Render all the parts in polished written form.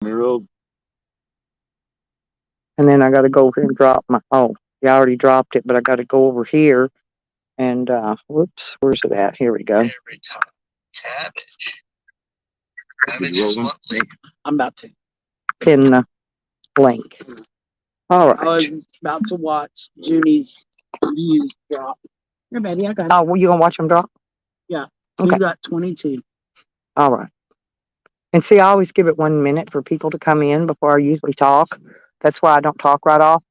Real. And then I got to go over here and drop my. Oh, yeah, I already dropped it, but I got to go over here and whoops, where's it at? Here we go. Every time. Cabbage. Cabbage is lovely. I'm about to. Pin the link. All I right. was about to watch Junie's views drop. Here, baby, I got it. Oh, well, you gonna watch them drop? Yeah. Okay. You got 22. All right. And see, I always give it 1 minute for people to come in before I usually talk. That's why I don't talk right off,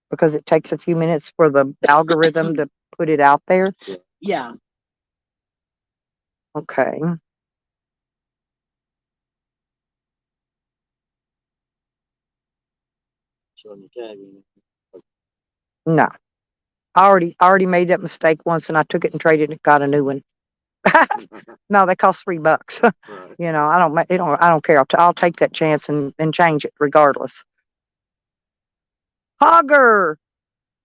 because it takes a few minutes for the algorithm to put it out there. Yeah. Okay. Showing the tag in it. No. I already made that mistake once, and I took it and traded it, got a new one. No, they cost $3. Right. You know, I don't care. I'll take that chance and change it regardless. Hogger,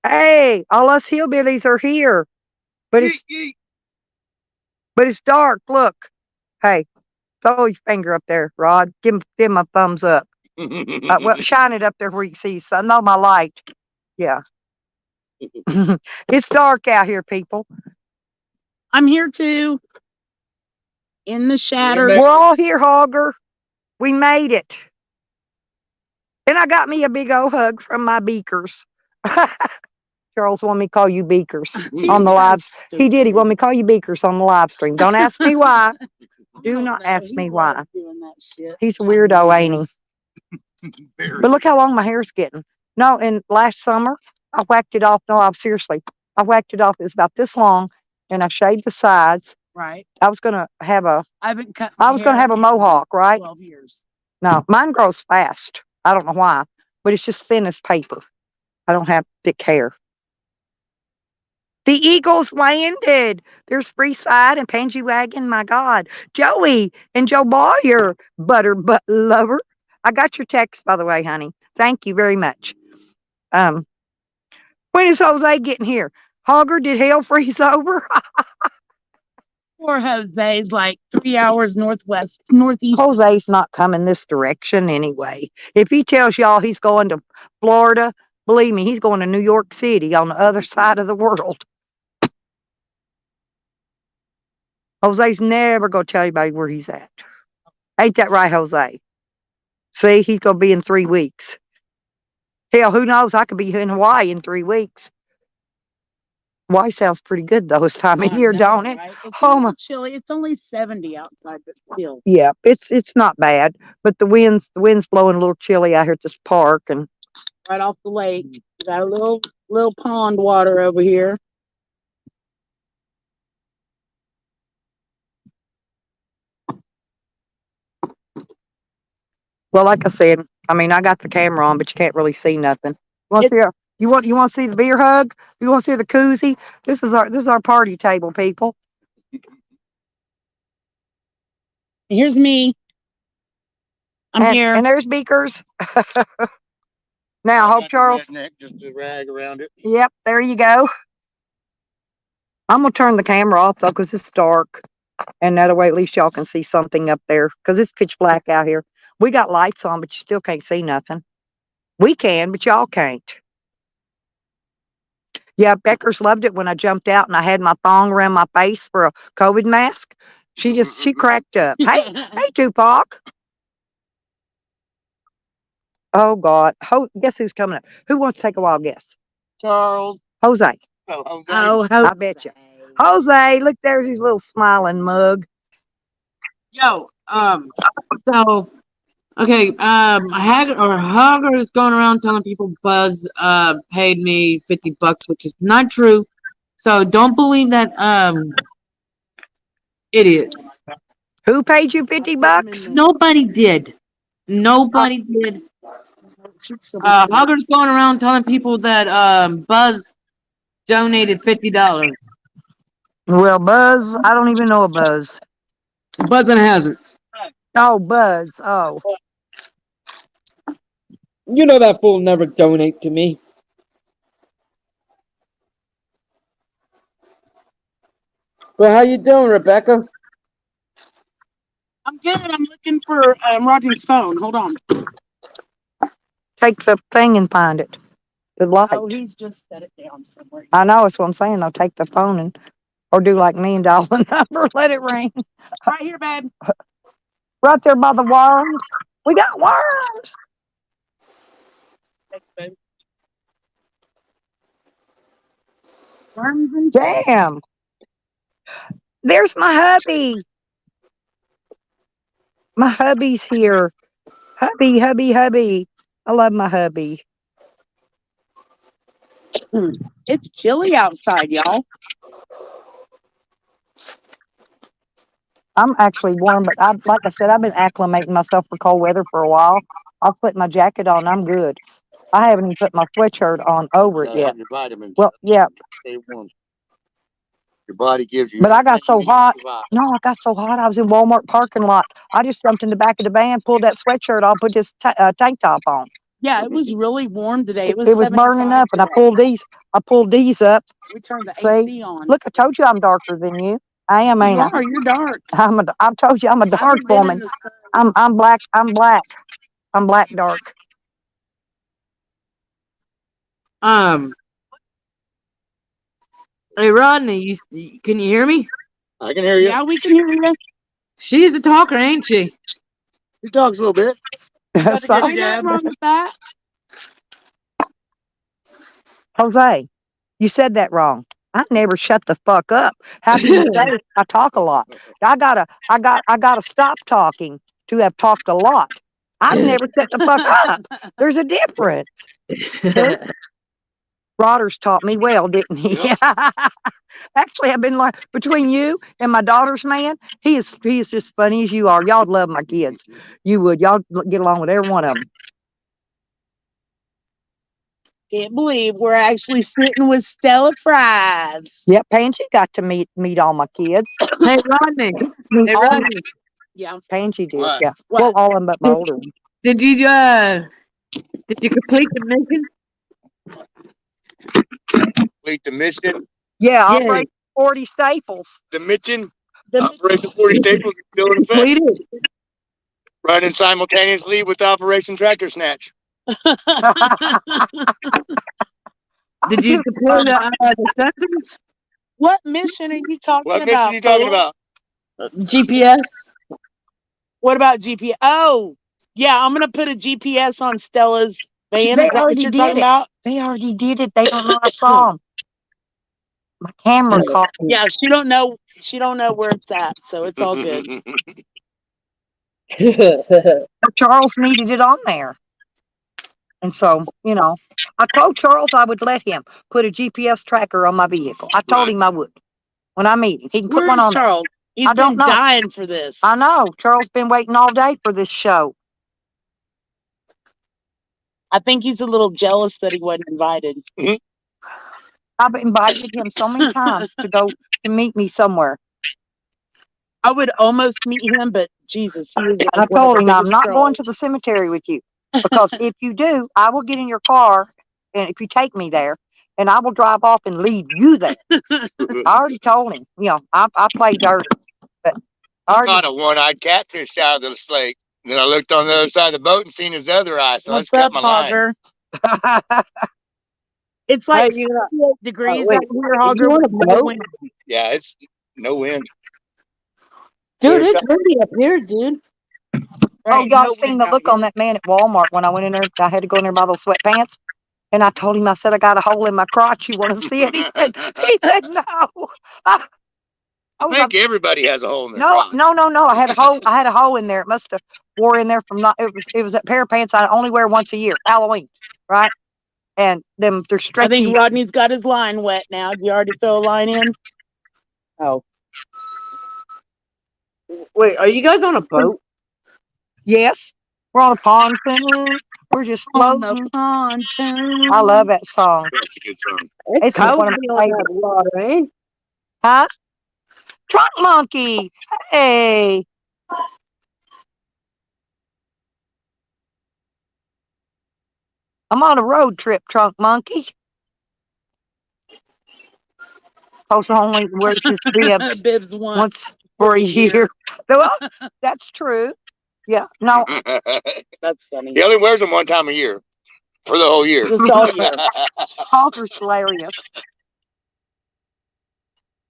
hey, all us hillbillies are here, but it's dark. Look, hey, throw your finger up there, Rod. Give him a thumbs up. Well, shine it up there where you can see. So I know my light. Yeah, it's dark out here, people. I'm here too. In the shatter. We're all here, Hogger. We made it. And I got me a big old hug from my beakers. Charles wanted me to call you beakers on the live. He did. He wanted me to call you beakers on the live stream. Don't ask me why. Do not ask me why. He's a weirdo, ain't he? But look how long my hair's getting. No, and last summer I whacked it off. No, I'm seriously. I whacked it off. It was about this long, and I shaved the sides. Right. I was gonna have a. I haven't cut. I was gonna have a mohawk, right? 12 years. No, mine grows fast. I don't know why, but it's just thin as paper. I don't have thick hair. The Eagles landed. There's Freeside and Pansy Wagon. My God. Joey and Joe Boyer, butter butt lover. I got your text, by the way, honey. Thank you very much. When is Jose getting here? Hogger, did hell freeze over? Poor Jose's like 3 hours northeast. Jose's not coming this direction anyway. If he tells y'all he's going to Florida, believe me, he's going to New York City on the other side of the world. Jose's never going to tell anybody where he's at. Ain't that right, Jose? See, he's going to be in 3 weeks. Hell, who knows? I could be in Hawaii in 3 weeks. Hawaii sounds pretty good though this time of year, don't it? Right? It's a little chilly. It's only 70 outside, but still. Yeah, it's not bad. But the wind's blowing a little chilly out here at this park, and right off the lake. We got a little pond water over here. Well, like I said, I mean, I got the camera on, but you can't really see nothing. You want to see the beer hug? You want to see the koozie? This is our party table, people. Here's me. I'm here. And there's Beakers. Now, Hope Charles. Just a rag around it. Yep, there you go. I'm gonna turn the camera off though, because it's dark, and that way at least y'all can see something up there, because it's pitch black out here. We got lights on, but you still can't see nothing. We can, but y'all can't. Yeah, Becker's loved it when I jumped out and I had my thong around my face for a COVID mask. She cracked up. Hey, Tupac. Oh God. Guess who's coming up? Who wants to take a wild guess? Charles. Jose. Oh, Jose. I bet you. Jose, look, there's his little smiling mug. Yo, so okay, Hogger is going around telling people Buzz paid me $50, which is not true. So don't believe that idiot. Who paid you $50? Nobody did. Nobody did. Hogger's going around telling people that Buzz donated $50. Well, Buzz, I don't even know a Buzz. Buzz and Hazards. Oh, Buzz. Oh. You know that fool never donate to me. Well, how you doing, Rebecca? I'm good. I'm looking for Roger's phone. Hold on. take the thing and find it. The light. Oh, he's just set it down somewhere. I know, that's what I'm saying. They'll take the phone and, or do like me and dial the number, let it ring. Right here, babe. Right there by the worms. We got worms. Thanks, babe. Worms and Damn. There's my hubby. My hubby's here. Hubby, hubby, hubby. I love my hubby. It's chilly outside, y'all. I'm actually warm, but like I said, I've been acclimating myself for cold weather for a while. I'll put my jacket on. I'm good. I haven't even put my sweatshirt on over it yet. Your vitamins. Well, yeah, Stay warm. Your body gives you. but I got so everything you need to hot. survive. No, I got so hot. I was in Walmart parking lot. I just jumped in the back of the van, pulled that sweatshirt off, put this tank top on. Yeah, it was really warm today. It was burning 75 up, and I today. pulled these up. We turned the See? AC on. Look, I told you I'm darker than you. I am, ain't you I? are. You're dark. I told you I'm a dark I've been in woman. the sun. I'm black. I'm black. I'm black dark. Hey Rodney, can you hear me? I can hear you. Yeah, we can hear you. She's a talker, ain't she? He talks a little bit. So, Ain't nothing wrong with that. Jose, you said that wrong. I never shut the fuck up. How can you say I talk a lot? I gotta stop talking to have talked a lot. I've never shut the fuck up. There's a difference. Rodders taught me well, didn't he? Actually, I've been like between you and my daughter's man. He is just funny as you are. Y'all love my kids. You would. Y'all get along with every one of them. Can't believe we're actually sitting with Stella Fries. Yep, Pansy got to meet all my kids. Hey Rodney, Meet hey all- Rodney, Yeah. Pansy did. What? Yeah. What? Well, all of them but my older one. did you complete the mission? Complete the mission. Yeah, Yeah. Operation 40 Staples. The mission. The- Operation 40 Staples is still in effect. Completed. Running simultaneously with Operation Tractor Snatch. Did you complete the sentence? What mission are you talking What about? mission are you talking Phil? about? GPS. What about GPS? Oh, yeah, I'm gonna put a GPS on Stella's van. They Is that what already you're did talking it. about? They already did it. They don't know I saw 'em. My camera caught me. Yeah, she don't know. She don't know where it's at, so it's all good. Charles needed it on there. And so, I told Charles I would let him put a GPS tracker on my vehicle. I told him I would. When I meet him, he can put one Where's on there. Charles? He's I don't been know. dying for this. I know. Charles been waiting all day for this show. I think he's a little jealous that he wasn't invited. I've invited him so many times to go to meet me somewhere. I would almost meet him, but Jesus, he is I like one of told the him I'm biggest not going to the trolls. cemetery with you because if you do, I will get in your car and if you take me there, and I will drive off and leave you there. I already told him. I play dirty, but I I already, caught a one-eyed catfish out of the lake. Then I looked on the other side of the boat and seen his other eye, so I What's just cut up, my line. Hogger? It's like Hey, you 68 degrees wait, out here, you Hogger. want with a no boat? wind. Yeah, it's no wind. Dude, There's it's windy up here, dude. oh, Right, y'all no seen wind the out look here. on that man at Walmart when I went in there? I had to go in there by those sweatpants. And I told him, I said, I got a hole in my crotch. You want to see it? He said, no. I I was think everybody has a hole in their No, crotch. no. I had a hole in there. It must have wore in there from not. It was that pair of pants I only wear once a year, Halloween, right? And they're I stretchy. think Rodney's got his line wet now. Did you already throw a line in? Oh. Wait, are you guys on a boat? Yes, we're on a pontoon. We're just On floating. the pontoon. I love that song. That's a good song. It's cold one of to be my on favorite. that water, eh? Huh? Trunk monkey. Hey. I'm on a road trip, trunk monkey. Post only wears his bibs Bibs one. once for a year. Well, that's true. Yeah. No, That's funny. He only wears them one time a year. for the whole year. Just all year. Hogger's hilarious.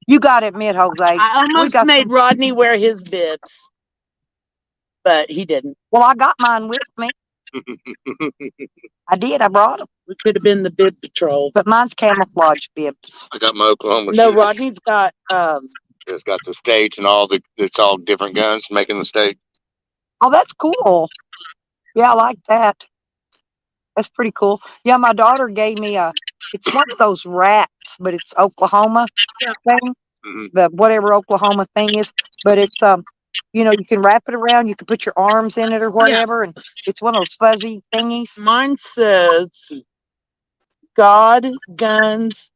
You got to admit, Jose. I almost got made some- Rodney wear his bibs, but he didn't. Well, I got mine with me. I did. I brought them, We could have been the bib patrol. but mine's camouflage bibs. I got my Oklahoma No, shoes. Rodney's got It's got the states and all it's all different guns making the state. Oh, that's cool. Yeah, I like that. That's pretty cool. Yeah, my daughter gave me it's one of those wraps, but it's Oklahoma thing. Mhm. The whatever Oklahoma thing is, but it's you know, you can wrap it around, you can put your arms in it or whatever, and it's one of those fuzzy thingies. mine says God, guns,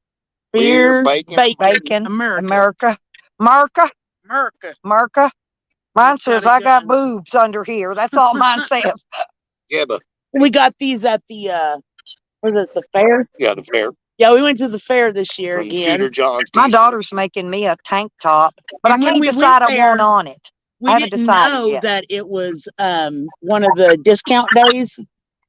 beer, bacon. Bacon, America. America. America. Mine It's says got a I got gun. boobs under here. That's all mine says. Yeah, but We got these at the was it the fair? yeah, the fair Yeah, we went to the fair this year from again. Cedar John's. My t-shirt. daughter's making me a tank top, but And I when can't we went decide I there- want on it. We I haven't didn't decided know yet. that it was one of the discount days.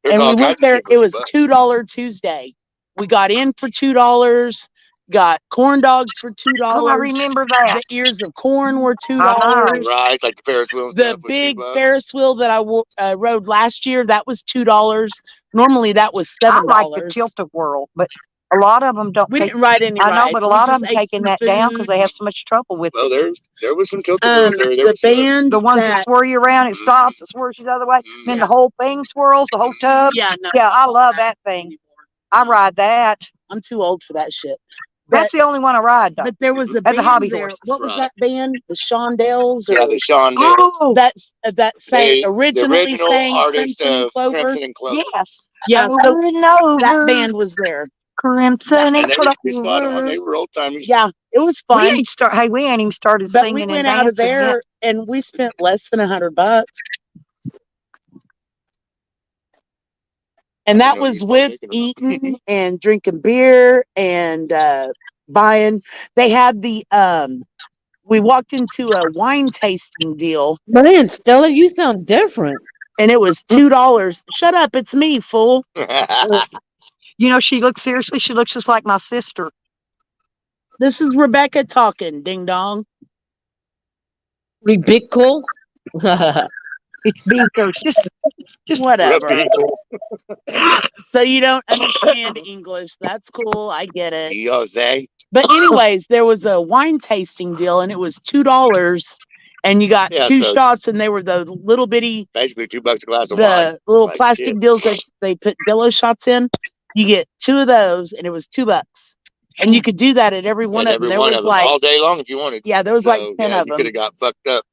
There's And all we went kinds of there, cheaper it was stuff. $2 Tuesday. We got in for $2, got corn dogs for $2. Oh, I remember that. The ears of corn were $2. know. Right, like the Ferris wheel. and The stuff was big $2. Ferris wheel that I rode last year, that was $2. Normally that was $7. I like the tilt-a-whirl, but a lot of them don't We take. didn't ride any I know, rides. but a We lot of just them ate taking some that down because food. they have so much trouble with Well, it. there was some tilted wheels there. There The was some- band The ones that swirl you around, it stops, it swirls you the other way, then the whole thing swirls, the whole tub. Yeah, no, Yeah, I love that thing. I ride that. I'm too old for that shit. That's the only one I ride, though. But there was a At the band hobby there. horses. What was Right. that band? The Shondells? Or Yeah, the Sean Dale. Oh, that's that sang The originally original sang artist Crimson and of Clover. Crimson and Clover. yes. Yeah, so Over and over. that band was there. Crimson And and they were pretty spot on. Clover. They were old timers. Yeah, it was We fun. ain't even started But we singing and went out of dancing yet. there and we spent less than $100. And that know was you with were thinking about. eating and drinking beer and buying. They had the we walked into a wine tasting deal Man, Stella, you sound different. and it was $2. Shut up, it's me, fool. You know, she looks seriously. She looks just like my sister. This is Rebecca talking, ding dong. Rebecca. It's Beaker. Just Whatever. So you don't understand English. That's cool. I get it. Jose. But anyways, there was a wine tasting deal and it was $2 and you got Yeah, two so- shots and they were the little bitty Basically $2 a glass of wine. the little Like plastic shit. deals that they put billow shots in. You get 2 of those and it was $2. And you could do that at every one And of them. every There one was of them like all day long if you wanted. yeah, there was like So, 10 yeah, of you could them. have got fucked up.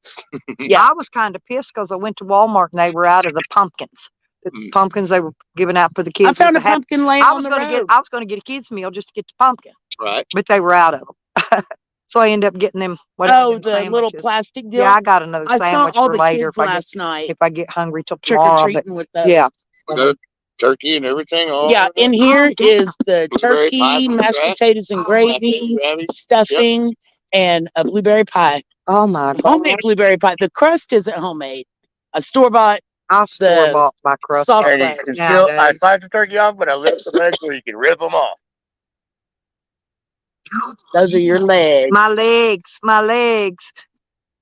Yeah, I was kind of pissed because I went to Walmart and they were out of the pumpkins. The Mm. pumpkins they were giving out for the kids. I with found the a hap- pumpkin laying I on was the gonna road. I was gonna get a kids meal just to get the pumpkin, Right. but they were out of them. So I ended up getting them. Whatever Oh, them the little sandwiches. plastic deal. Yeah, I got another I saw sandwich all for the later kids last night if I get hungry till trick or tomorrow. But treating with those. yeah. We got turkey and everything. All Yeah, in here Oh, yeah. is the Blueberry pie turkey, from mashed scratch. potatoes and gravy, stuffing, and a blueberry pie. Oh my god, Homemade blueberry pie. The crust isn't homemade. A store bought. I store bought my crust. soft And you crust. can still, I Nowadays. slice the turkey off, but I lift the legs so you can rip them off. Those are your legs. My legs.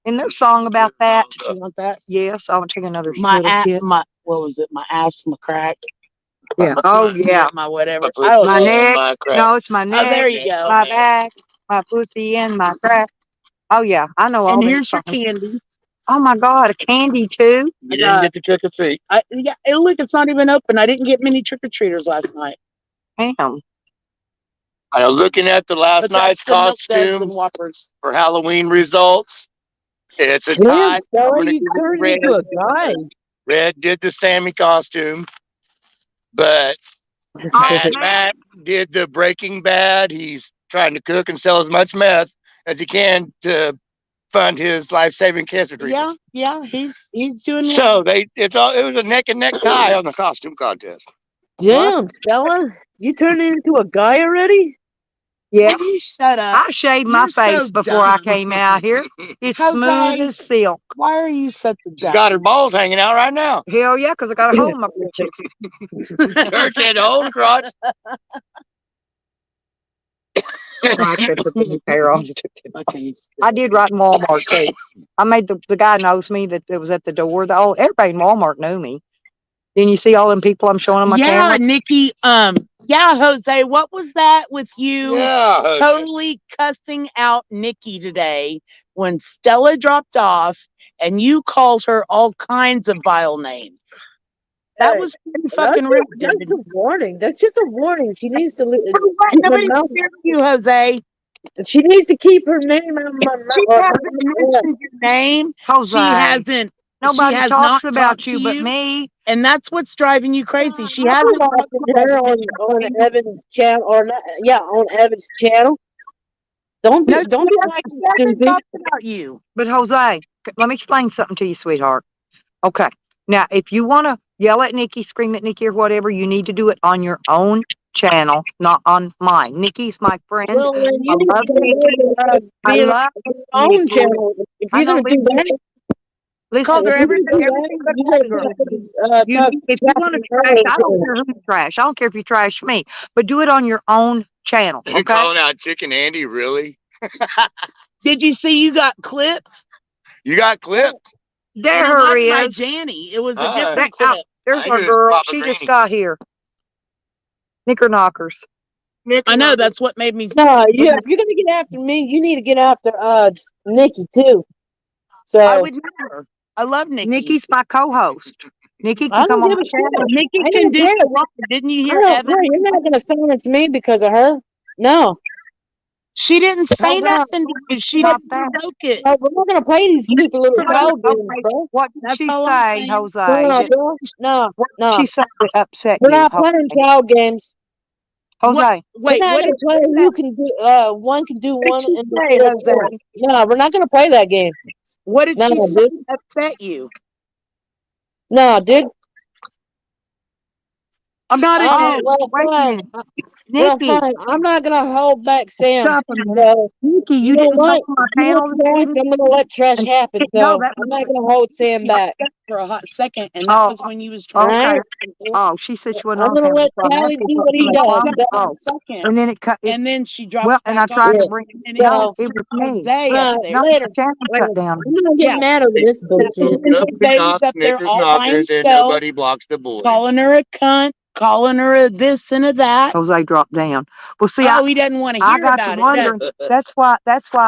Isn't there a song about that? You want that? Yes, I'll take another My little ass, kid. my what was it? My ass, my crack. Yeah. Oh yeah. My whatever. My Oh, My pussy neck. and my crack. No, it's my oh, neck, there you go. my back, my pussy, and my crack. Oh yeah, I know all And these here's your songs. candy. Oh my god, a candy too. You didn't get the trick or treat. Yeah, hey, look, it's not even open. I didn't get many trick or treaters last night. Damn. I know. Looking at the last But night's that's the Milk Duds and costume Whoppers. for Halloween results, it's a tie. Damn, I'm Stella, gonna you give it to turned Red. into a guy. Red did the Sammy costume, but Matt did the Breaking Bad. He's trying to cook and sell as much meth as he can to fund his life-saving cancer treatment. Yeah, he's doing well. So it was a neck and neck tie on the costume contest. Damn, Stella, you turned into a guy already? Yeah. Will you shut up? I shaved my You're so face before I dumb. came out here. It's Jose. smooth as silk. Why are you such a She's dumb? got her balls hanging out right now. Hell yeah, 'cause I got a hole in my britches. Church had a hole in the crotch. I could put the new pair on. I did right in Walmart too. I made the guy knows me that it was at the door. Everybody in Walmart knew me. Then you see all them people I'm showing on my Yeah, camera. Nikki. Yeah, Jose. What was that with you? Yeah. Jose. Totally cussing out Nikki today when Stella dropped off, and you called her all kinds of vile names. That Hey, was pretty fucking That's rude. that's a warning. That's just a warning. She needs to keep her Nobody mouth. hears you, Jose. She needs to keep her name out of my She mouth. hasn't mentioned your name. Jose, She hasn't. nobody she has talks not about talked you to but you, me. and that's what's driving you crazy. She I'm hasn't. watching her on Evan's channel, or not? Yeah, on Evan's channel. Don't be No, don't be she like hasn't stupid. talked about you. But Jose, let me explain something to you, sweetheart. Okay. Now, if you want to yell at Nikki, scream at Nikki, or whatever, you need to do it on your own channel, not on mine. Nikki's my friend. Well, then I you need love to Nikki. I be on love your own Nikki. channel. If I you're know, gonna do that, listen, Called her if you're gonna do everything that, but you that girl. gotta you, talk. if you want to trash, I don't care who you trash. I don't care if you trash me, but do it on your own channel, You're okay? calling out Chicken Andy, really? Did you see you got clipped? You got clipped? There And it her wasn't by is. Janny. It was a Uh, different That- clip. There's I our just girl. Papa She just Greenie. got here. Knickerknockers. I know that's what made me. No, if you're gonna get after me, you need to get after Nikki too. So I would never. I love Nikki. Nikki's my co-host. Nikki I can come don't on give a my channel. shit. Nikki I can don't do care. what? Didn't you I hear don't Evan? care. You're not gonna silence me because of her. No, She didn't say How's that? nothing because she Stop didn't that. provoke it. no, we're not gonna play these stupid little Okay, cow games, bro. what did That's she all I'm say, saying. Jose? No, bro. No, What did no. she say that upset We're you, not playing Jose? child games. Jose, We're Wait, not what gonna did play who can do one can do what one did she and say, the other Jose? one. No, we're not gonna play that game. No, she say dude. that upset you? No, dude. I'm not a Oh, dude. Well, wait a fine. minute. Well, Nikki, fine. I'm not gonna hold back Sam. stop a minute. So Nikki, you you know didn't what? come on my You channel want this trash? evening? I'm gonna let trash happen. No, So that I'm not gonna hold Sam back. For a hot second, and that Oh, was when you was trying. okay. Alright? Oh, she said she wasn't I'm on gonna camera. let So I'm Tally asking do for what he permission. does. Oh, Second, and then it cut. and then she dropped Well, and I back tried off. to bring. And So- No, it was me. Jose up there. No, later. the channel Later. cut down. I'm not getting Yeah. mad over this bullshit. Jose was up there all by and himself, nobody blocks the boy. calling her a cunt, calling her a this and a that. Jose dropped down. Well, see, Oh, he doesn't want to I hear got about to it. wondering. does That's why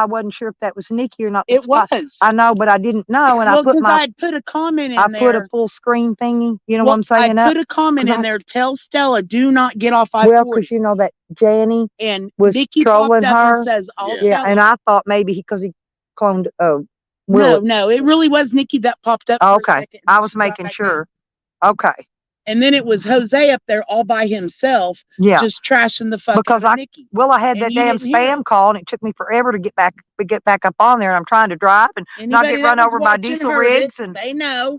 I wasn't sure if that was Nikki or not. he? That's It why was. I know, but I didn't know, and Well, I put because my I'd put a comment in I there. put a full screen thingy. You know Well, what I'm saying? I Up. put a comment 'cause in I- there. Tell Stella, do not get off Well, I-40. because you know that Janny. And was Nikki trolling popped up her. and says, "I'll Yeah. Yeah, tell and her." I thought maybe because he cloned No, Will. no, it really was Nikki that popped up. For a Okay, second, and I then was she dropped making back sure. down. Okay, And then it was Jose up there all by himself, yeah. just trashing the fuck Because out of Nikki. Well, I had And that you damn didn't hear spam call, and it took me forever to get back up on there. And I'm trying to drive and not Anybody get that run was over by watching diesel heard it. rigs. And They know.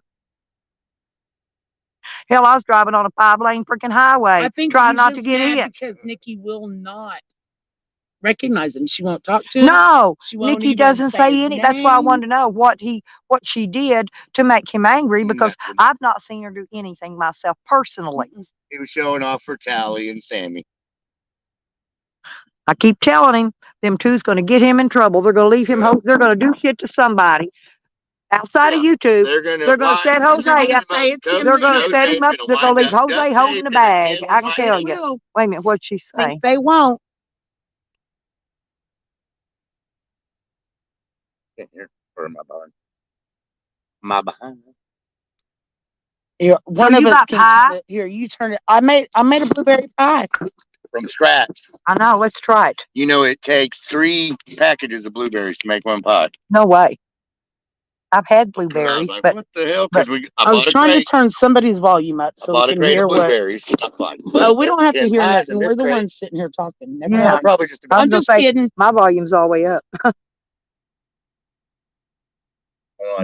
hell, I was driving on a 5-lane freaking highway, I think trying he's not to just get mad in. because Nikki will not recognize him. She won't talk to him. No, She won't Nikki even doesn't say his any. That's why I name. wanted to know what she did to make him angry, because Nothing. I've not seen her do anything myself personally. He was showing off for Tally and Sammy. I keep telling him them two's going to get him in trouble. They're going to leave him. They're going to do shit to somebody outside of YouTube. They're going to set Jose up. They're going to set him up. They're going to leave Jose holding the bag. I can tell you. Will. Wait a minute, what'd she say? Think they won't. Here, for my behind. My behind. Here, one you of us got can pie? turn it. Here, you turn it. I made a blueberry pie. From scratch. I know. Let's try it. You know, it takes 3 packages of blueberries to make one pie. No way. I've had And I was blueberries, like, but what the hell? Because I was trying to turn somebody's volume up I so bought we a can crate hear of what. blueberries. I'm like, Oh, we don't have to 10 hear pies nothing. in We're this the crate. ones sitting here talking. Never Yeah. mind. Probably just I was I'm gonna just say- kidding. my volume's all the way up.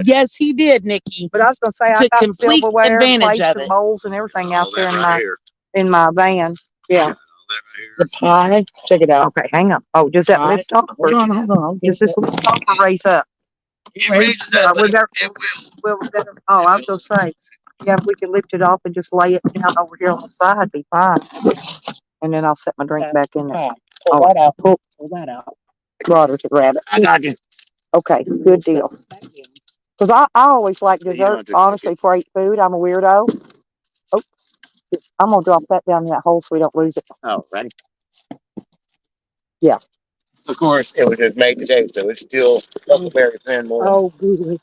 Yes, he did, Nikki. But I was going to say I Took got complete silverware, and advantage plates, of and it. bowls, and everything out All there that in right my here. in my van. Yeah. The pie. Check it out. Okay, hang on. Oh, does that Right. lift off? Hold Or on, hold on. I'll get does this that. lift off or raise up? It raises up, but it will. Oh, I was gonna say, yeah, if we can lift it off and just lay it down over here on the side, it'd be fine. And then I'll set my drink back in there. Pie. Pull Oh, that out. Pull that out. Water to grab it. I got you. Okay, good deal. Cause I always like You don't dessert, have to cook honestly, for eat food. I'm a weirdo. Oh, I'm gonna drop that down in that hole so we don't lose it. Oh, right. Yeah. Of course, it was just made today, so it's still Huckleberry Finn more. Oh, good.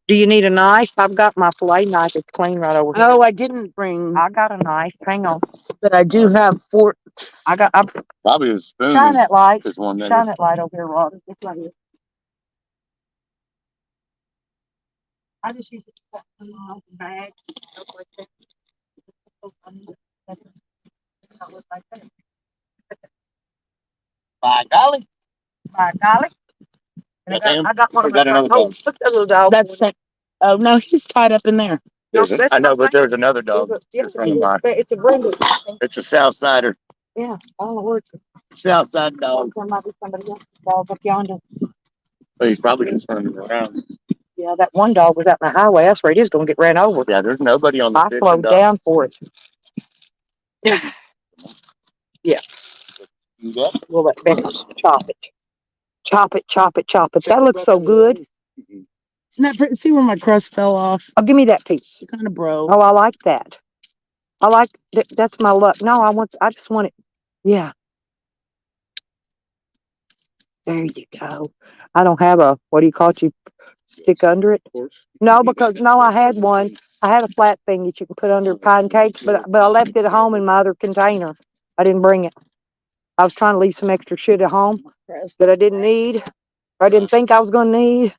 Do you need a knife? I've got my fillet knife. It's clean right over here. Oh, I didn't bring, I got a knife. Hang on. but I do have four. I'm Probably a spoon shine that light. is one Shine that light over here, Rod. It's right here. I just use it to put food in the bag. Stuff like that. By golly. By golly. And That's him? I got one Or of is that another my dog? Look that little dog. That's it. Oh, no, he's tied up in there. No, Is it? that's I know, my but second. there's another dog. Yes, running by. it's a brindle. It's a South Sider. Yeah, I don't know where it's. South Side dog. There might be somebody else's dog up yonder. But he's probably just running around. Yeah, that one dog was out in the highway. That's where it is going to get ran over. Yeah, there's nobody on the I fixing slowed dog. down for it. Yeah. We'll let Becky chop it. Chop it, chop it, chop it. That looks so good. Isn't that pretty? See where my crust fell off? Oh, give me that piece. It kind of broke. Oh, I like that. I like that. That's my luck. No, I just want it. Yeah. There you go. I don't have a, what do you call it? You stick under it? No, because, no, I had one. I had a flat thing that you can put under pine cakes, but I left it at home in my other container. I didn't bring it. I was trying to leave some extra shit at home that I didn't need, or I didn't think I was gonna need.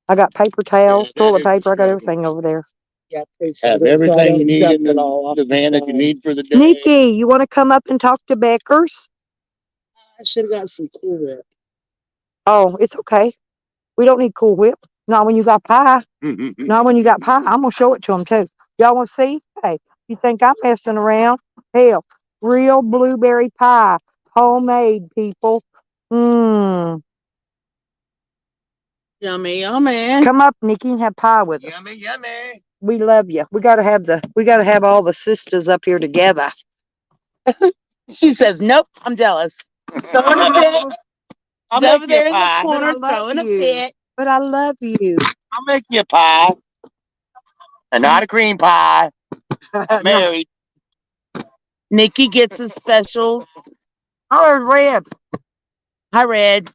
I got paper towels, toilet paper, I got everything over there. Yeah, please. Have everything you need in the van that you need for the day. Nikki, you wanna come up and talk to Beckers? I should have got some Cool Whip. Oh, it's okay. We don't need Cool Whip. Not when you got pie. Not when you got pie. I'm gonna show it to them too. Y'all wanna see? Hey, you think I'm messing around? Hell, real blueberry pie. Homemade, people. Mmm. Yummy, yummy. Come up, Nikki, and have pie with us. Yummy, yummy. We love you. We gotta have all the sisters up here together. She says, nope, I'm jealous. Throwing a fit. I'll She's make over you there a in the pie. corner But I love throwing a you. fit. But I love you. I'll make you a pie. And not a cream pie. I'm married. Nikki gets a special. Oh, Red. Hi, Red.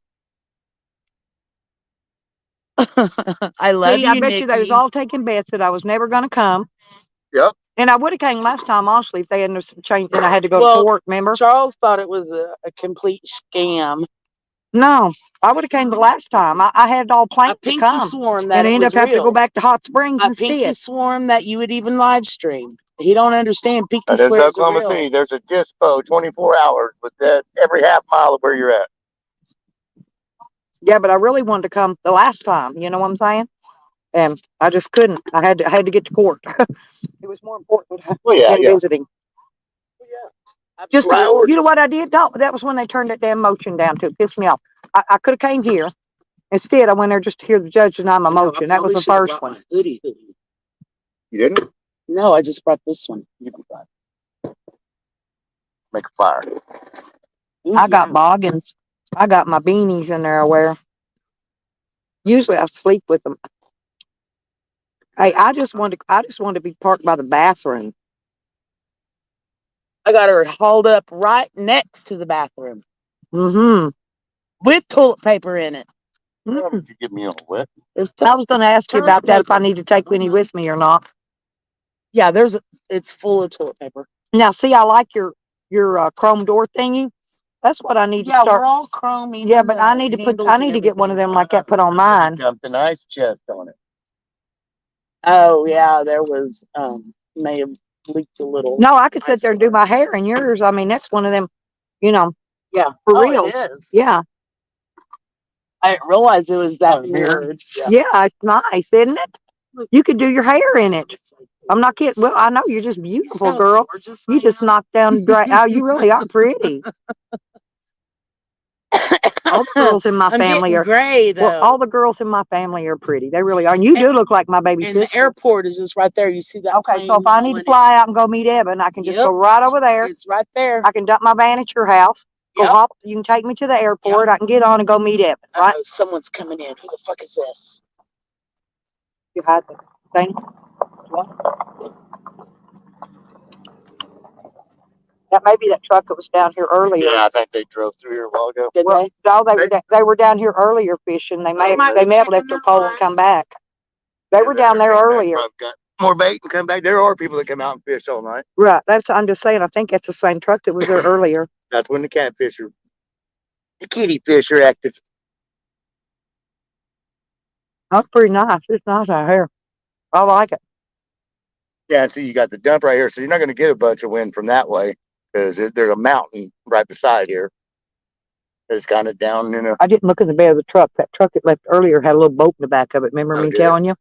I love See, you, I bet Nikki. you they was all taking bets that I was never gonna come. Yep. And I would have came last time, honestly, if they hadn't have changed and I had to go Well, to court, remember? Charles thought it was a complete scam. No, I would have came the last time. I had it all I planned to pinky come. sworn that And I it ended was up having to go real. back to Hot Springs I pinky instead. sworn that you would even live stream. He don't understand. Pinky That is swears are Oklahoma real. City. There's a dispo 24 hours with that every half mile of where you're at. Yeah, but I really wanted to come the last time, you know what I'm saying? And I just couldn't. I had to get to court. It was more important Well, yeah, than yeah. visiting. Just you know what I did? No, that was when they turned that damn motion down too. It pissed me off. I could have came here. Instead, I went there just to hear the judge deny my motion. That was the first one. Hoodie. You didn't? No, I just brought this one. You can fine. Make a fire. Ooh, I got yeah. boggins. I got my beanies in there I wear. Usually I sleep with them. Hey, I just wanted to be parked by the bathroom. I got her hauled up right next to the bathroom Mm-hmm. with toilet paper in it. Why would you give me a whip? I was going to ask you about that if I need to take Winnie with me or not. Yeah, it's full of toilet paper. Now, see, I like your chrome door thingy. That's what I need to Yeah, we're start. all chrome. even Yeah, but the I need to handles and get one of everything. them like that put on mine. Dumped an ice chest on it. Oh yeah, there was may have leaked a little. No, I could sit there and do my hair in yours. I mean, that's one of them, you know, Yeah, for oh, reals. It is. Yeah. I didn't realize it was that Oh, here. weird. Yeah, it's nice, isn't it? You could do your hair in it. I'm not kidding. Well, I know you're just beautiful, So girl. gorgeous, You just ma'am. knocked down. Oh, you really are pretty. All the girls in my I'm family getting are. gray though. Well, all the girls in my family are pretty. They really are. And you do look like my baby And the sister. airport is just right there. You see that? Okay, so if I need to fly out and go meet Evan, I can just Yep. go right over there. It's right there. I can dump my van at your house. Go Yep. hop. You can take me to the airport. I can get on and go meet Evan. Right? Uh-oh, someone's coming in. Who the fuck is this? You had the thing. What? That may be that truck that was down here earlier. Yeah, I think they drove through here a while ago. Did Well, they? no, they were down here earlier fishing. They may might have be left checking their the pole and line. come back. They were down there earlier. Got more bait and come back. There are people that come out and fish all night. Right. I'm just saying. I think that's the same truck that was there earlier. That's when the catfish are, the kitty fish are active. That's pretty nice. It's nice out here. I like it. Yeah, see, you got the dump right here, so you're not going to get a bunch of wind from that way because there's a mountain right beside here. It's kind of down, you know. I didn't look in the bed of the truck. That truck that left earlier had a little boat in the back of it. Remember Oh, me did it? telling you?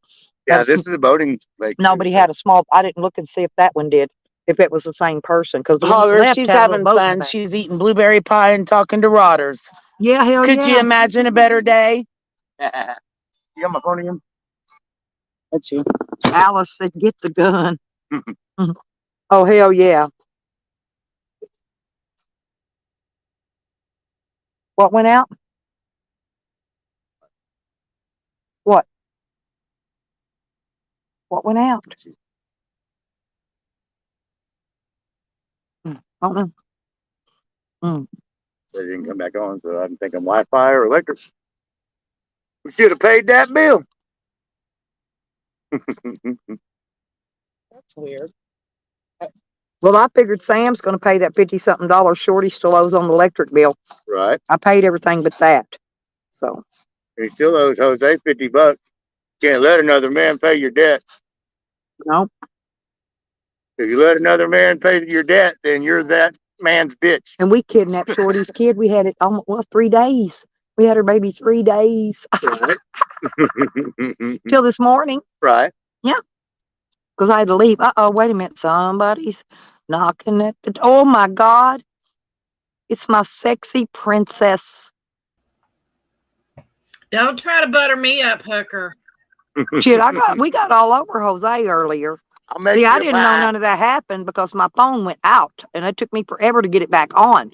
Yeah, That's- this is a boating lake. No, but he had a small. I didn't look and see if that one did. If it was the same person, because the one Hogger, left she's had a little having boat in the fun. back. She's eating blueberry pie and talking to rotters. Yeah, hell Could yeah. you imagine a better day? You got my phone again? That's you. Alice said, "Get the gun." Oh hell yeah! What went out? What? What went out? I don't know. So it didn't come back on, so I didn't think I'm Wi-Fi or electric. We should have paid that bill. That's weird. Well, I figured Sam's going to pay that $50-something short he still owes on the electric bill. Right. I paid everything but that. So He still owes Jose $50. Can't let another man pay your debt. no, If you let another man pay your debt, then you're that man's bitch. and we kidnapped Shorty's kid. We had it almost 3 days. We had her baby 3 days Right. till this morning Right. because I had to leave. Wait a minute, somebody's knocking at the door. Oh my God, it's my sexy princess. Don't try to butter me up, hooker. Shit, we got all over Jose earlier. I'll make See, you I a didn't know pie. none of that happened because my phone went out and it took me forever to get it back on.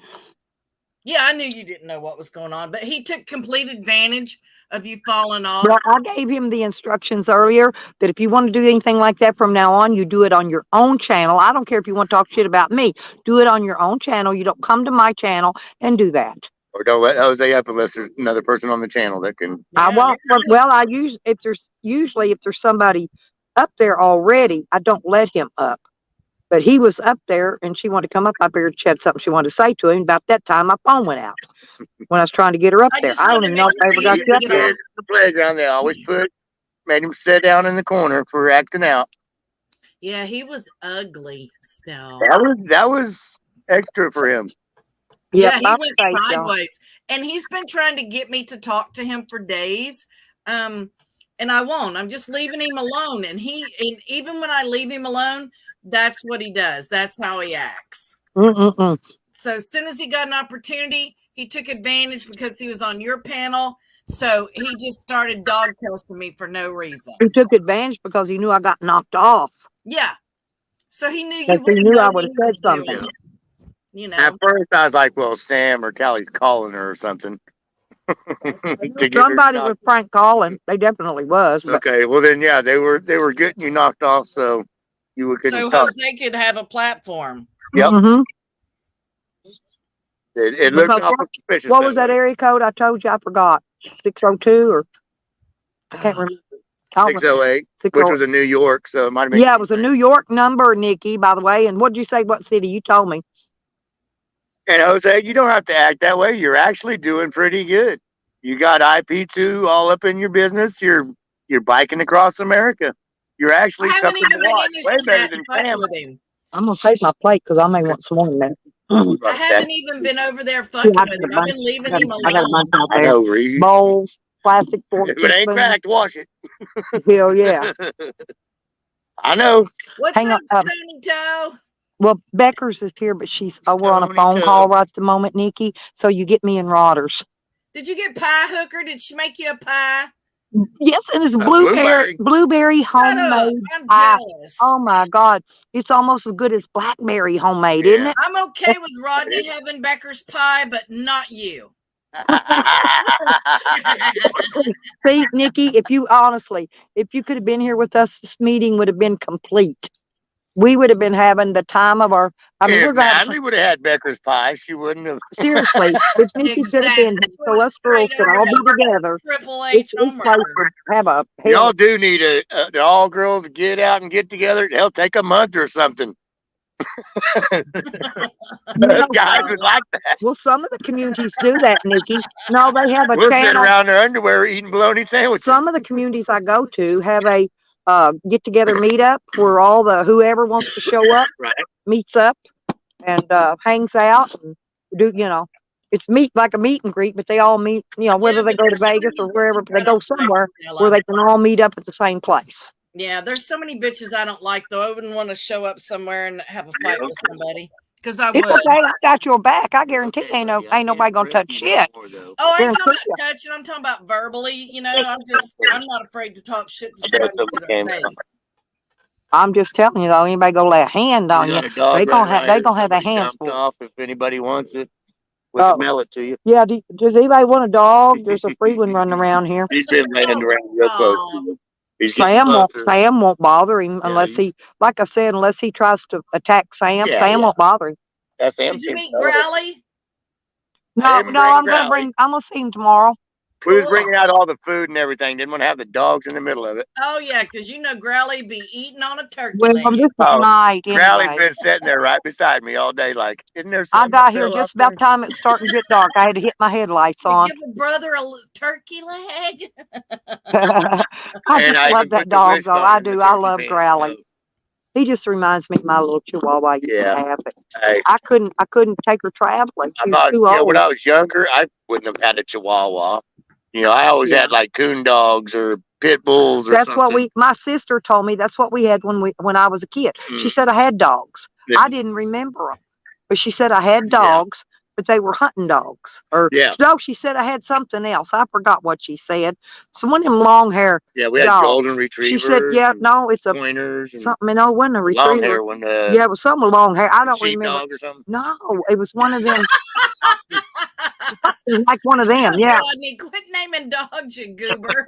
Yeah, I knew you didn't know what was going on, but he took complete advantage of you falling off. Well, I gave him the instructions earlier that if you want to do anything like that from now on, you do it on your own channel. I don't care if you want to talk shit about me. Do it on your own channel. You don't come to my channel and do that. Or don't let Jose up unless there's another person on the channel that can. I Yeah, won't. Well, I use if there's somebody up there already, I don't let him up. But he was up there and she wanted to come up. I figured she had something she wanted to say to him. About that time, my phone went out when I was trying to get her up I there. just I don't wanted even to know if I make ever sure got you you up get there. off. The playground, they always made him sit down in the corner for acting out. Yeah, he was ugly still. That was extra for him. Yep, Yeah, he I'm went safe, y'all. sideways. And he's been trying to get me to talk to him for days. And I won't. I'm just leaving him alone. And even when I leave him alone, that's what he does. That's how he acts. Mm-mm-mm. So as soon as he got an opportunity, he took advantage because he was on your panel. So he just started dog testing me for no reason. He took advantage because he knew I got knocked off. Yeah. So he knew you Like, he wouldn't knew know I what he would've was said something. doing. You know. At first, I was like, "Well, Sam or Callie's calling her or something." To get her Somebody was knocked- prank calling. They definitely was. But Okay, well then, yeah, they were getting you knocked off, so you couldn't So talk. Jose could have a platform. Yep. Mhm. It looked Because awful suspicious. What was that way. area code I told you? I forgot. 602 or I can't remember. I'll remember. 608, 60 which was in New York, so it might have been. Yeah, it was a New York number, Nikki, by the way. And what did you say? What city? You told me. And Jose, you don't have to act that way. You're actually doing pretty good. You got IP2 all up in your business. You're biking across America. You're actually I haven't something even to been watch. in his Way better chat than and fucked Sam. with him. I'm gonna save my plate because I may want some more in there. I haven't even been over there fucking Yeah, with him. I've been leaving him I got a alone. bunch out I there. know, Reed. Bowls, plastic forks, If it ain't spoons. cracked, wash it. Hell yeah. I know. What's Hang up, on, Stony Toe? Well, Becker's is here, but we're on a Tony phone Toe. call right at the moment, Nikki. So you get me in Rodders. Did you get pie, Hooker? Did she make you a pie? Yes, and it's blueberry. blueberry Shut up. homemade I'm pie. jealous. Oh my God, it's almost as good as blackberry homemade, isn't Yeah. it? I'm okay with Rodney having Becker's pie, but not you. See, Nikki, if you could have been here with us, this meeting would have been complete. We would have been having the time of our. I mean, If we're going to have Natalie would have had Becker's pie, she wouldn't have. seriously. If Nikki could have been, Exactly. so us girls could all be together. Triple This H place homework. would have a Y'all hell. do need the all girls get out and get together. Hell, take a month or something. No, Guys would like that. well, some of the communities do that, Nikki. No, they have a We're sitting channel. around their underwear eating bologna sandwiches. Some of the communities I go to have a get together meetup where all the whoever wants to show up Right. meets up and hangs out and it's like a meet and greet, but they all meet, whether Yeah, they but go to there's so Vegas many or wherever, bitches but they I go don't like, somewhere Stella. where they can all meet up at the same place. Yeah, there's so many bitches I don't like though. I wouldn't want to show up somewhere and have a fight with somebody because I would. It's okay. I got your back. I guarantee ain't nobody gonna touch shit. Oh, I ain't Guarantee talking you. about touching. I'm talking about verbally. I'm not afraid to talk shit to somebody to their face. I'm just telling you though, anybody go lay a hand on you, they gonna have their hands full. off if anybody wants it. We Oh. can mail it to you. Yeah, does anybody want a dog? There's a free one running around here. He's been laying around real close to you. He's getting closer. Sam won't bother him unless he- like I said, unless he tries to attack Sam. Yeah, Sam yeah. won't bother him. That's him. Did you meet Growly? No, didn't I'm bring I'm gonna see him tomorrow. We was Cool. bringing out all the food and everything. Didn't want to have the dogs in the middle of it. Oh yeah, because Growly be eating on a turkey Well, leg. this is Oh, night Crowley's anyway. been sitting there right beside me all day. Like, isn't there? I something got to here sell just out about time it's starting to get dark. I had to hit my headlights You on. give a brother a turkey leg. I And just I love even that put the dog wrist though. on I in the do. I turkey love pan, Growly. so, He just reminds me of my little chihuahua I used Yeah. to have. But hey, I couldn't take her traveling. She I'm was not. too old. When I was younger, I wouldn't have had a Chihuahua. I always Yeah. had like coon dogs or pit bulls or That's something. what my sister told me. That's what we had when I was a kid. She Mm. said I had dogs. Yeah. I didn't remember them, but she said I had Yeah. dogs, but they were hunting dogs. Or Yeah. no, she said I had something else. I forgot what she said. Some one of them long hair. Yeah, we had dogs. golden She retrievers. said, "Yeah, and no, it's a pointers and something. No, it wasn't a long retriever. hair one. Yeah, it was something long hair. I don't remember. Sheepdog or something. No, it was one of them. It was like one of them. Yeah, Rodney, quit naming dogs, you goober.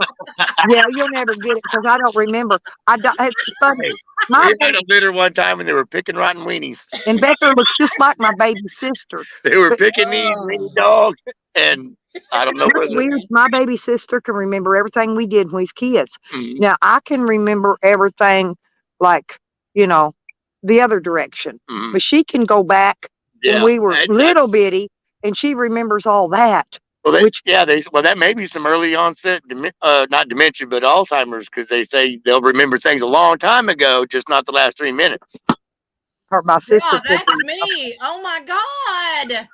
yeah. You'll never get it because I don't remember. It's funny. Hey, My we had a litter one time and they were picking rotten weenies. and Becker looks just like my baby sister. They were But- picking these weenie dogs, and I don't know That's whether. weird. My baby sister can remember everything we did when we was kids. Mhm. Now I can remember everything, like the other direction, Mhm. but she can go back Yeah, when we were that- little bitty, and she remembers all that. Well, which- that may be some early onset, not dementia, but Alzheimer's, because they say they'll remember things a long time ago, just not the last 3 minutes. My sister. Yeah, that's me. Oh my God.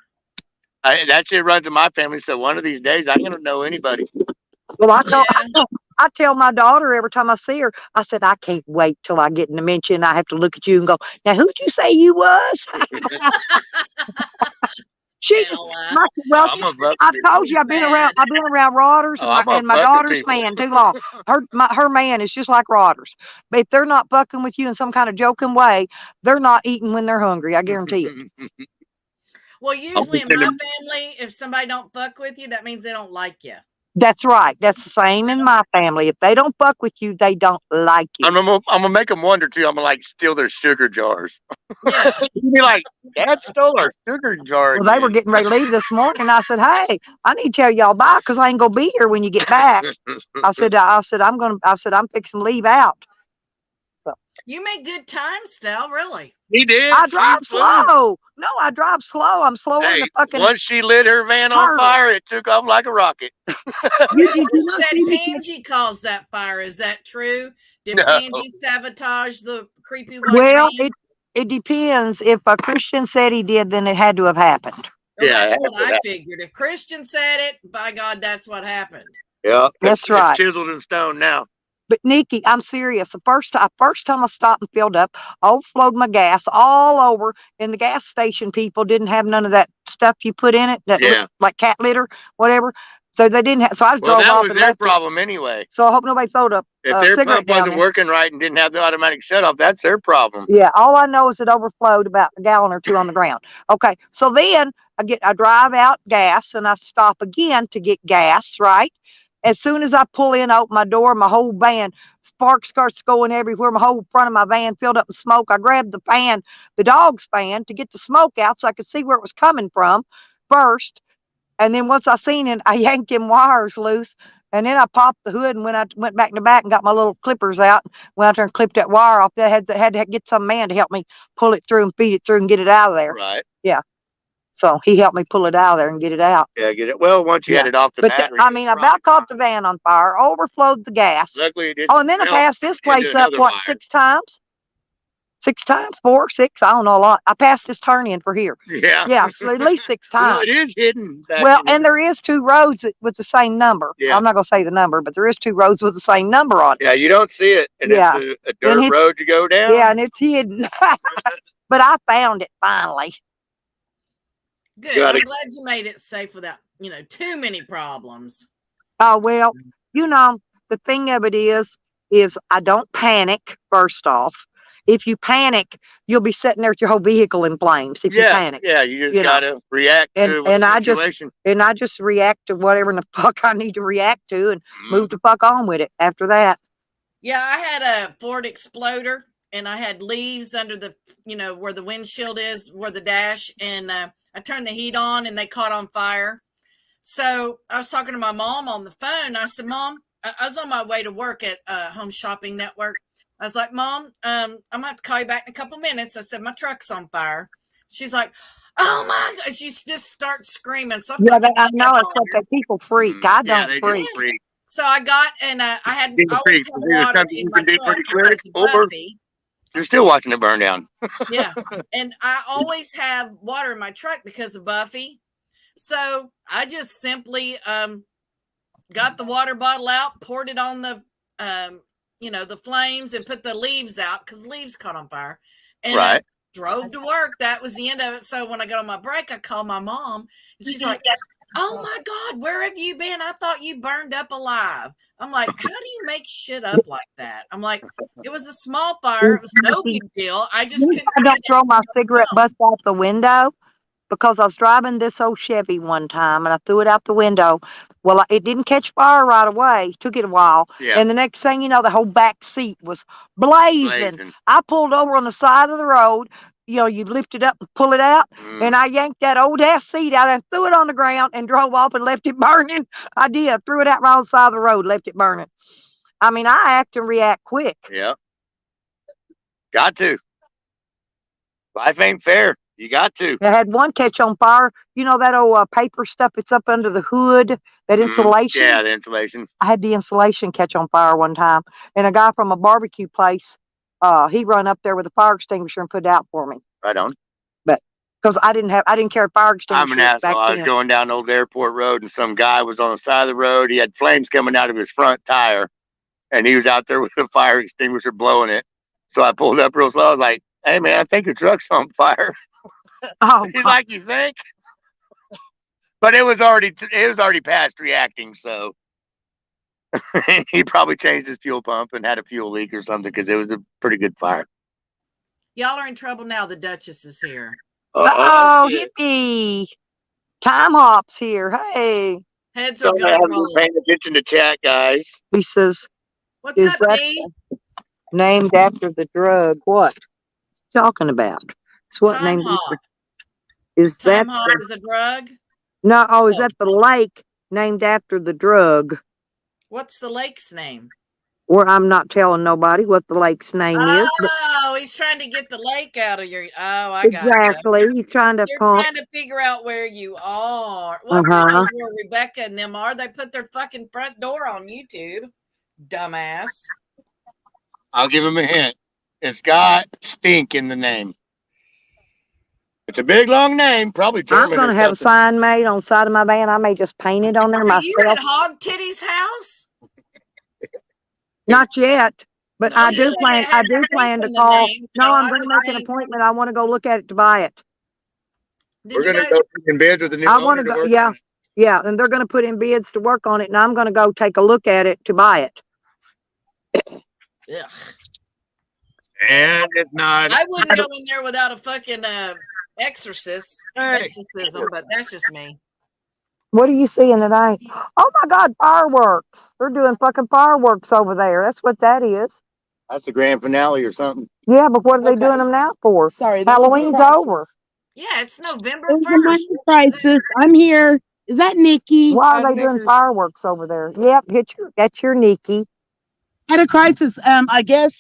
That shit runs in my family. So one of these days, I'm gonna know anybody. Well, Yeah. I tell my daughter every time I see her, I said, I can't wait till I get dementia and I have to look at you and go, now who'd you say you was? She just, Stella. well, I'm a buck- I told you I've been around Rodders Oh, I'm a and my fucking daughter's people. man too long. Her man is just like Rodders. But if they're not fucking with you in some kind of joking way, they're not eating when they're hungry. I guarantee you. Well, usually in my consider- family, if somebody don't fuck with you, that means they don't like you. That's right. That's the same in my family. If they don't fuck with you, they don't like you. I'm gonna make them wonder too. I'm gonna like steal their sugar jars. Yeah. You'd be like, Dad stole our sugar jar. Well, they were again." getting ready to leave this morning. I said, "Hey, I need to tell y'all bye because I ain't gonna be here when you get back." I said, I'm fixing to leave out. You make good time, Stell, really. He did. I She drive flew. slow. No, I drive slow. I'm slower than Hey, the fucking. once she lit her van on Turtle. fire, it took off like a rocket. You Kristen not said see me? Pansy caused that fire. Is that true? Did No. Pansy sabotage the creepy white Well, man? it depends. If a Christian said he did, then it had to have happened. Well, Yeah, that's it what had to I figured. If Christian said it, by God, that's what happened. Yeah, That's it's right. chiseled in stone now. But Nikki, I'm serious. The first time I stopped and filled up, I overflowed my gas all over. And the gas station people didn't have none of that stuff you put in it, Yeah. like cat litter, whatever. So they didn't have. So I just Well, drove that off was and their left it. problem anyway. So I hope nobody throwed a If their cigarette pump down wasn't there. working right and didn't have the automatic shut off, that's their problem. Yeah, all I know is it overflowed about a gallon or two on the ground. Okay, so then I drive out gas and I stop again to get gas, right? As soon as I pull in, open my door, my whole van, sparks starts going everywhere. My whole front of my van filled up with smoke. I grabbed the fan, the dog's fan, to get the smoke out so I could see where it was coming from first. And then once I seen it, I yanked them wires loose. And then I popped the hood and went back in the back and got my little clippers out. Went out there and clipped that wire off. I had to get some man to help me pull it through and feed it through and get it out of there. Right. So he helped me pull it out of there and get it out. Yeah, get it. Well, once you had it off the But battery. I mean, I about caught the van on fire, overflowed the gas. Luckily, it didn't. Oh, and then I melt passed this into place up, another what, wire. 6 times? 6 times? 4, 6? I don't know, a lot. I passed this turn in for here. Yeah. Yeah, so at least 6 Well, times. it is hidden. back Well, in there. and there is 2 roads with the same number. Yeah. I'm not gonna say the number, but there is 2 roads with the same number on it. Yeah, you don't see it, and Yeah. it's a dirt it's- road you go down. Yeah, and it's hidden. But I found it finally. Good. Gotta- I'm glad you made it safe without, too many problems. Oh, well, the thing of it is I don't panic, first off. If you panic, you'll be sitting there with your whole vehicle in flames if you panic. Yeah, you just you know. gotta react And- to and the I just- situation. And I just react to whatever in the fuck I need to react to and Mm. move the fuck on with it after that. Yeah, I had a Ford Exploder and I had leaves under the, where the windshield is, where the dash, and I turned the heat on and they caught on fire. So I was talking to my mom on the phone. I said, Mom, I was on my way to work at Home Shopping Network. I was like, Mom, I'm gonna have to call you back in a couple minutes. I said, my truck's on fire. She's like, oh my God. She just starts screaming. So Yeah, fucking I know got it's what on her. that people freak. I Yeah, don't they freak. just freak. So I got, and I had Didn't always freak. had Is there water something in you my can do truck pretty quick, because of or- Buffy. You're still watching it burn down. Yeah. And I always have water in my truck because of Buffy. So I just simply got the water bottle out, poured it on the the flames and put the leaves out because leaves caught on fire. And I Right. drove to work. That was the end of it. So when I got on my break, I called my mom and she's like, oh my God, where have you been? I thought you burned up alive. I'm like, how do you make shit up like that? I'm like, it was a small fire. It was no big deal. I just couldn't I get don't it throw my out. cigarette butts out the window because I was driving this old Chevy one time and I threw it out the window. Well, it didn't catch fire right away. It took it a while. Yeah. And the next thing you know, the whole back seat was blazing. Blazing. I pulled over on the side of the road. You lift it up and pull it out. Mm. And I yanked that old ass seat out and threw it on the ground and drove off and left it burning. I did. Threw it out right on the side of the road, left it burning. I mean, I act and react quick. Yeah. Got to. Life ain't fair. You got to. I had one catch on fire. You know that old paper stuff that's up under the hood, that insulation? Yeah, the insulation. I had the insulation catch on fire one time. And a guy from a barbecue place, he run up there with a fire extinguisher and put it out for me. Right on. Because I didn't carry fire I'm extinguishers an back asshole. I was then. going down Old Airport Road, and some guy was on the side of the road. He had flames coming out of his front tire, and he was out there with a fire extinguisher blowing it. So I pulled up real slow. I was like, "Hey, man, I think the truck's on fire." Oh, He's God. like, "You think?" But it was already past reacting. So he probably changed his fuel pump and had a fuel leak or something because it was a pretty good fire. Y'all are in trouble now. The Duchess is here. Oh, shit. hippie. Time Hop's here. Hey. Heads So are I going haven't been rolling. paying attention to chat, guys. He says, What's Is up, that- D? named after the drug. What? Talking about? It's what Time named Hop. is that? Time Hop is a drug. No, oh, is Oh. that the lake named after the drug? What's the lake's name? Or I'm not telling nobody what the lake's name is. But Oh, he's trying to get the lake out of your. Oh, I got you. exactly. He's trying to You're pump. trying to figure out where you are. Well, Uh-huh. who knows where Rebecca and them are? They put their fucking front door on YouTube. Dumbass. I'll give him a hint. It's got stink in the name. It's a big long name, probably German. I'm going to or have a something. sign made on the side of my van. I may just paint it on there Are you myself. at Hog Titty's house? Not yet, but No, I you do said it plan. I had do strength plan to in the call. name, No, so I'm I going to would make an think. appointment. I want to go look at it to buy it. Did We're you gonna guys? go in bids with the new I want owner to to go. work Yeah, on it. yeah, and they're going to put in bids to work on it, and I'm going to go take a look at it to buy it. Ugh. And if not, I wouldn't go in there without a fucking hey, exorcism, but that's just me. What are you seeing tonight? Oh my God, fireworks! They're doing fucking fireworks over there. That's what that is. that's the grand finale or something. Yeah, but what are they Okay. doing them now for? Sorry, there was a Halloween's crisis. over. Yeah, it's November There was a minor 1st. crisis. I'm here. Is that Nikki? Why are they doing fireworks over there? Yep, that's your Nikki. Had a crisis. I guess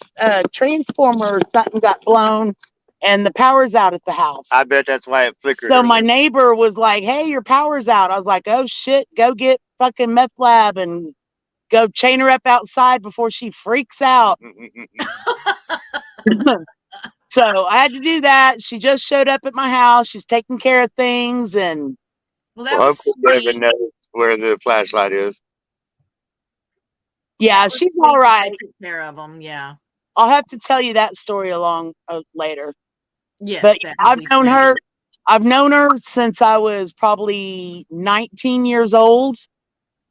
transformer or something got blown, and the power's out at the house. I bet that's why it flickered. So my earlier. neighbor was like, "Hey, your power's out." I was like, "Oh shit, go get fucking meth lab and go chain her up outside before she freaks out." So I had to do that. She just showed up at my house. She's taking care of things, and Well, that Well, was Uncle Devin sweet. knows where the flashlight is. yeah, That was she's sweet all that right. they took care of them. Yeah. I'll have to tell you that story along later. Yes. But that I've we known said. her. I've known her since I was probably 19 years old.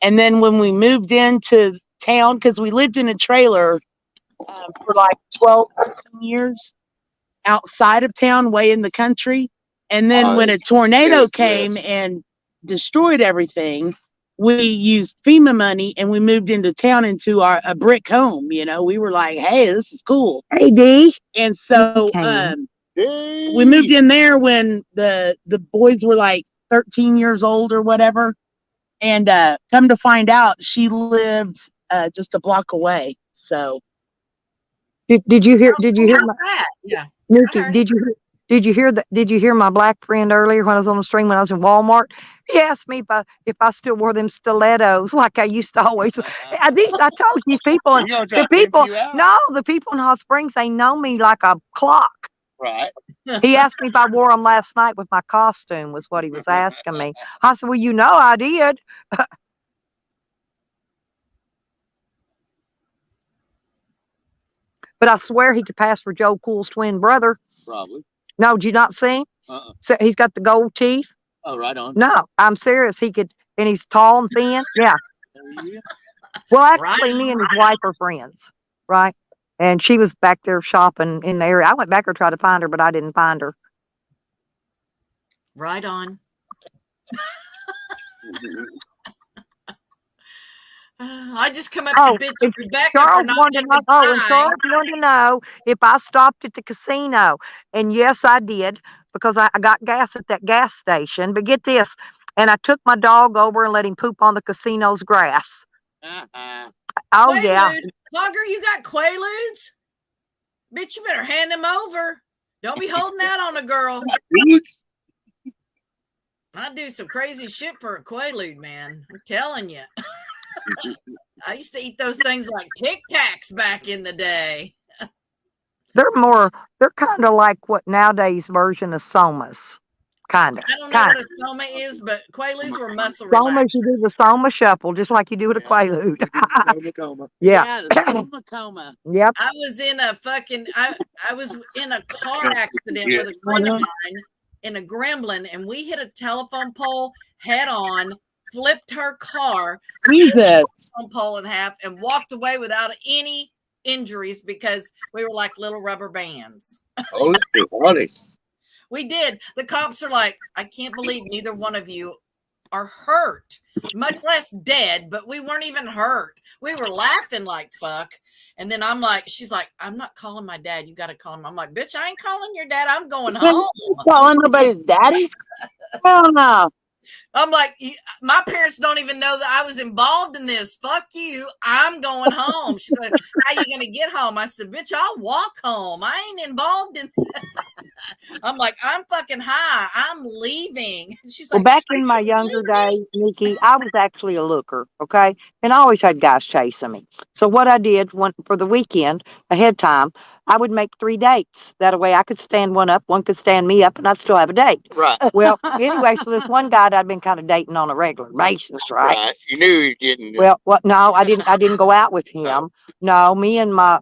And then when we moved into town, because we lived in a trailer for like 12, 13 years outside of town, way in the country. And then when a tornado Yes, came yes. and destroyed everything, we used FEMA money and we moved into town into a brick home. You know, we were like, hey, this is cool. Hey D. And so Okay. we moved in there when the boys were like 13 years old or whatever. And come to find out, she lived just a block away. So Did you hear? Oh, Did you hear how's my that? Yeah. Nikki? heard Did you hear that? Did you hear my black friend earlier when I was on the stream when I was in Walmart? He asked me if I still wore them stilettos like I used to always. I told these people, He gonna try the to pimp people, you out. no, the people in Hot Springs, they know me like a clock. Right. He asked me if I wore them last night with my costume, was what he was asking me. I said, well, you know, I did. But I swear he could pass for Joe Cool's twin brother. Probably. No, did you not see him? So he's got the gold teeth. Oh, right on. No, I'm serious. He could, and he's tall and thin. Yeah. Well, actually, Right me and his wife are friends, right? And she was back there shopping in the area. I went back there to try to find her, but I didn't find her. Right on. I just come up Oh, to bitch and Rebecca for Charles not wanted to know. making Oh, and time. Charles wanted to know if I stopped at the casino, and yes, I did because I got gas at that gas station. But get this, and I took my dog over and let him poop on the casino's grass. Oh yeah. Quaalude. Hogger, you got Quaaludes? Bitch, you better hand them over. Don't be holding out on a girl. I do some crazy shit for a Quaalude, man. I'm telling you. I used to eat those things like Tic Tacs back in the day. They're kind of like what nowadays version of Somas. Kind of. I don't know what a Soma is, but Quaaludes were muscle Somas, you relaxers. do the Soma shuffle just like you do with a Quaalude. Yeah. the coma. Yep. I was in a fucking I was in a car accident with a friend of mine in a Gremlin, and we hit a telephone pole head on, flipped her car, Jesus. telephone pole in half, and walked away without any injuries because we were like little rubber bands. Honest. We did. The cops are like, I can't believe neither one of you are hurt, much less dead, but we weren't even hurt. We were laughing like fuck. And then I'm like, she's like, I'm not calling my dad. You got to call him. I'm like, bitch, I ain't calling your dad. I'm going home. Calling nobody's daddy? Hell no. I'm like, my parents don't even know that I was involved in this. Fuck you. I'm going home. She's like, how you going to get home? I said, bitch, I'll walk home. I ain't involved in I'm like, I'm fucking high. I'm leaving. She's Well, like, back "Are in you my gonna younger leave me?" days, Nikki, I was actually a looker, okay? And I always had guys chasing me. So what I did for the weekend ahead of time, I would make 3 dates. That way I could stand one up, one could stand me up, and I'd still have a date. Right. Well, anyway, so this one guy that I'd been kind of dating on a regular basis, right? Right. You knew he was getting. Well, what? No, I didn't. I didn't go out with him. Oh. No, me and my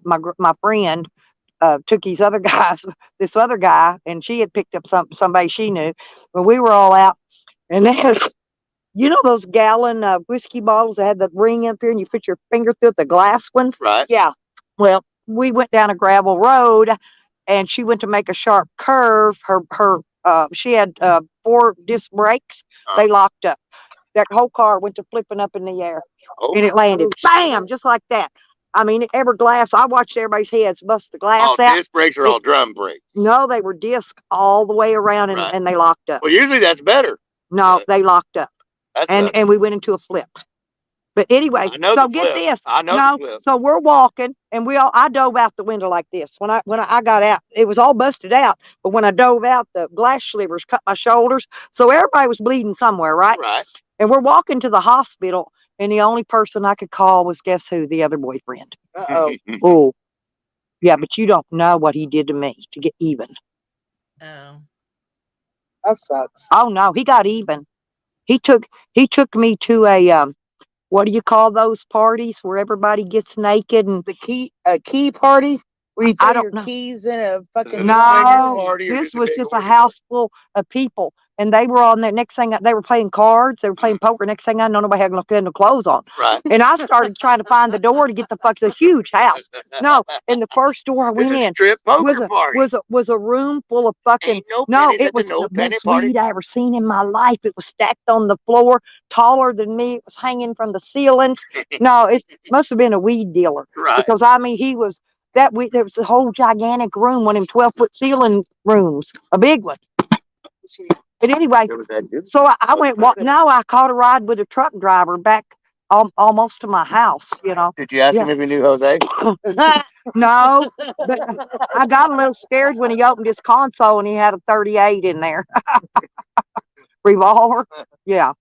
friend took these other guys, this other guy, and she had picked up somebody she knew. But we were all out, and then you know those gallon whiskey bottles that had the ring up here, and you put your finger through it, the glass ones. Right. Yeah. Well, we went down a gravel road, and she went to make a sharp curve. She had 4 disc brakes. They locked up. That whole car went to flipping up in the air, Oh. and it landed, bam, just like that. I mean, every glass. I watched everybody's heads bust the glass Oh, out. disc brakes are all drum brakes. No, they were disc all the way around, and, Right. and they locked up. Well, usually that's better. No, Right. they locked up, That's and we went into a flip. But anyway, I know so the get flip. this. I know No, the flip. so we're walking, and I dove out the window like this. When I got out, it was all busted out. But when I dove out, the glass slivers cut my shoulders, so everybody was bleeding somewhere, right? Right. And we're walking to the hospital, and the only person I could call was, guess who? The other boyfriend. Uh-oh. Oh, yeah, but you don't know what he did to me to get even. Oh. That sucks. Oh no, he got even. He took me to a what do you call those parties where everybody gets naked and A key party where you I throw don't your know. keys in a fucking No. No, Party or this just a was big just a orgy? house full of people, and they were on there. Next thing they were playing cards, they were playing poker. Next thing I know, nobody had no clothes on, Right. and I started trying to find the door to get the fuck. It's a huge house. No, and the first door I This went is in strip poker was a party. was a room full of fucking. Ain't no No, pennies it at was the no the penny most party. weed I ever seen in my life. It was stacked on the floor, taller than me. It was hanging from the ceilings. No, it must have been a weed dealer Right. because I mean he was that weed. There was a whole gigantic room, one of them 12-foot ceiling rooms, a big one. But anyway, There was that dude. so I went walk. No, I caught a ride with a truck driver back almost to my house. You know. Did you ask him if he knew Jose? No, but I got a little scared when he opened his console and he had a 38 in there. Revolver. Yeah.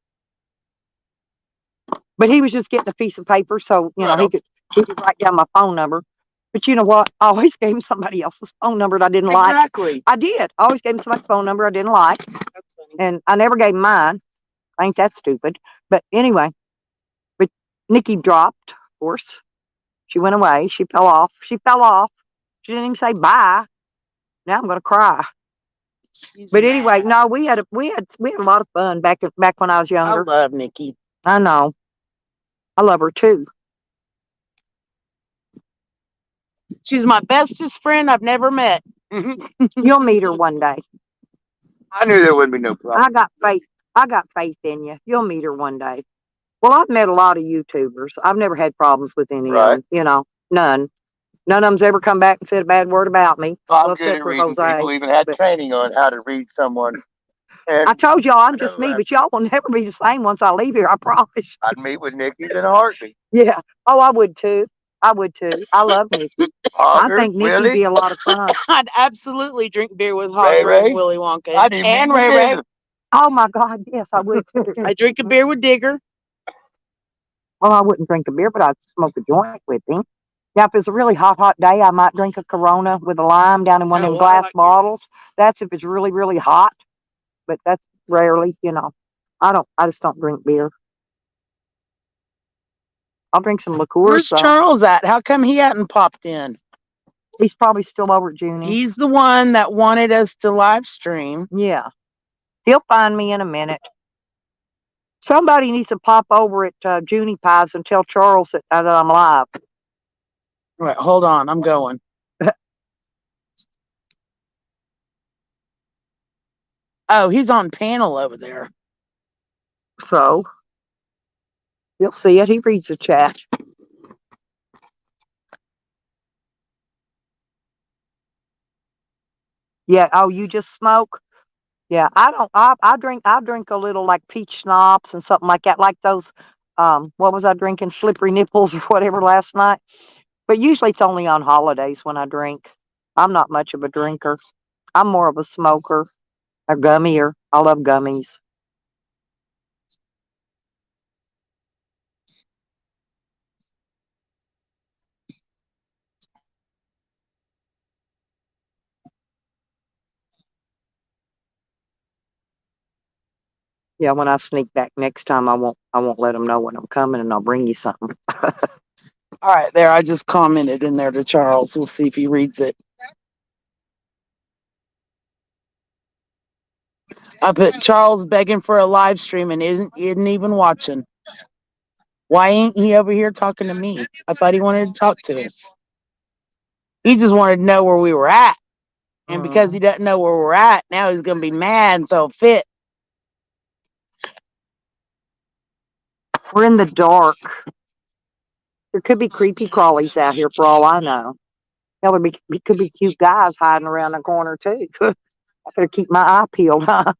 But he was just getting a piece of paper, so you know Right. he could write down my phone number. But you know what? I always gave him somebody else's phone number that I didn't like. Exactly. I did. I always gave him somebody's phone number I didn't like, That's funny. and I never gave him mine. Ain't that stupid? But anyway, but Nikki dropped, of course. She went away. She fell off. She fell off. She didn't even say bye. Now I'm gonna cry. She's But anyway, mad. no, we had a lot of fun back when I was I younger. love Nikki. I know. I love her too. She's my bestest friend I've never met. You'll meet her one day. I knew there wouldn't be no problem. I got faith. I got faith in you. You'll meet her one day. Well, I've met a lot of YouTubers. I've never had problems with any of Right. them. You know, none. None of them's ever come back and said a bad word about me. I'm Well, good except at for reading Jose. people. Even had but- training on how to read someone. And I told y'all I'm I just know me, that. but y'all will never be the same once I leave here. I promise. I'd meet with Nikki's in a heartbeat. Yeah. Oh, I would too. I would too. I love Nikki. I Hogger, think Nikki'd Willie. be a lot of fun. I'd absolutely drink beer with Ray Hogger Ray? and Willy Wonka. I'd even And meet with Ray Ray. Digger. Oh my God, yes, I would too. I drink a beer with Digger. Well, I wouldn't drink a beer, but I'd smoke a joint with him. Now, if it's a really hot day, I might drink a Corona with a lime down in one of Oh, them well, I glass like bottles. That's if it's really, really hot. But that's rarely, you know. I just don't drink beer. I'll drink some liqueurs. Where's though. Charles at? How come he hadn't popped in? He's probably still over at Junie. He's the one that wanted us to live stream. Yeah. He'll find me in a minute. Somebody needs to pop over at Junie Pies and tell Charles that I'm live. Right, hold on, I'm going. Oh, he's on panel over there. So, you'll see it. He reads the chat. Yeah. Oh, you just smoke? Yeah. I don't. I drink a little like peach schnapps and something like that, like those. What was I drinking? Slippery nipples or whatever last night. But usually it's only on holidays when I drink. I'm not much of a drinker. I'm more of a smoker, a gummier. I love gummies. Yeah, when I sneak back next time, I won't let them know when I'm coming, and I'll bring you something. All right, there. I just commented in there to Charles. We'll see if he reads it. I put Charles begging for a live stream and isn't even watching. Why ain't he over here talking to me? I thought he wanted to talk to us. He just wanted to know where we were at. And because he doesn't know where we're at, now he's going to be mad and throw a fit. We're in the dark. There could be creepy crawlies out here for all I know. Hell, there could be cute guys hiding around the corner too. I better keep my eye peeled, huh?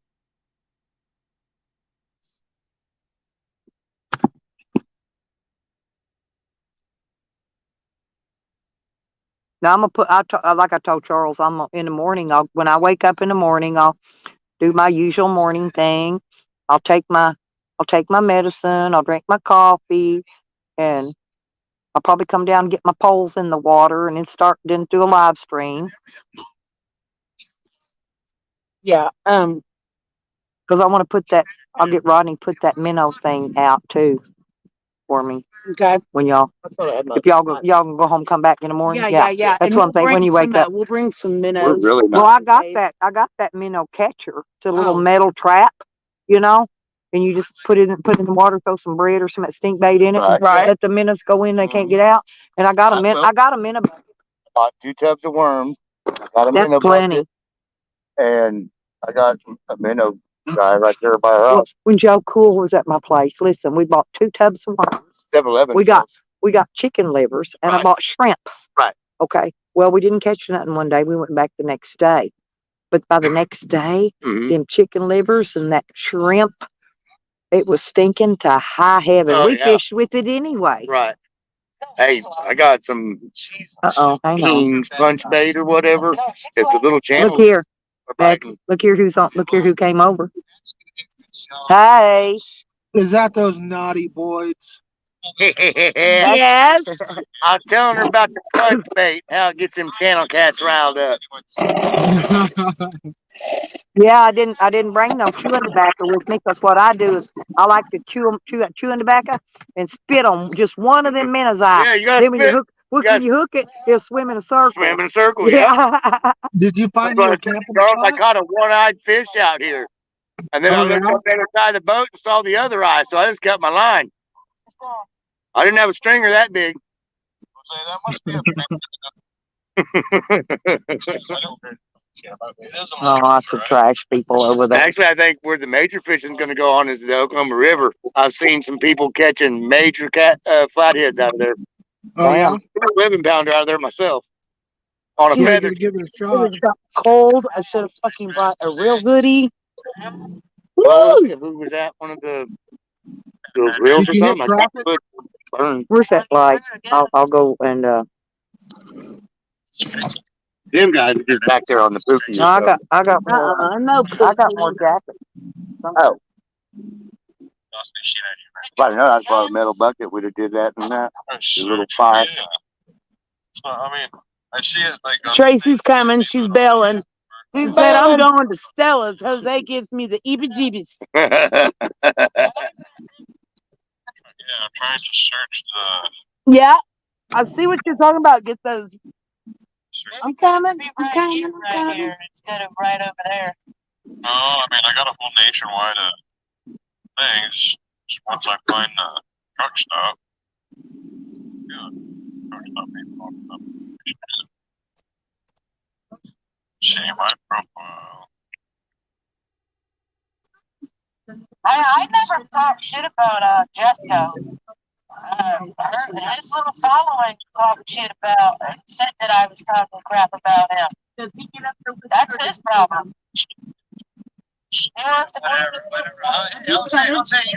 Now I'm gonna like I told Charles, in the morning. When I wake up in the morning, I'll do my usual morning thing. I'll take my medicine. I'll drink my coffee, and I'll probably come down and get my poles in the water, and then do a live stream. Yeah. Because I want to I'll get Rodney put that minnow thing out too for me. Okay. When if y'all can go home, come back in the morning. Yeah. That's And one thing. When you wake up, we'll bring some minnows. We're really well, not. I got that minnow catcher. It's a little Oh. metal trap, and you just put it in the water, throw some bread or some stink bait in it, and Right. let the minnows go in. They can't get out. And I got a minnow. Got 2 tubs of worms. Got a That's minnow plenty. bucket, and I got a minnow guy right there by our house. When Joe Cool was at my place, listen, we bought 2 tubs of worms. 7-Eleven. We got chicken livers, and I Right. bought shrimp. Right. Okay. Well, we didn't catch nothing one day. We went back the next day. But by the next day, them chicken livers and that shrimp, it was stinking to high heaven. Oh, We yeah. fished with it anyway. Right. Hey, I got some Uh-oh. Hang on. King's punch bait or whatever. It's a little channel. Look here. We're Beck, biting. look here who came over. Hey. Is that those naughty boys? Yes. I was telling her about the punch bait, how it gets them channel cats riled up. Yeah, I didn't bring no chewing tobacco with me, because what I do is I like to chew that chewing tobacco and spit on just one of them minnows eye. Yeah, you gotta Then when spit. you hook it, it'll swim in a circle. Swim in a circle, yeah. Yeah. Did you find That's your what I camping Charles, I spot? caught a one-eyed fish out here. And then I Oh, looked yeah? up the other side of the boat and saw the other eye, so I just cut my line. I didn't have a stringer that big. Oh, lots of trash people over there. Actually, I think where the major fishing is going to go on is the Oklahoma River. I've seen some people catching major flatheads out of there. Oh, yeah? I'm a 11-pounder out of there myself on a Yeah, you feather. gotta give it a It shot. was cold. I should have fucking brought a real hoodie. Well, who was that? One of the reels Did or you hit something? I traffic? think it burned. Where's that light? I'll go and Them guys are just back there on the pookie. no, I got more. No. I got more jackets. Oh. If I'd known I was brought a metal bucket, we'd have did that and that. A little fire. Tracy's coming. She's bailing. She said, I'm going to Stella's. Jose gives me the EBGBs. Yeah. I see what you're talking about. Get those. I'm coming. I'm coming. I'm coming. Instead of right over there. No, I mean, I got a whole nationwide things. Once I find the truck stop. Yeah, truck stop ain't popping up. See my profile. I never talked shit about Jesco. His little following talked shit about, said that I was talking crap about him. That's his problem. He wants to Whatever. You're just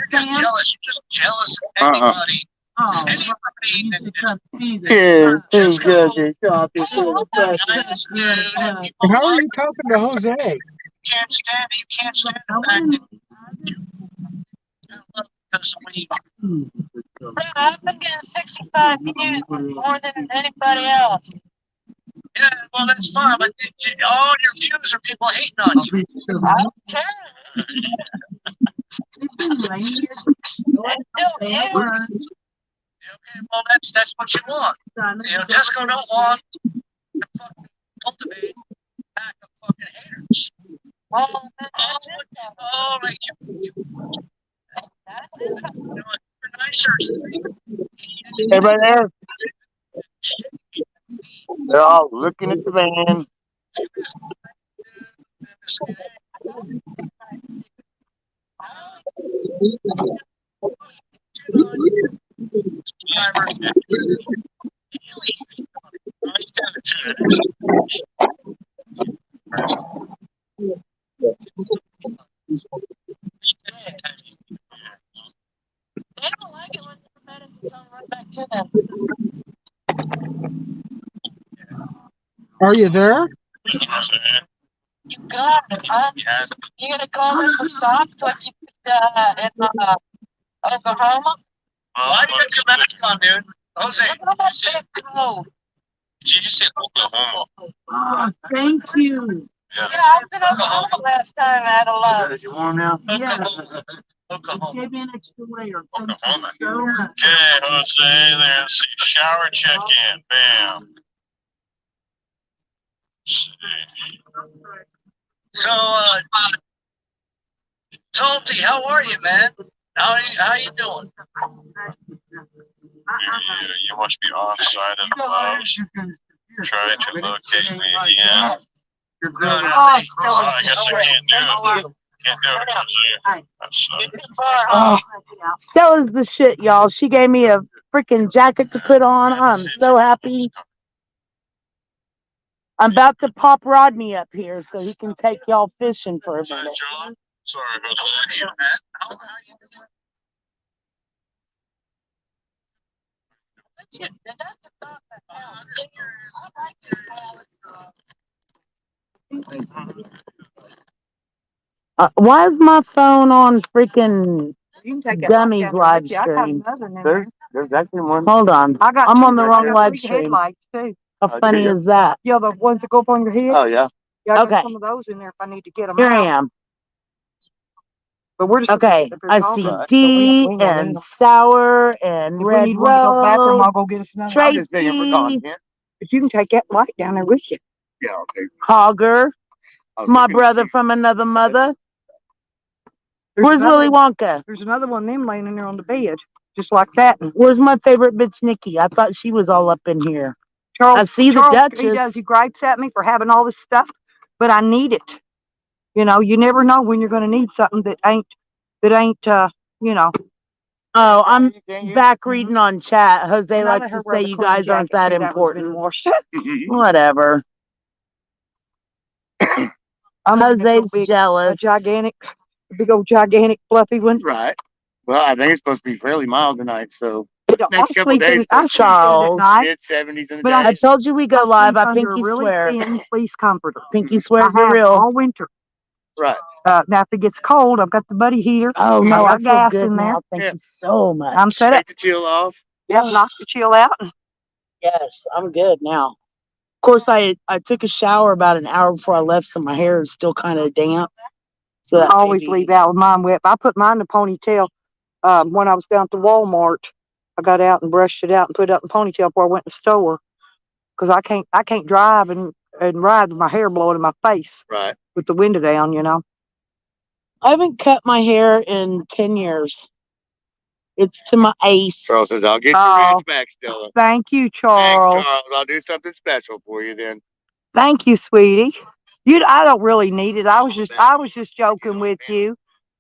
jealous. You're just jealous of anybody Oh, Anybody you that should come see this. Yeah, Just who go. doesn't shop is so Nice precious. dude, people How are like you talking to Jose? can't stand it. You can't stand I the fact wouldn't. that because we Bro, I've been getting 65 views more than anybody else. yeah, well that's fine, but all your views are people hating on you. I don't care. It's still views. Okay, well that's what you want. You know, Disco don't want to fucking cultivate a pack of fucking haters. Well, that's his problem. Oh, like That's his problem. you know, you're nicer. Everybody there? They're all looking at the van. They don't like it when their medicine comes right back to them. Are you there? You got it, huh? You gonna call them for socks like you did in Oklahoma? Why do you got your mask on, dude? Jose, Look at that big cold. did you just say Oklahoma? Oh, thank you. Yeah. Yeah, I was in Oklahoma last time at a Lowe's. You warm now? Yeah. Oklahoma. Give me an extra layer. Thank you Oklahoma. so much. Okay, Jose, there's the shower check-in. Bam. So, Salty, how are you, man? How you doing? You must be offside of the mouse. Try to locate me again. Oh, still I guess I can't do it. Can't do it, Jose. That's, Oh, Stella's the shit, y'all. She gave me a freaking jacket to put on. I'm so happy. I'm about to pop Rodney up here so he can take y'all fishing for a Is that minute. John? Sorry, Jose. How you doing? That's the thought that counts. I like your Why is my phone on freaking You can take that Gummies light down there live with you. I got stream? another in there. There's actually one. Hold on. I got I'm two on the that wrong got live big stream. headlights too. How Oh, do funny you? is that? Yeah, the ones that go up on your head. Oh yeah. Yeah, I got Okay. some of those in there if I need to get them Here out. I am. But we're just Okay. if they're I talking, see so D we don't and need them. Sour and If we Red need one to go to the bathroom, Rose, I'll go get us another. I'm just thinking for Tracy, content. But you can take that light down there with you. Yeah, okay. Hogger, I was my looking to brother see- from another mother. There's Where's another, Willy Wonka? There's another one of them laying in there on the bed, just like that. And Where's my favorite bitch, Nikki? I thought she was all up in here. Charles, I see the Charles, he Duchess. does. He gripes at me for having all this stuff, but I need it. You know, you never know when you're going to need something that ain't, you know. Oh, I'm Can you? back reading on chat. Jose And I let likes her to wear say the you clean guys aren't jacket, that too. That one's been important. washed. Whatever. I'm looking at Jose's a big, jealous. big old gigantic fluffy one. Right. Well, I think it's supposed to be fairly mild tonight, so I next couple sleep days, in, I sleep in it at Charles. night, mid-70s in the but I- I day. told you we go I live. sleep I under pinky a really swear. thin fleece comforter. Pinky I swears are have real. all winter. Right. Now if it gets cold, I've got the buddy heater. Oh I no, I got feel gas good in there. now. Thank Yeah. you so much. I'm set up. Take the chill off. Yep, knock the chill out. Yes, I'm good now. Of course, I took a shower about an hour before I left, so my hair is still kind of damp. So I that always maybe- leave out with mine wet. I put mine in a ponytail. When I was down at the Walmart, I got out and brushed it out and put it up in a ponytail before I went to the store. Cause I can't drive and ride with my hair blowing in my face Right. with the window down, you know. I haven't cut my hair in 10 years. It's to my ace. Charles says, I'll get your Oh. ranch back, Stella. Thank you, Thanks, Charles. Charles. I'll do something special for you then. Thank you, sweetie. I don't really need it. I was just joking with you.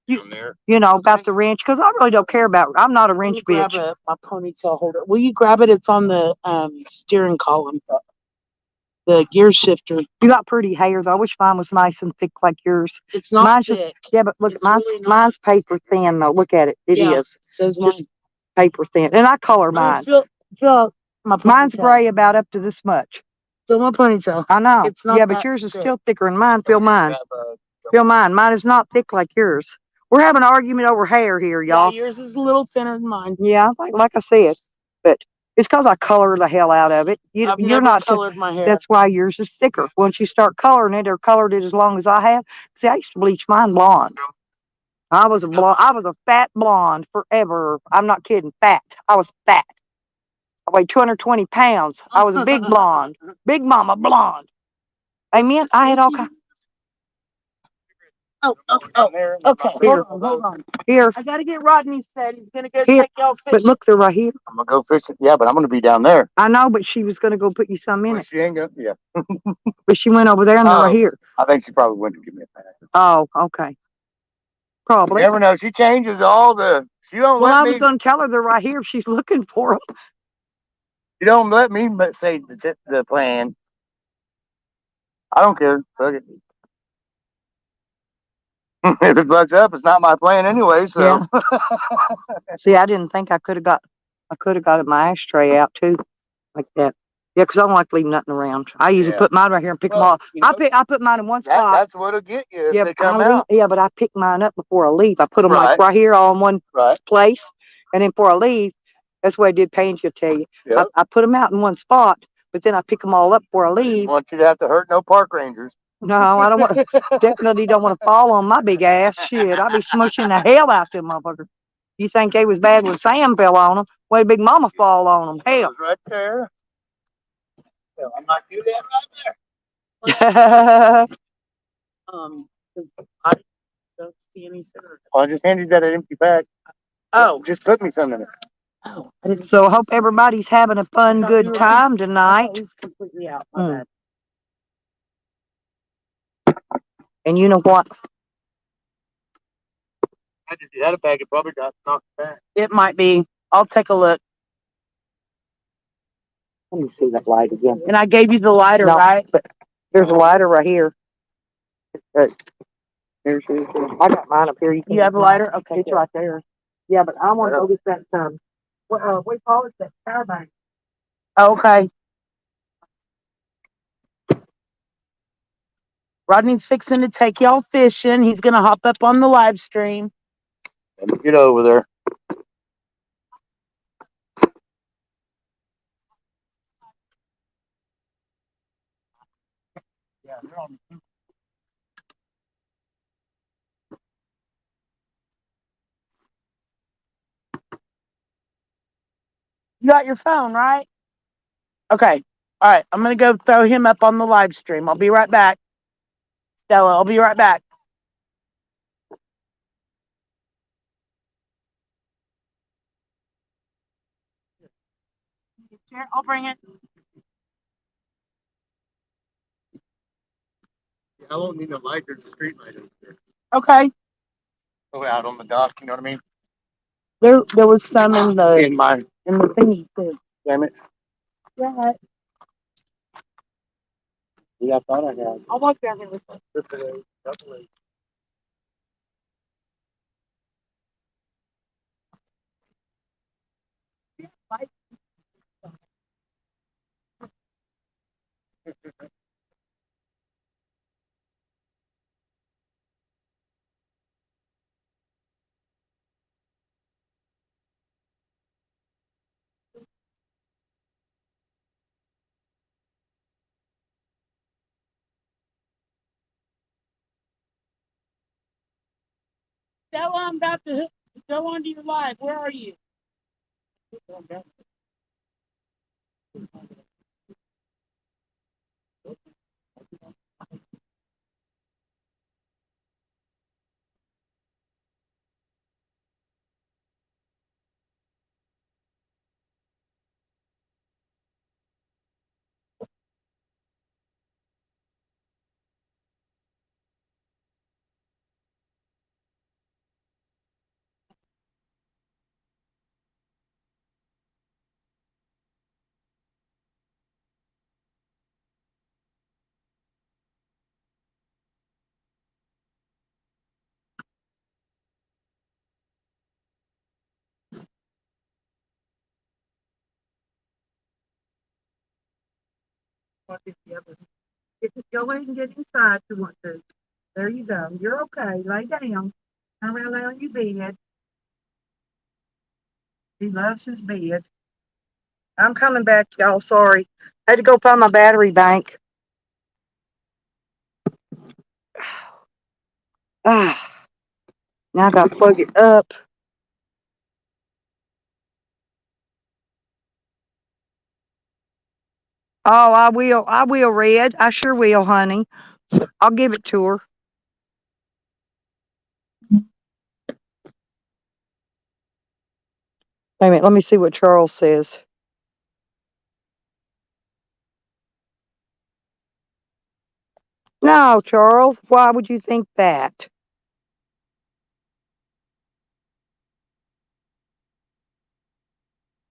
Down there. You know, about the wrench, because I really don't care about I'm not a Let wrench me grab bitch. my ponytail holder. Will you grab it? It's on the steering column. The gear shifter. You got pretty hair though. I wish mine was nice and thick like yours. It's not Mine's thick. just yeah, but look, It's mine's really not. mine's paper thin though. Look at it. It is. Yeah, says mine. Just paper thin, and I color Let me mine. feel my Mine's ponytail. gray about up to this much. Feel my ponytail. I know. It's not Yeah, but that yours is thick. still thicker than mine. Feel mine. Feel mine. Mine is not thick like yours. We're having an argument over hair here, Yeah, y'all. yours is a little thinner than mine. Yeah, like I said, but it's because I color the hell out of it. I've You're never not. colored my hair. That's why yours is thicker. Once you start coloring it or colored it as long as I have. See, I used to bleach mine blonde. I was a blonde. I was a fat blonde forever. I'm not kidding. Fat. I was fat. I weighed 220 pounds. I was a big blonde. Big mama blonde. Amen. I had all kinds. Oh. Okay. Here. Hold on. Here. I gotta get Rodney set. He's gonna go Here. take y'all fishing. But look, they're right here. I'm gonna go fishing. Yeah, but I'm gonna be down there. I know, but she was going to go put you some in Well, it. she ain't gonna. Yeah. But she went over there and they're right Oh. here. I think she probably went to give me a pass. Oh, okay. You Probably. never know. She changes all the. She don't Well, let I me. was going to tell her they're right here if she's looking for them. You don't let me say the plan. I don't care. Fuck it. If it bugs up, it's not my plan anyway. So Yeah. See, I didn't think I could have got my ashtray out too, like that. Yeah, 'cause I don't like leaving nothing around. I usually Yeah. put mine right here and pick them Well, all. you know, I put mine in one spot. that's what'll get you if Yeah, they but I come leave, out. yeah, but I pick mine up before I leave. I put them like Right. right here all in one Right. place, and then before I leave, that's what I did. Paige will tell you. Yep. I put them out in one spot, but then I pick them all up before I leave. I want you to have to hurt no park rangers. No, I don't want. Definitely don't want to fall on my big ass. Shit, I'll be smushing the hell out them motherfuckers. You think they was bad when Sam fell on them? Wait, Big Mama fall on them. It Hell. was right there. Well, I might do that right there. 'Cause I don't see any center. Well, I just handed you that empty bag. Oh. Just put me some in it. Oh. I didn't So I see hope everybody's having a fun, thought you good were- time I tonight. thought it was completely out. My Mm. bad. And you know what? I just had a bag. It probably got knocked back. It might be. I'll take a look. Let me see that light again. And I gave you the lighter, No, right? but there's a lighter right here. Here's yours. I got mine up here. You have a lighter? Okay. It's right there. Yeah, but I want to go get that what we call it, that power bank. Okay. Rodney's fixing to take y'all fishing. He's gonna hop up on the live stream. Let me get over there. Yeah, they're on. You got your phone, right? Okay. All right. I'm gonna go throw him up on the live stream. I'll be right back. Stella, I'll be right back. Chair, I'll bring it. I won't need no light. There's a street light over there. Okay. Oh, out on the dock. You know what I mean? There was some in the In my. thingy too. Damn it. Yeah. Yeah, I thought I had. I'll walk down here with you. Definitely. Stella, I'm about to go onto your live. Where are you? Go ahead and get inside if you want to. There you go. You're okay. Lay down. I'm gonna lay on your bed. He loves his bed. I'm coming back, y'all. Sorry. I had to go find my battery bank. Ah, now I gotta plug it up. Oh, I will. I will, Red. I sure will, honey. I'll give it to her. Wait a minute. Let me see what Charles says. No, Charles. Why would you think that?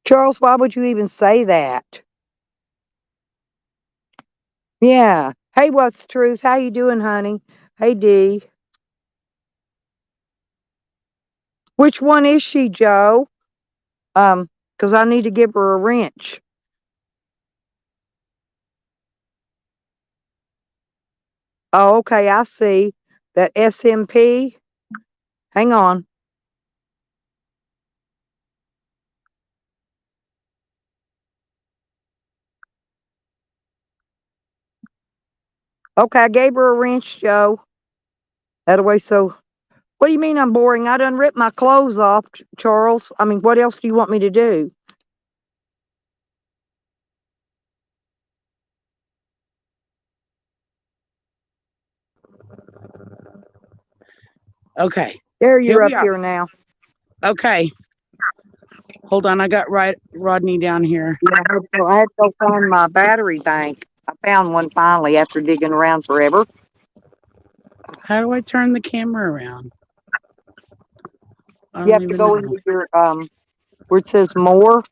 Charles, why would you even say that? Yeah. Hey, what's the truth? How you doing, honey? Hey, Dee. Which one is she, Joe? Because I need to give her a wrench. Oh, okay, I see. That SMP. Hang on. Okay, I gave her a wrench, Joe. That way, so. What do you mean I'm boring? I done ripped my clothes off, Charles. I mean, what else do you want me to do? Okay. There, Here you're we up are. here now. Okay. Hold on. I got Rodney down here. Yeah, I had to go find my battery bank. I found one finally after digging around forever. How do I turn the camera around? I You don't have to even go know. into your where it says more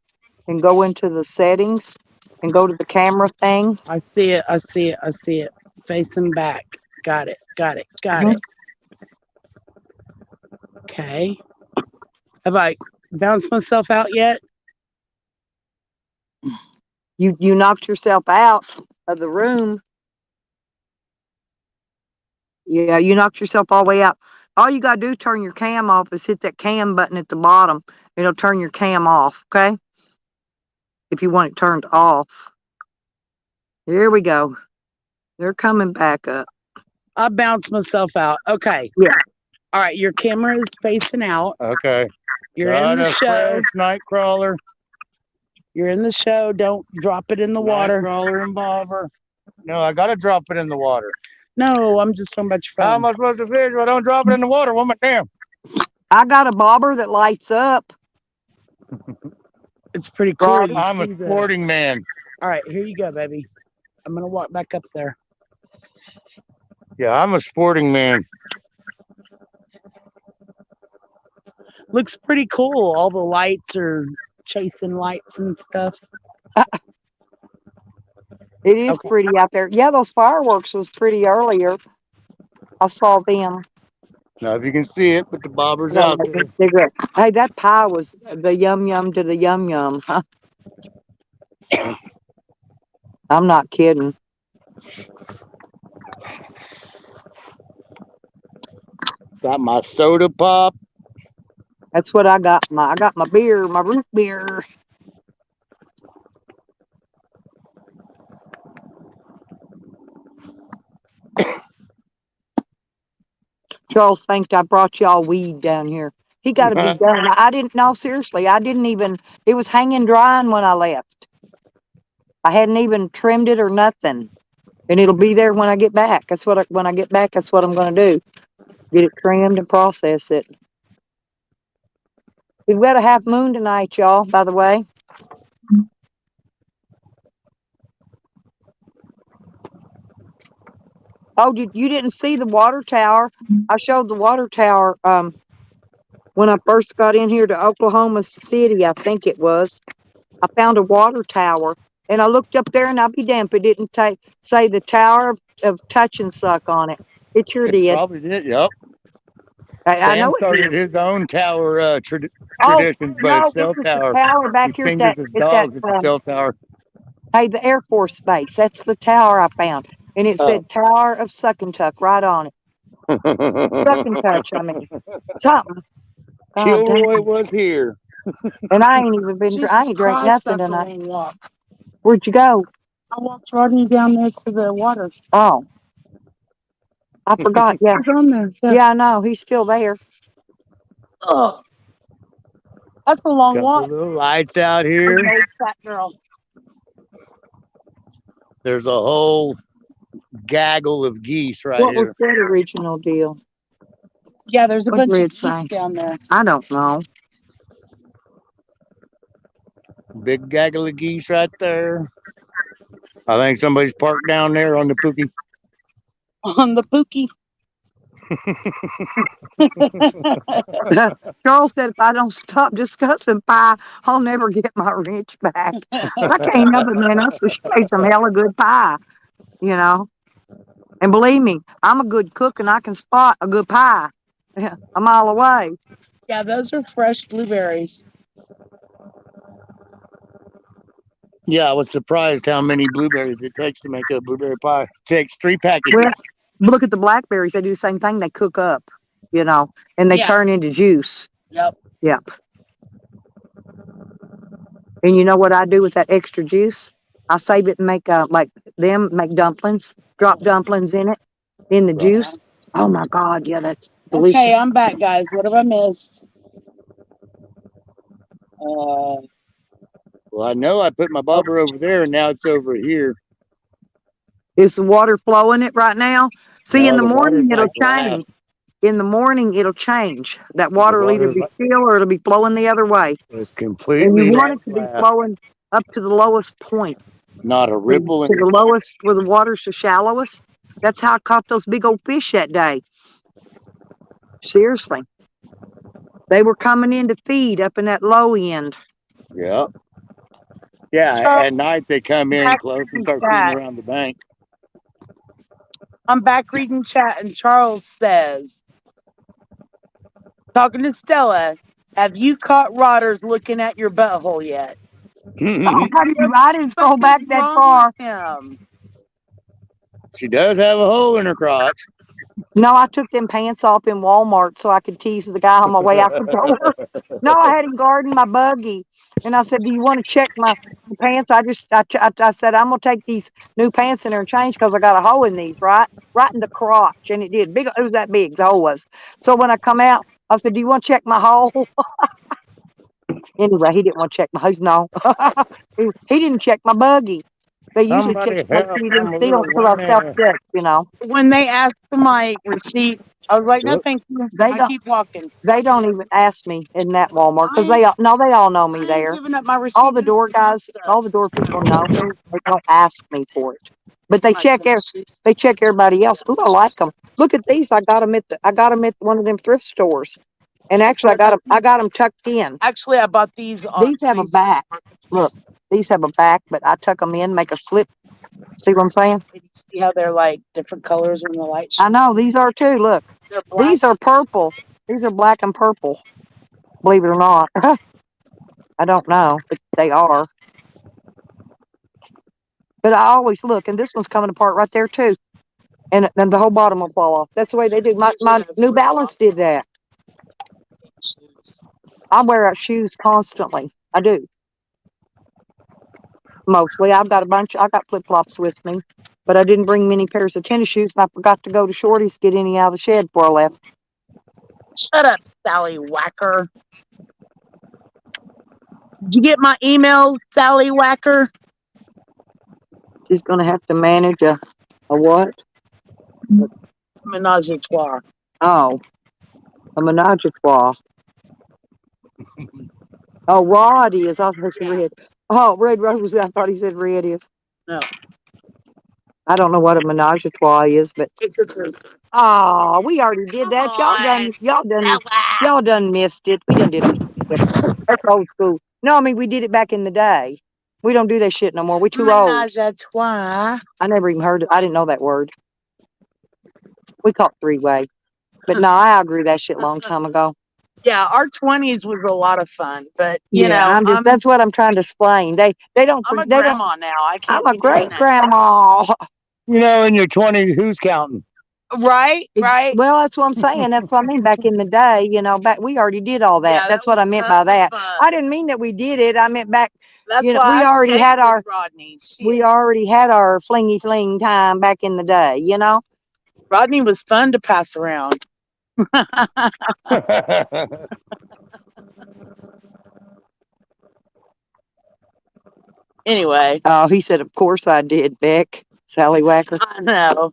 and go into the settings and go to the camera thing. I see it. I see it. I see it. Facing back. Got it. Got it. Got Mhm. it. Okay. Have I bounced myself out yet? You knocked yourself out of the room. Yeah, you knocked yourself all the way out. All you gotta do turn your cam off is hit that cam button at the bottom. It'll turn your cam off, okay? If you want it turned off. Here we go. They're coming back up. I bounced myself out. Okay. Yeah. All right. Your camera is facing out. Okay. You're in the show. Nightcrawler. You're in the show. Don't drop it in the water. Nightcrawler and bobber. No, I gotta drop it in the water. No, I'm just talking about your How phone. am I supposed to fish if I don't drop it in the water? Woman, damn. I got a bobber that lights up. It's pretty cool. Right. You I'm a see the- sporting man. All right, here you go, baby. I'm gonna walk back up there. Yeah, I'm a sporting man. Looks pretty cool. All the lights are chasing lights and stuff. It is Okay. pretty out there. Yeah, those fireworks was pretty earlier. I saw them. Now, if you can see it, but the bobber's out there. They're good. Hey, that pie was the yum yum to the yum yum, huh? I'm not kidding. Got my soda pop. That's what I got. I got my beer, my root beer. Charles thinks I brought y'all weed down here. He got to be done. I didn't know, seriously. I didn't even, it was hanging drying when I left. I hadn't even trimmed it or nothing. And it'll be there when I get back. That's what, when I get back, that's what I'm going to do. Get it trimmed and process it. We've got a half moon tonight, y'all, by the way. Oh, you didn't see the water tower? I showed the water tower when I first got in here to Oklahoma City, I think it was. I found a water tower, and I looked up there, and I'll be damned if it didn't say the Tower of Touch and Suck on it. It sure It did. probably did, yep. I know Sam it started did. his own tower traditions, but No, a cell it's the tower. tower back He here at fingers that, his at dogs at the that cell tower. Hey, the Air Force Base. That's the tower I found. And it Oh. said Tower of Suck and Tuck right on it. Suck and Touch, I mean. Something. God damn. Kilroy was here. And I ain't even been, I Jesus ain't drank Christ, nothing that's a tonight. long walk. Where'd you go? I walked Rodney down there to the water. Oh. I forgot. Yeah. He's on there. Yeah, I know. He's still there. Ugh. That's a long Couple walk. little lights out for here. an old fat girl. There's a whole gaggle of geese right What was here. that original deal? Yeah, there's a What's bunch of Red geese say? down there. I don't know. Big gaggle of geese right there. I think somebody's parked down there on the Pookie. On the Pookie. Charles said if I don't stop discussing pie, I'll never get my wrench back. I can't help it, man. Us she made some hella good pie, you know. And believe me, I'm a good cook and I can spot a good pie a mile away. Yeah, those are fresh blueberries. Yeah, I was surprised how many blueberries it takes to make a blueberry pie. It takes 3 packages. Well, look at the blackberries. They do the same thing. They cook up, you know, and they Yeah. turn into juice. Yep. Yep. And you know what I do with that extra juice? I save it and make like them make dumplings. Drop dumplings in it, in the juice. Oh my God, yeah, that's delicious. Okay, I'm back, guys. What have I missed? Well, I know I put my bobber over there and now it's over here. Is the water flowing it right now? See, in No, the the morning water's it'll like left. change. In the morning it'll change. That water will either water's be like- still or it'll be flowing the other way. It's And completely you want it to be left. flowing up to the lowest point. Not a ripple To in the lowest where the water's the shallowest. That's how I caught those big old fish that day. Seriously. They were coming in to feed up in that low end. Yeah. Yeah, So- at night they come in Back close and to start that. feeding around the bank. I'm back reading chat, and Charles says, talking to Stella, have you caught rotters looking at your butthole yet? I didn't scroll back that Wrong far. with him? She does have a hole in her crotch. No, I took them pants off in Walmart so I could tease the guy on my way out the door. No, I had him guarding my buggy. And I said, do you want to check my pants? I said, I'm going to take these new pants in there and change because I got a hole in these, right in the crotch. And it did. Big. It was that big, the hole was. So when I come out, I said, do you want to check my hole? Anyway, he didn't want to check my hose. No, he didn't check my buggy. They usually Somebody check my help, feet I'm and a steal little because I whiny. self-check, you know. When they asked for my receipt, I was like, no, Yep. thank you. They I don't- keep walking. They don't even ask me in that Walmart because they all know I me ain't there. giving up my receipt. All the door guys, all the door people know me. They don't ask me for it, but they check everybody else. Ooh, I like them. Look at these. I got them at one of them thrift stores, and actually I got them tucked in. Actually, I bought these on These have a back. Look, these have a back, but I tuck them in, make a slip. See what I'm saying? You see how they're like different colors when the light I shines? know these are too. Look, They're black. these are purple. These are black and purple. Believe it or not. I don't know, but they are. But I always look, and this one's coming apart right there too. And the whole bottom will fall off. That's the way they do. My New Balance did that. I wear out shoes constantly. I do. Mostly. I got flip flops with me. But I didn't bring many pairs of tennis shoes, and I forgot to go to Shorty's to get any out of the shed before I left. Shut up, Sally Whacker. Did you get my email, Sally Whacker? She's gonna have to manage a what? Menage a trois. Oh. A menage a trois. Oh, Roddy is also red. Oh, Red Rose. I thought he said red is. No. I don't know what a menage a trois is, but It's a cruise. oh, we already did that. Y'all done missed it. We done did it. That's old school. No, I mean we did it back in the day. We don't do that shit no more. We too old. Menage a trois. I never even heard it. I didn't know that word. We call it three-way. But no, I outgrew that shit a long time ago. Yeah, our 20s was a lot of fun, but you Yeah, know, I'm just, that's what I'm trying to explain. They don't, I'm a they don't, grandma now. I can't I'm a be doing great that. grandma. You know, in your 20s, who's counting? Right, right. Well, that's what I'm saying. That's what I mean. Back in the day, you know, back we already did all that. Yeah, That's that what I was meant by tons of that. fun. I didn't mean that we did it. I meant back, That's you know, why we I already stayed had with our, Rodney. we Shit. already had our flingy fling time back in the day, you know? Rodney was fun to pass around. Anyway, Oh, he said, of course I did, Beck. Sally Wacker. I know.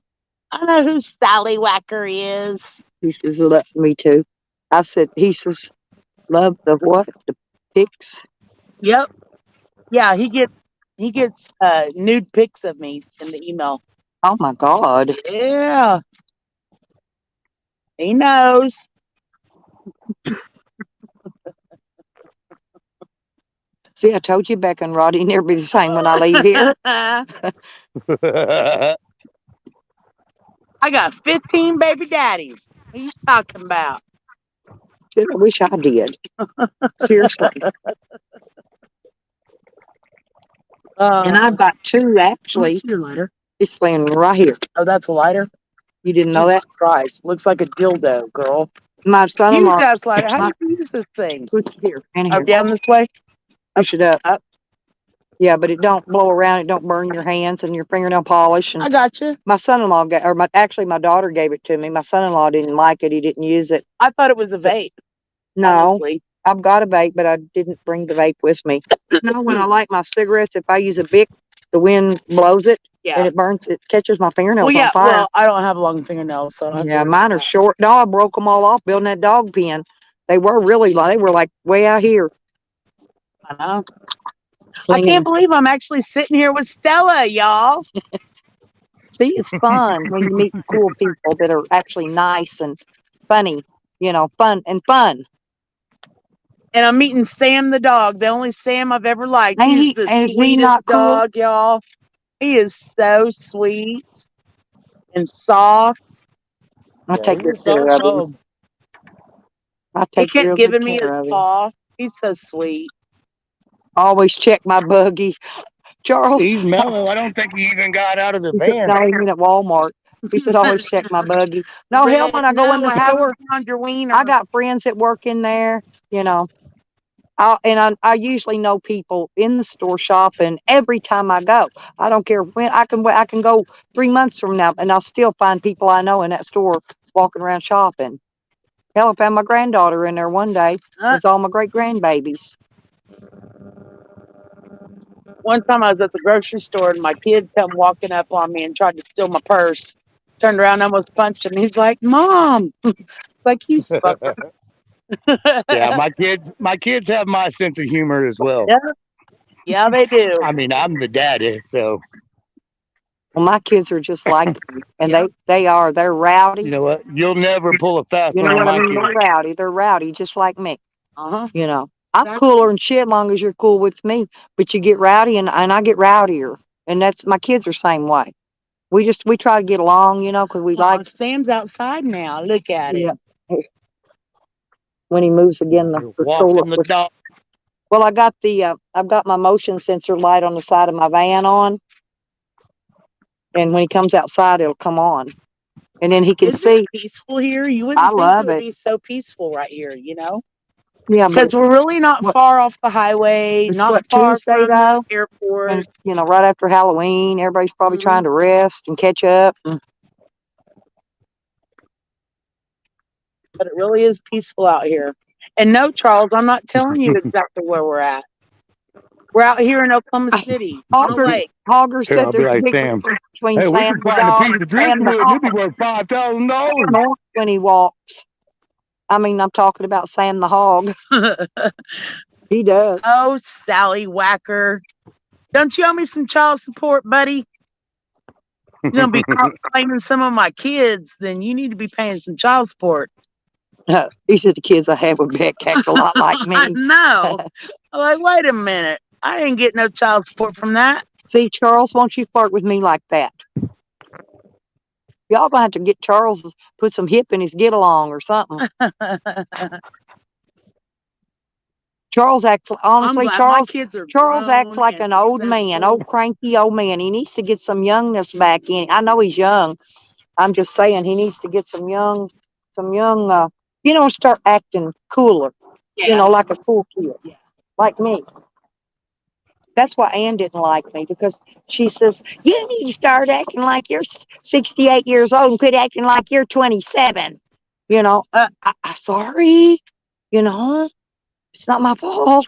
I know who Sally Wacker is. He says, me too. I said, he says, love the what? The pics? Yep. Yeah, he gets nude pics of me in the email. Oh my God. Yeah. He knows. See, I told you Beck and Roddy never be the same when I leave here. I got 15 baby daddies. What are you talking about? Shit, I wish I did. Seriously. And I've got two actually. See your lighter. It's laying right here. Oh, that's a lighter? You didn't know Jesus that? Christ. Looks like a dildo, girl. My son-in-law. Huge ass lighter. How do you use this thing? Push it here and Oh, here. down this way? Push it up. Up. Yeah, but it don't blow around. It don't burn your hands and your fingernail polish. I And got you. my son-in-law actually my daughter gave it to me. My son-in-law didn't like it. He didn't use it. I thought it was a vape. No, Honestly. I've got a vape, but I didn't bring the vape with me. No, when I light my cigarettes, if I use a Bic, the wind blows it Yeah. and it burns. It catches my fingernails Well, yeah. on fire. Well, I don't have long fingernails, so I don't have to Yeah, worry mine about are that. short. No, I broke them all off building that dog pen. They were really they were like way out here. I know. I Slinging. can't believe I'm actually sitting here with Stella, y'all. See, it's fun when you meet cool people that are actually nice and funny. You know, fun. And I'm meeting Sam the dog, the only Sam I've ever liked. Ain't He's he- the is he sweetest not cool? dog, y'all. He is so sweet and soft. I'll take he's good a care soft of him. dog. I'll He take real kept good giving me care his of him. paw. He's so sweet. Always check my buggy. Charles. He's mellow. I don't think he even got out of the van. No, he went at Walmart. He said, always check my buggy. No, hell, when I go in the store, found your wiener. I got friends that work in there, you know. I usually know people in the store shopping every time I go. I don't care when I can go 3 months from now and I'll still find people I know in that store walking around shopping. Hell, I found my granddaughter in there one day. It's all my great grandbabies. One time I was at the grocery store and my kid come walking up on me and tried to steal my purse. Turned around, almost punched him. He's like, "Mom," like you fucker. Yeah, my kids have my sense of humor as well. Yeah. Yeah, they do. I mean, I'm the daddy, so Well, my kids are just like me, and Yep. they're rowdy. you know what? You'll never pull a fast You know one on what I my mean? kids. They're rowdy. They're rowdy, just like me. Uh-huh. You know, I'm Exactly. cooler and shit long as you're cool with me. But you get rowdy, and I get rowdier, and that's my kids are same way. We try to get along, you know, because we Aw, like. Sam's outside now. Look at Yeah. him. When he moves again, the Walking the dog. Well, I got I've got my motion sensor light on the side of my van on, and when he comes outside, it'll come on, and then he can Isn't see. it peaceful here? You wouldn't I think love it would it. be so peaceful right here, you know? Yeah, but Because we're really not what- far off the highway, it's not what, far Tuesday, from though? the airport. and you know, right after Halloween, everybody's probably Mhm. trying to rest and catch up. But it really is peaceful out here. And no, Charles, I'm not telling you exactly where we're at. We're out here in Oklahoma City on a Hogger, lake. Hogger Here, said I'll be there's a like big Sam. difference between Hey, we Sam can the find a dog piece of and Sam the driftwood. You'll be hog. worth $5,000. North when he walks. I mean, I'm talking about Sam the hog. He does. Oh, Sally Wacker. Don't you owe me some child support, buddy? You're going to be claiming some of my kids, then you need to be paying some child support. He said the kids I have with Beck act a lot like I me. know. I'm like, wait a minute. I didn't get no child support from that. See, Charles, won't you flirt with me like that? Y'all gonna have to get Charles to put some hip in his get along or something. Charles acts, honestly, I'm glad Charles, my kids are Charles acts grown like and an old man, successful. old cranky old man. He needs to get some youngness back in. I know he's young. I'm just saying he needs to get some young, start acting cooler, Yeah. like a cool kid, Yeah. like me. That's why Ann didn't like me because she says, you need to start acting like you're 68 years old and quit acting like you're 27. Sorry, it's not my fault.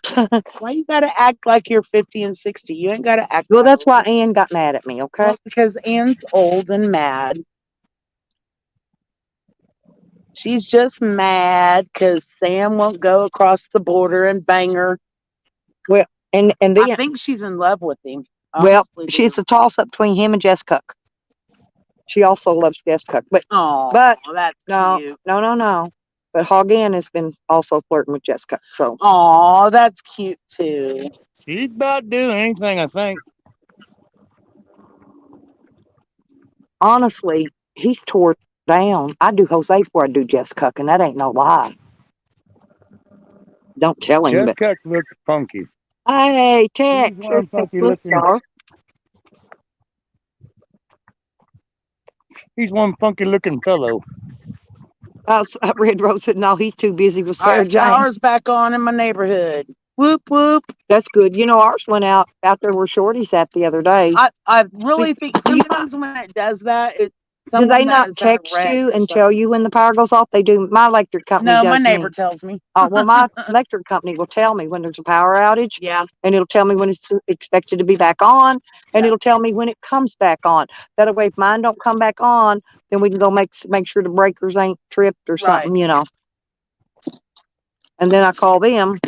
Why you gotta act like you're 50 and 60? You ain't gotta act. Well, that that's why old. Ann got mad at me, okay? Well, because Ann's old and mad. She's just mad because Sam won't go across the border and bang her. And I then, think she's in love with him. well, she's a toss up between him and Jess Cook. She also loves Jess Cook, but Oh, but that's no, cute. no. But Hog Ann has been also flirting with Jess Cook, so Oh, that's cute too. She's about to do anything, I think. honestly, he's tore down. I do Jose before I do Jess Cook, and that ain't no lie. Don't tell him, Jess but Cook looks funky. hey, He's Texas, one funky look, looking. star. He's one funky looking fellow. Red Rose said, no, he's too busy with All Sarah right, Jane. power's back on in my neighborhood. Whoop whoop. That's good. Ours went out there where Shorty's at the other day. I really think sometimes when it does that, Do they not text you and tell you when the power goes off? They do. My electric company No, does my me. neighbor tells me. Well, my electric company will tell me when there's a power outage, Yeah. and it'll tell me when it's expected to be back on, and Yeah. it'll tell me when it comes back on. That way, if mine don't come back on, then we can go make sure the breakers ain't tripped or something, And then I call them.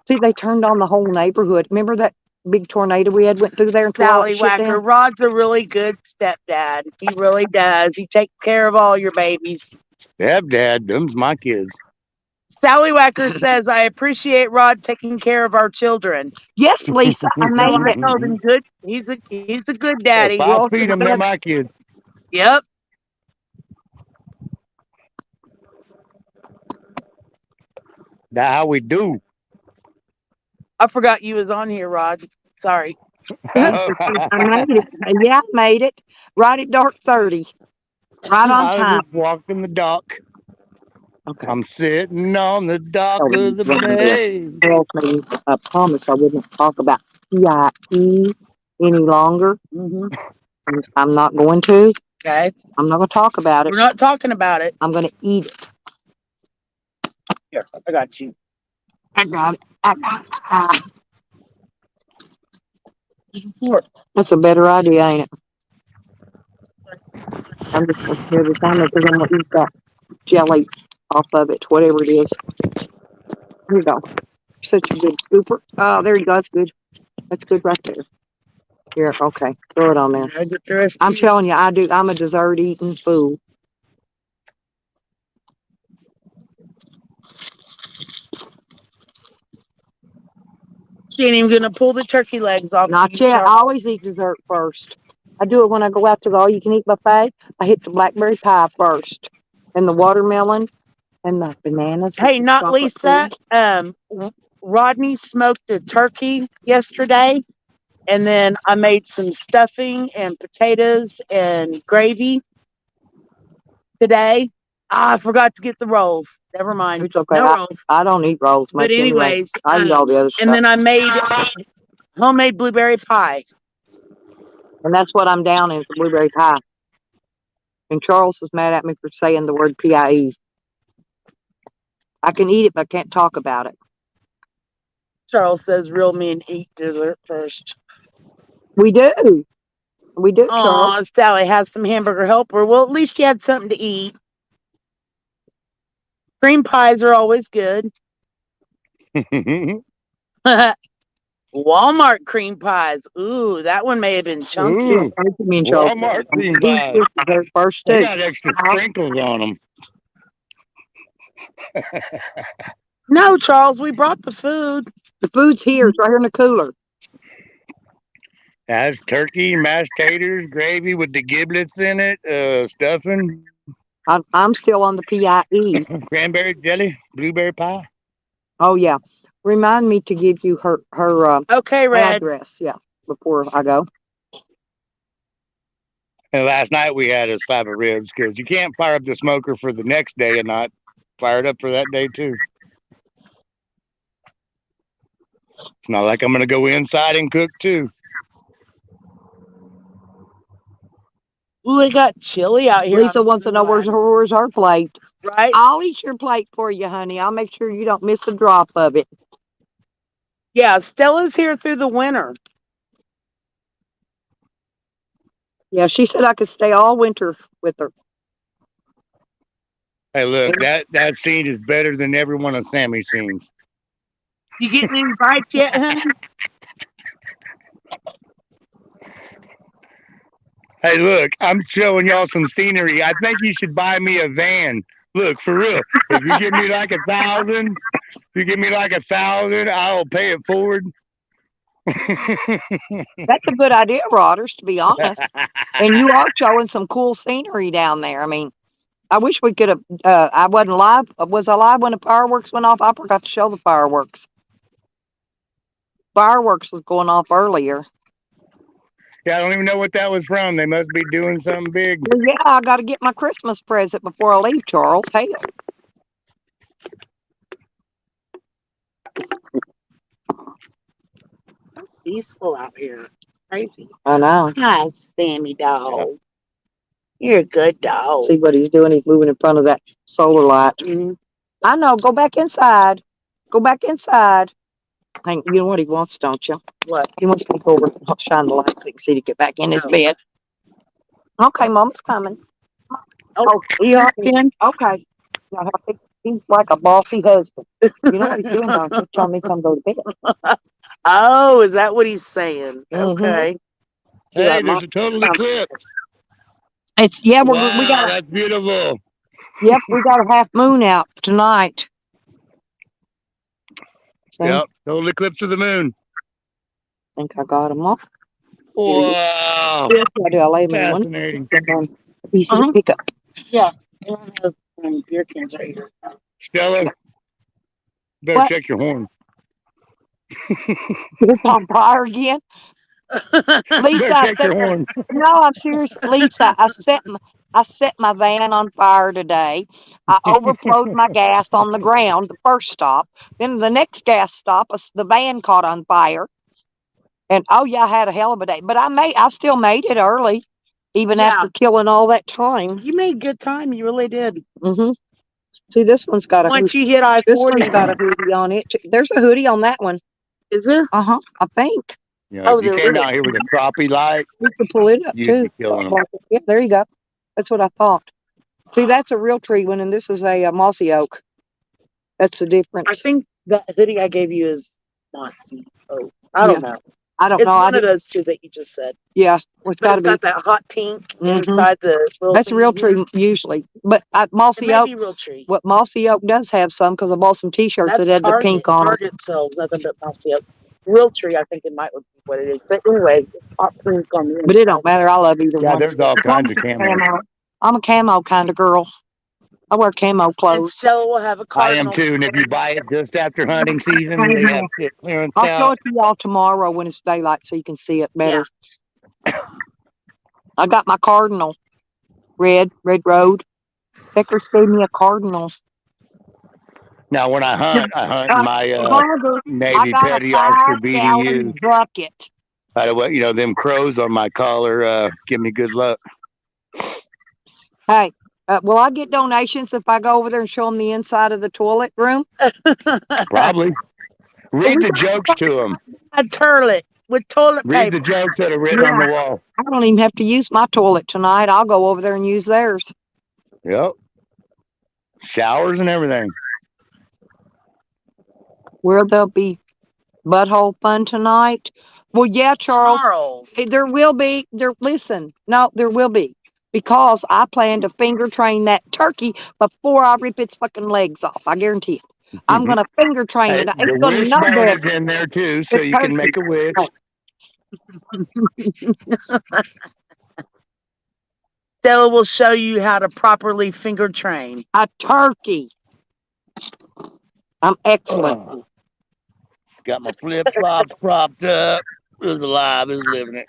See, they turned on the whole neighborhood. Remember that big tornado we had went through there and tore all that shit Sallywhacker. down? Rod's a really good stepdad. He really does. He takes care of all your babies. Yep, Dad, them's my kids. Sallywhacker says, I appreciate Rod taking care of our children. Yes, Lisa, I So made I it. told him good. He's a good daddy. If I feed them, they're my kids. Yep. That's how we do. I forgot you was on here, Rod. Sorry. I made it. Yeah, I made it. Right at dark 30. Right on I time. just walked in the dock. Okay. I'm sitting on the dock Oh, of the right bay. Charles made a promise I wouldn't talk about PIE any longer. Mm-hmm. I'm not going to. Okay. I'm not going to talk about it. We're not talking about it. I'm going to eat it. Here, I got you. I got it. That's a better idea, ain't it? I'm just going to share this on there because I'm going to eat that jelly off of it, whatever it is. Here you go. Such a good scooper. Oh, there you go. That's good. That's good right there. Here, okay. Throw it on there. I get the rest I'm too. telling you, I'm a dessert eating fool. She ain't even gonna pull the turkey legs off. Not you, yet. I Charles. always eat dessert first. I do it when I go out to the all-you-can-eat buffet. I hit the blackberry pie first, and the watermelon, and the bananas. with Hey, the not chocolate Lisa. cream. Rodney smoked a turkey yesterday, and then I made some stuffing and potatoes and gravy today. I forgot to get the rolls. Never mind. It's okay. No rolls. I don't eat rolls much But anyway. anyways, I eat all the other stuff. and then I made homemade blueberry pie. And that's what I'm down in, the blueberry pie. And Charles is mad at me for saying the word PIE. I can eat it, but I can't talk about it. Charles says, "Reel me and eat dessert first." We do. We do, Charles. Oh, Sally has some hamburger helper. Well, at least you had something to eat. Cream pies are always good. Walmart cream pies. Ooh, that one may have been chunky. Ooh, Me and Charles. Walmart cream He pie. gets dessert first They too. got extra sprinkles on them. No, Charles, we brought the food. The food's here. It's right here in the cooler. Has turkey, mashed taters, gravy with the giblets in it, stuffing, I'm still on the PIE. cranberry jelly, blueberry pie. Oh yeah. Remind me to give you her Okay, Red. address. Yeah, before I go. And last night we had a slab of ribs because you can't fire up the smoker for the next day and not fire it up for that day too. It's not like I'm gonna go inside and cook too. Ooh, it got chilly out here. Lisa wants to know where's her plate. Right? I'll eat your plate for you, honey. I'll make sure you don't miss a drop of it. Yeah, Stella's here through the winter. Yeah, she said I could stay all winter with her. Hey, look, that scene is better than every one of Sammy's scenes. You getting invites yet, honey? Hey, look, I'm showing y'all some scenery. I think you should buy me a van. Look, for real. If you give me like $1,000, I'll pay it forward. That's a good idea, Rodders, to be honest. And you are showing some cool scenery down there. I mean, I wish we could have. I wasn't live. Was I live when the fireworks went off? I forgot to show the fireworks. Fireworks was going off earlier. Yeah, I don't even know what that was from. They must be doing something big. Well, yeah, I got to get my Christmas present before I leave, Charles. Hell. Peaceful out here. It's crazy. I know. Hi, Sammy dog. You're a good dog. See what he's doing? He's moving in front of that solar light. Mhm. I know. Go back inside. Go back inside. Hank, you know what he wants, don't you? What? He wants to go over and shine the light so he can see to get back in his Oh. bed. Okay, Mom's coming. Oh, you hopped in? Okay. Now, he's like a bossy husband. You know what he's doing, don't you? Telling me to come go to bed. Oh, is that what he's saying? Mhm. Okay. Hey, there's a total eclipse. It's we Wow, got that's beautiful. yep, we got a half moon out tonight. See? Yep, total eclipse of the moon. I think I got him off. Wow, Yes, I do. I lay him in one. fascinating. Easy to pick up. Yeah. I have beer cans right here. Stella, better What? check your horn. It's on fire again. Lisa, Better I check your horn. no, I'm serious. Lisa, I set my van on fire today. I overflowed my gas on the ground, the first stop. Then the next gas stop, the van caught on fire. And oh yeah, I had a hell of a day. But I still made it early, even Yeah. after killing all that time. You made good time. You really did. Mm-hmm. See, this one's got a Once hoodie. you hit This one's I-40. got a hoodie on it. Too. There's a hoodie on that one. Is there? I think. You know, Oh, if you they're came really- out here with a crappie light, You can pull it up you'd too. be killing them. Yeah, there you go. That's what I thought. See, that's a real tree one, and this is a mossy oak. That's the difference. I think that hoodie I gave you is mossy. Oh, I don't know. I don't It's know. one of those two that you just said. Yeah, well, it's But got it's to be. got that hot pink Mhm. inside the little That's a real thing here. tree usually, but It mossy may oak. be real tree. What mossy oak does have some because I bought some T-shirts That's that had Target. the pink on them. Target sells nothing but mossy oak. Real tree, I think it might be what it is. But anyways, it's hot pink on the But it inside. don't matter. I love either Yeah, one. there's all kinds of camos. I'm a camo kind of girl. I wear camo And clothes. Stella will have a I cardinal. am too, and if you buy it just after hunting season, they have shit clearance I'll show out. it to y'all tomorrow when it's daylight so you can see it better. I got my cardinal. Red Road. Becker's gave me a cardinal. Now, when I hunt in my I Navy got a Petty Officer 5-gallon BDU. bucket. By the way, you know, them crows on my collar give me good luck. Hey, will I get donations if I go over there and show them the inside of the toilet room? Probably. Read the jokes to them. A turlet with toilet Read paper. the jokes that are written on the wall. I don't even have to use my toilet tonight. I'll go over there and use theirs. Yep. Showers and everything. Where there'll be butthole fun tonight. Well, yeah, Charles. There will be. There will be. Because I plan to finger train that turkey before I rip its fucking legs off. I guarantee it. I'm gonna finger train Hey, it. the It's gonna wish know bone better. is in there too, so The you can make a wish. Stella will show you how to properly finger train. A turkey. I'm excellent. Got my flip flops propped up. Is alive, is living it.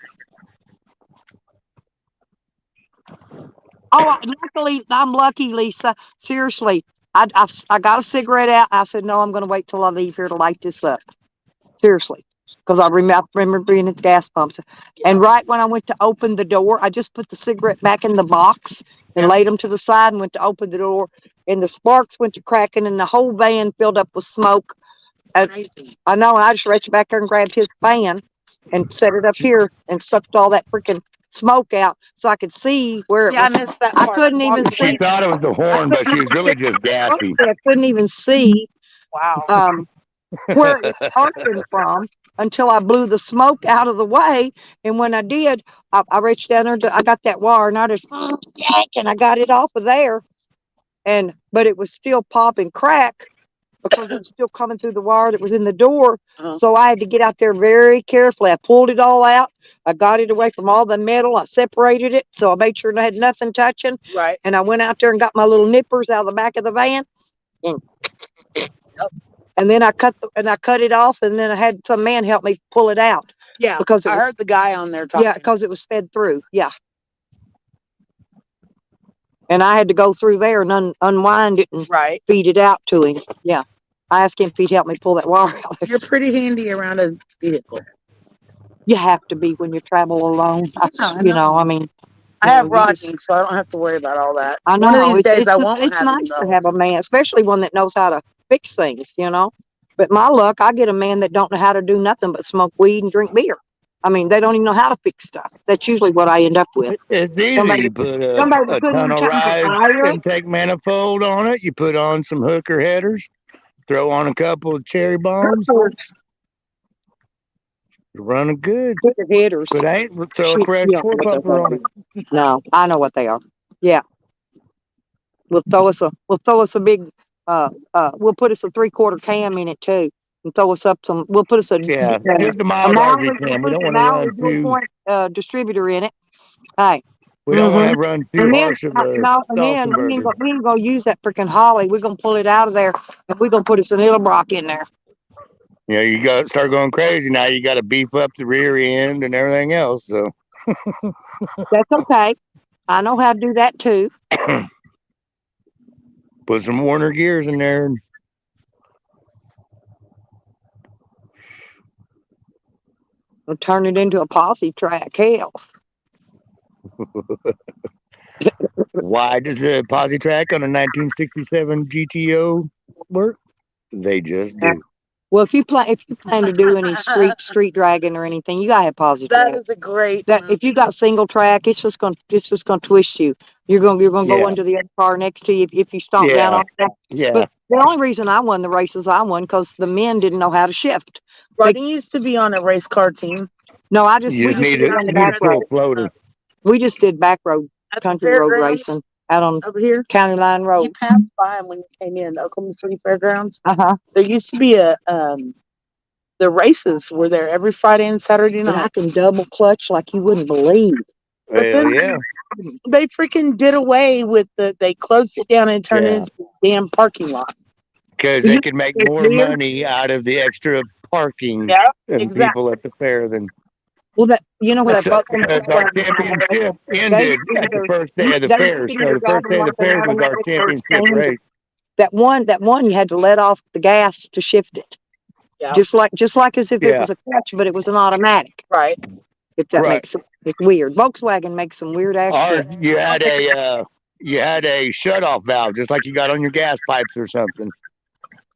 Oh, luckily, I'm lucky, Lisa. Seriously, I got a cigarette out. I said, no, I'm going to wait till I leave here to light this up. Seriously, because I remember being at the gas pumps. And right when I went to open the door, I just put the cigarette back in the box and laid them to the side and went to open the door. And the sparks went to cracking, and the whole van filled up with smoke. Crazy. I know, and I just reached back there and grabbed his fan and set it up here and sucked all that freaking smoke out so I could see where it Yeah, I was. missed that I part. couldn't even She see. thought it was the horn, but she was really just gassy. I couldn't even see Wow. where it was coming from until I blew the smoke out of the way. And when I did, I reached down there, I got that wire, and I just yanked, and I got it off of there. But it was still popping crack because it was still coming through the wire that was in the door. Uh-huh. So I had to get out there very carefully. I pulled it all out. I got it away from all the metal. I separated it, so I made sure I had nothing touching. Right. And I went out there and got my little nippers out of the back of the van. And then I cut it off, and then I had some man help me pull it out. Yeah. Because it I was- heard the guy on there talking. Yeah, because it was fed through. Yeah. And I had to go through there and unwind it and Right. feed it out to him. Yeah. I asked him if he'd help me pull that wire out. You're pretty handy around a vehicle. You have to be when you travel alone. I mean, I you have know, you just- Rodney, so I don't have to worry about all that. I know. One of these days, I it's, won't it's have nice it, to though. have a man, especially one that knows how to fix things, But my luck, I get a man that don't know how to do nothing but smoke weed and drink beer. I mean, they don't even know how to fix stuff. That's usually what I end up with. It's easy. Somebody- You put somebody a put in tunnel something rise fire. intake manifold on it. You put on some hooker headers. Throw on a couple of cherry bombs. Running good. Put the headers. But ain't throw a fresh Yeah. four puffer on it. No, I know what they are. Yeah. We'll throw us a big we'll put us a 3/4 cam in it too. And throw us up some we'll put us a Yeah, just the a mild Maui- RV cam. We we'll don't put want an to Maui run dual too. point distributor in it. Hey. We don't want Mhm. to run too And then, harsh of a and then Stauffenberger. we ain't gonna use that freaking Holly. We're gonna pull it out of there and we're gonna put us an Edelbrock in there. You know, you got start going crazy now. You got to beef up the rear end and everything else. So That's okay. I know how to do that too. put some Warner gears in there. We'll turn it into a posse track. Hell. Why does the posi track on a 1967 GTO work? They just do. Well, if you plan to do any street dragging or anything, you gotta have positive That track. is a great. That if you got single track, it's just gonna twist you. You're gonna go Yeah. into the other car next to you if you stomp Yeah. down on that. Yeah. But the only reason I won the races I won because the men didn't know how to shift. Rodney used to be on a race car team. No, You we just need did a, on the you need a back full road. floater. We just did back road At the country road fairgrounds racing out on over here. County Line You Road. passed by him when you came in, the Oklahoma City Fairgrounds. Uh-huh. There used to be the races were there every Friday and Saturday And I night. can double clutch like you wouldn't believe. But Hell then- yeah. They freaking did away with they closed it down and turned Yeah. it into a damn parking lot. Because they could make It's more weird. money out of the extra parking Yeah, and exactly. people at the fair than Well, that you know what I So, bought them. our championship ended at the first day of the They- fair. So the first day of the fair was our championship race. That one you had to let off the gas to shift it. Yeah. Just like as if it Yeah. was a clutch, but it was an automatic. Right. If that Right. makes sense. It's weird. Volkswagen makes some weird ass Ours, shit. you had a shut-off valve, just like you got on your gas pipes or something.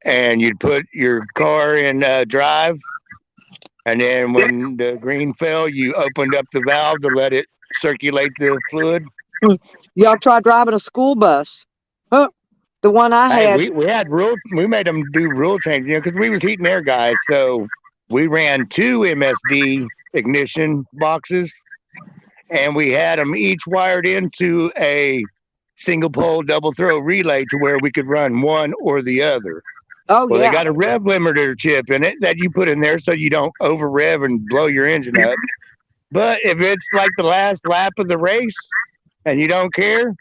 And you'd put your car in drive, and then when the green fell, you opened up the valve to let it circulate the fluid. Y'all try driving a school bus? Huh? The one I Hey, had. we had we made them do rule changes, because we was heating air guys. So we ran 2 MSD ignition boxes, and we had them each wired into a single pole double throw relay to where we could run one or the other. Oh Well, yeah. they got a rev limiter chip in it that you put in there so you don't over rev and blow your engine up. But if it's like the last lap of the race and you don't care,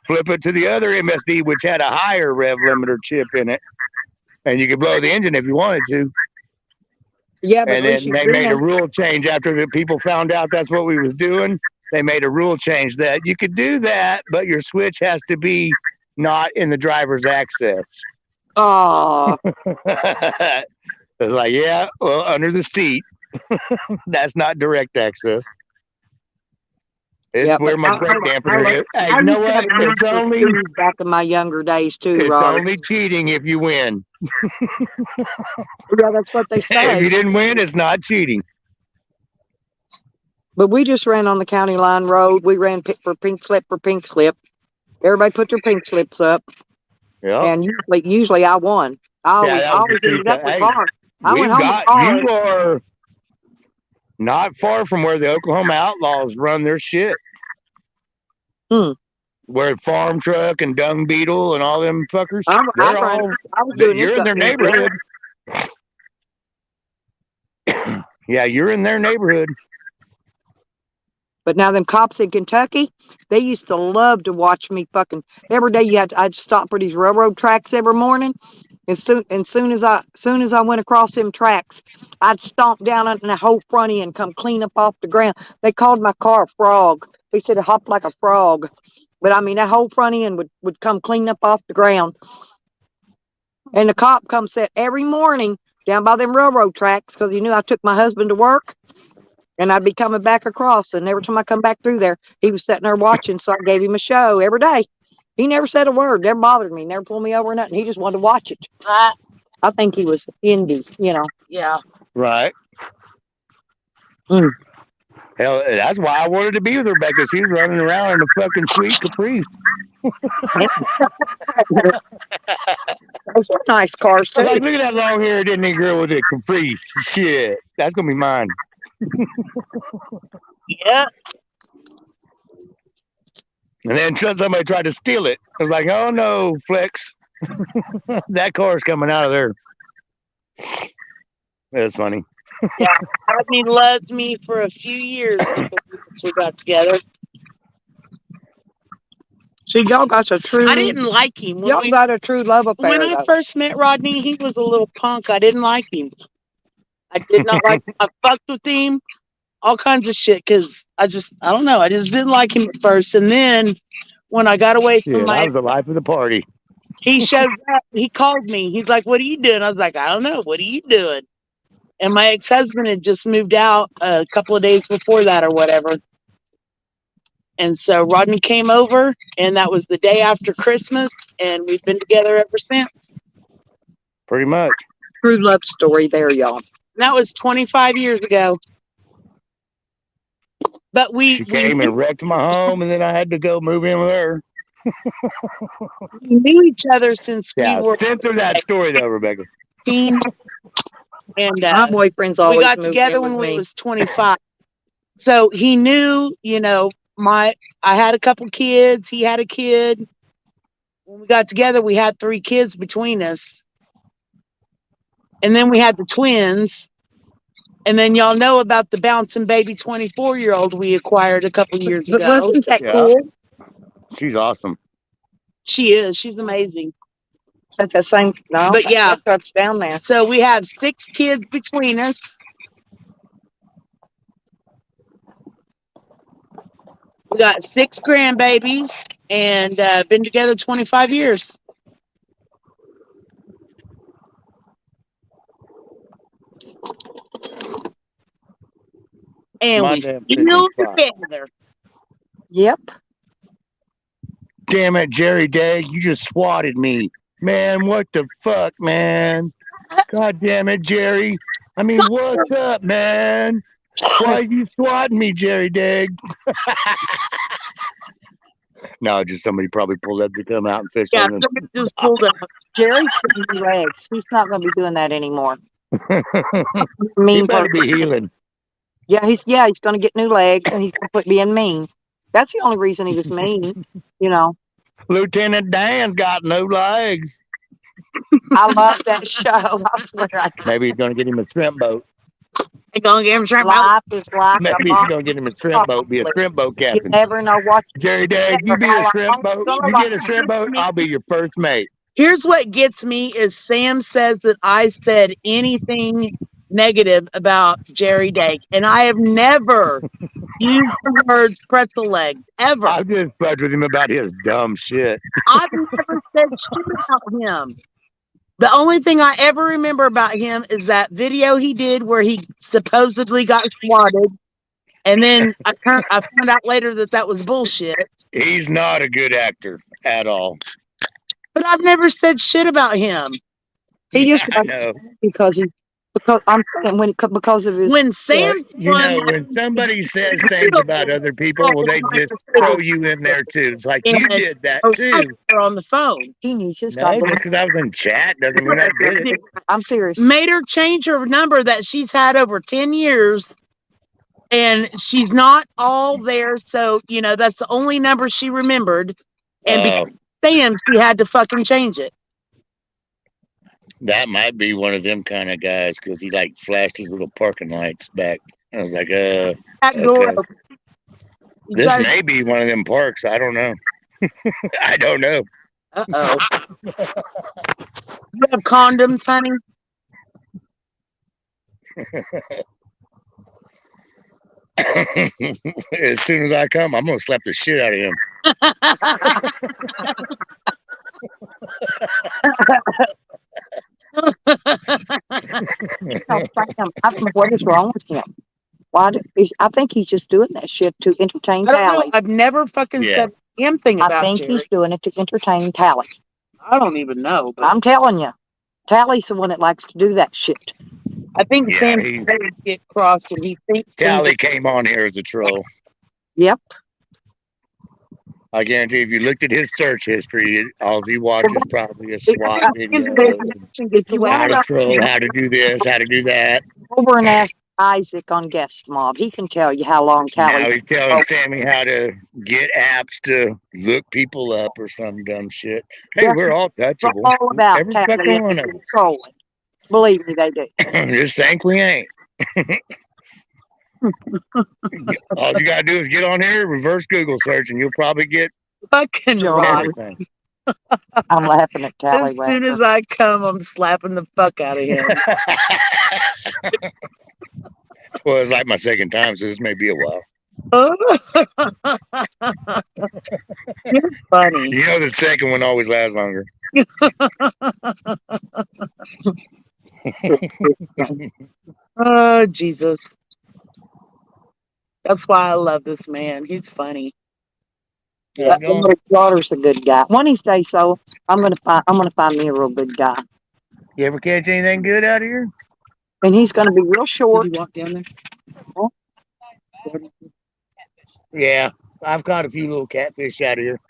flip it to the other MSD, which had a higher rev limiter chip in it. and you could blow the engine if you wanted to. Yeah, but at And least then you they made a ran. rule change after the people found out that's what we was doing. They made a rule change that you could do that, but your switch has to be not in the driver's access. Oh, It's like, yeah, well, under the seat. That's not direct access. It's yeah, where but my brake dampener is. Hey, I you know used to have what? a It's number of only shoes back in my younger days too, it's Robert. only cheating if you win. Yeah, that's what they If say. you didn't win, it's not cheating. But we just ran on the county line road. We ran for pink slip. Everybody put their pink slips up, Yeah. and usually I won. I Yeah, that was always the ended up with hey, cars. I We've went home with got cars. you are not far from where the Oklahoma Outlaws run their shit. Hmm. Where Farm Truck and Dung Beetle and all them fuckers. I They're all was doing you're this in up their in Indiana. neighborhood. Yeah, you're in their neighborhood. But now them cops in Kentucky, they used to love to watch me fucking every day. I'd stop for these railroad tracks every morning. As soon as I went across them tracks, I'd stomp down on the whole front end, come clean up off the ground. They called my car a frog. They said it hopped like a frog. But I mean, that whole front end would come clean up off the ground. And the cop comes set every morning down by them railroad tracks because he knew I took my husband to work. And I'd be coming back across, and every time I come back through there, he was sitting there watching. So I gave him a show every day. He never said a word, never bothered me, never pulled me over or nothing. He just wanted to watch it. I think he was indie, Yeah. Right. Mm. Hell, that's why I wanted to be with Rebecca. She was running around in a fucking sweet Caprice. Those were nice cars I was too. like, look at that long haired Indian girl with a Caprice. Shit, that's gonna be mine. Yeah. And then somebody tried to steal it. I was like, oh no, Flex. That car's coming out of there. That's funny. Rodney loved me for a few years before we actually got together. See, y'all got a true. I didn't like him. Y'all got a true love affair. When I though. first met Rodney, he was a little punk. I didn't like him. I did not like him. I fucked with him, all kinds of shit, because I don't know. I just didn't like him at first. And then when I got away Yeah, from that was the life of the party. he showed up. He called me. He's like, "What are you doing?" I was like, "I don't know. What are you doing?" And my ex-husband had just moved out a couple of days before that or whatever. And so Rodney came over, and that was the day after Christmas, and we've been together ever since. Pretty much. True love story there, y'all. And that was 25 years ago. But She came and wrecked my home, and then I had to go move in with her. we knew each other since Yeah, we were censor that story though, Rebecca. 18. And My boyfriend's always we got moved together in when with we me. was 25. So he knew, I had a couple kids. He had a kid. When we got together, we had 3 kids between us. And then we had the twins. And then y'all know about the bouncing baby 24-year-old we acquired a couple years But ago. wasn't that Yeah. cool? She's awesome. She is. She's amazing. That's the same. No, But yeah. that truck's down there. So we have 6 kids between us. We got 6 grandbabies and been together 25 years. And My we damn still fishing spot. together. Yep. Damn it, Jerry Dag, you just swatted me. Man, what the fuck, man? God damn it, Jerry. I mean, what's up, man? Why are you swatting me, Jerry Dag? No, just somebody probably pulled up to come out and fish Yeah, on them. somebody just pulled up. Jerry's getting new legs. He's not going to be doing that anymore. He Mean better person. be healing. Yeah, he's going to get new legs, and he's going to quit being mean. That's the only reason he was mean. Lieutenant Dan's got no legs. I love that show. I swear. Maybe he's gonna get him a shrimp boat. They're going to give him shrimp. Life is like Maybe a he's box. gonna get him a shrimp boat. Be a shrimp boat You captain. never know what. Jerry Dag, you be a shrimp boat. You get a shrimp boat, I'll be your first mate. Here's what gets me is Sam says that I said anything negative about Jerry Dake, and I have never used the words pretzel leg ever. I've just fucked with him about his dumb shit. I've never said shit about him. The only thing I ever remember about him is that video he did where he supposedly got swatted, and then I found out later that that was bullshit. He's not a good actor at all. But I've never said shit about him. He just I know. because I'm saying because of his When Sam You know, when somebody says things about other people, well, they just throw you in there too. It's like you did that too. on the phone, he needs his No, goddamn- just because I was in chat doesn't mean I did it. I'm serious. made her change her number that she's had over 10 years, and she's not all there. So, you know, that's the only number she remembered. And because Sam, she had to fucking change it. That might be one of them kind of guys because he like flashed his little parking lights back. I was like, That door okay. open. You This guys- may be one of them parks. I don't know. I don't know. Uh-oh. You have condoms, honey? As soon as I come, I'm gonna slap the shit out of him. What is wrong with him? I think he's just doing that shit to entertain I don't know. Tally. I've never fucking Yeah. said anything I about think Jerry. he's doing it to entertain Tally. I don't even know. But I'm telling you, Tally's the one that likes to do that shit. I think Yeah, Sam he- get crossed and he thinks Tally came on here as a troll. Yep. I guarantee if you looked at his search history, all he watches probably a SWAT video. If you How want to to troll, how to do this, how to do that. go over and ask Isaac on Guest Mob, he can tell you how long Now Tally. he's telling Sammy how to get apps to look people up or some dumb shit. Hey, Yes. we're all touchable. They're all about Every Tally fucking one of and trolling. Believe me, they do. us. Just think we ain't. All you gotta do is get on here, reverse Google search, and you'll probably get fucking Joe, Rod. everything. I'm laughing at Tally. As soon as I come, I'm slapping the fuck out of him. Well, it's like my second time, so this may be a while. You're funny. You know, the second one always lasts longer. Oh, Jesus. That's why I love this man. He's funny. How's it going? My daughter's a good guy. One of these days, so I'm gonna find me a real good guy, You ever catch anything good out of here? and he's gonna be real short. Did you walk down there? Yeah, I've caught a few little catfish out of here.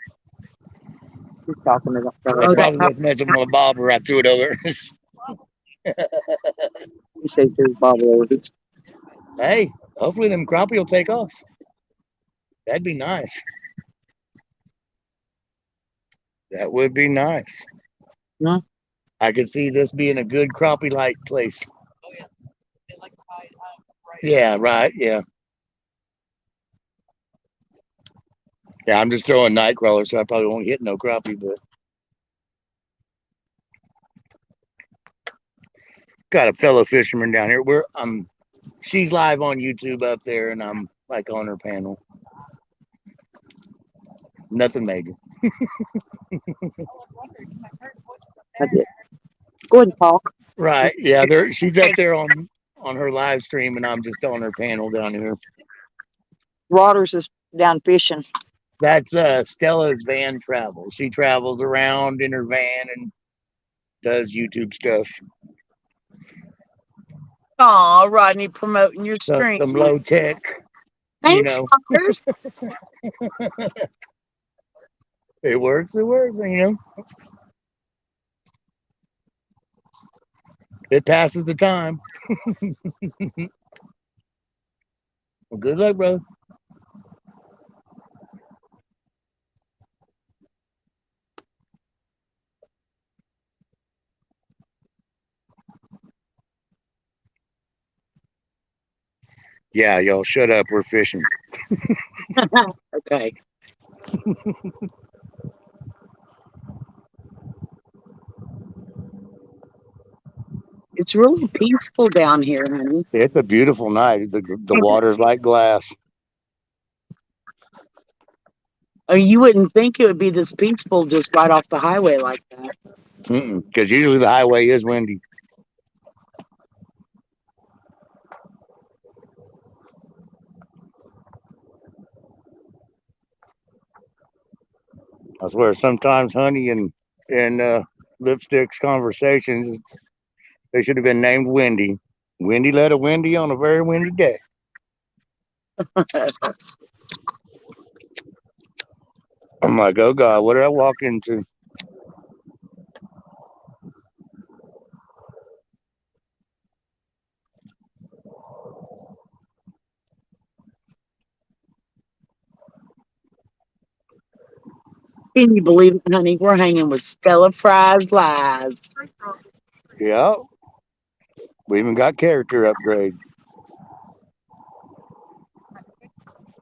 He's talking to I the probably just messing with my bobber. I threw it over. He said to his Bob Rhodes. Hey, hopefully them crappie will take off. That'd be nice. That would be nice. Yeah. I could see this being a good crappie-like place. Yeah, right. Yeah. Yeah, I'm just throwing night crawlers, so I probably won't hit no crappie, but got a fellow fisherman down here. She's live on YouTube up there, and I'm like on her panel. Nothing major. I did. Go ahead and talk. Right. Yeah, she's up there on her live stream, and I'm just on her panel down here. Rodgers is down fishing. That's Stella's van travel. She travels around in her van and does YouTube stuff. Aw, Rodney promoting your Some stream. low tech, Thanks, know. Rodgers. It works, you know. It passes the time. Well, good luck, bro. Yeah, y'all shut up. We're fishing. Okay. It's really peaceful down here, honey. It's a beautiful night. The water's like glass. You wouldn't think it would be this peaceful just right off the highway like that. Because usually the highway is windy. I swear, sometimes Honey and Lipstick's conversations, they should have been named Windy. Windy led a windy on a very windy day. I'm like, oh God, what did I walk into? Can you believe it, honey? We're hanging with Stella Fry's Lies. Yeah. We even got character upgrade.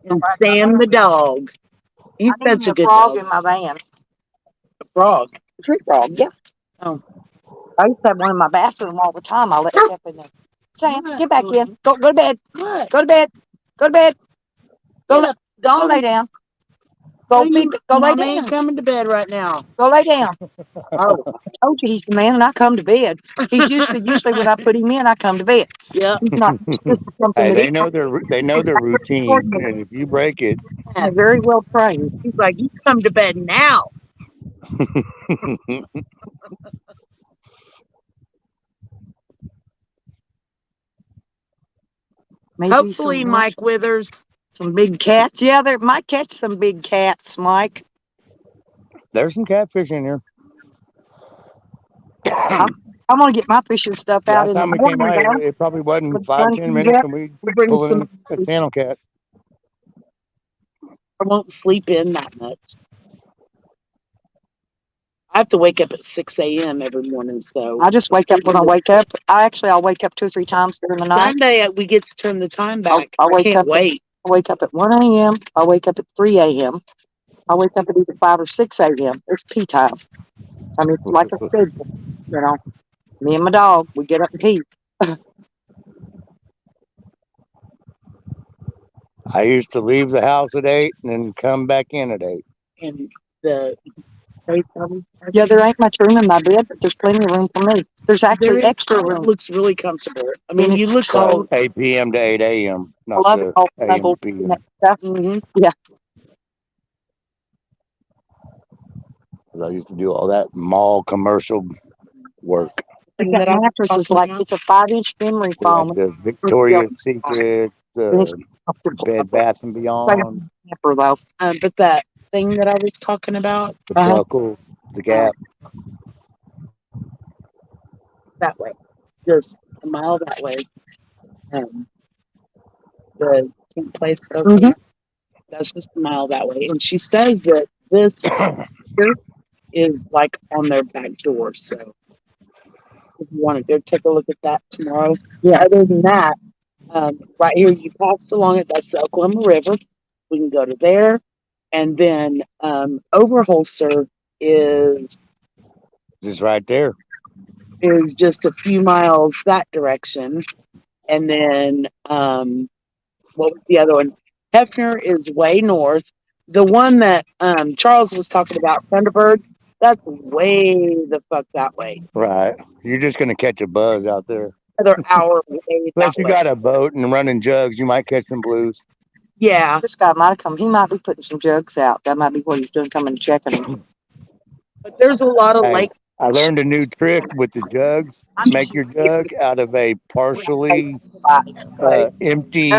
And Sam the dog. He's I need such a good frog dog. in my van. A frog. Tree frog, yeah. Oh. I used to have one in my bathroom all the time. I let Step in there. Sam, get back in. Go to bed. What? Go to bed. Go to bed. Go, Get up. go lay down. Go lay Mama ain't down. coming to bed right now. Go lay down. Oh. I told you he's the man, and I come to bed. He's usually when I put him in, I come to bed. Yeah. He's not. This is something Hey, that they know their routine, and if you break it, they're very well trained. He's like, you come to bed now. Maybe Hopefully, some, Mike Withers. some big cats. Yeah, there might catch some big cats, Mike. there's some catfish in here. I'm gonna get my fishing stuff out Last in the time we came morning. out, now. it probably wasn't With 5-10 Bunny minutes, Jack, and we We'll bring pulling some. a channel cat. I won't sleep in that much. I have to wake up at 6 a.m. every morning, so I just wake up when I wake up. I'll wake up 2 or 3 times during the night. Sunday we get to turn the time back. I'll wake I can't up wait. I wake up at 1 a.m. I wake up at 3 a.m. I wake up at either 5 or 6 a.m. It's pee time. I mean, it's like a schedule, you know. Me and my dog, we get up and pee. I used to leave the house at 8 and then come back in at 8. And the Yeah, there ain't much room in my bed, but there's plenty of room for me. There's actually extra It room. looks really comfortable. I mean, And you it's look So cold. 8 p.m. to 8 a.m., I not love the it. All AM snuggled to and PM. that stuff. Mm-hmm. Yeah. 'Cause I used to do all that mall commercial work. But That that I was mattress is talking like, about. it's a 5-inch memory We foam. had the Victoria's Secret, And it's the comfortable. Bed Bath and Beyond, Camper, though. But that thing that I was talking about, the Buckle, the Gap. that way, just a mile that way. The place over Mhm. that's just a mile that way. And she says that this here is like on their back door. So if you want to go take a look at that tomorrow. Yeah. Other than that, right here you passed along it. That's the Oklahoma River. We can go to there, and then Overholser is Just right there. just a few miles that direction, and then what was the other one? Hefner is way north. The one that Charles was talking about, Thunderbird, that's way the fuck that way. Right. You're just going to catch a buzz out there. Another hour way Unless that you way. got a boat and running jugs, you might catch some blues. Yeah. This guy might have come. He might be putting some jugs out. That might be what he's doing, coming and checking them. But there's a lot of Hey, lake. I learned a new trick with the jugs. Make your jug out of a partially empty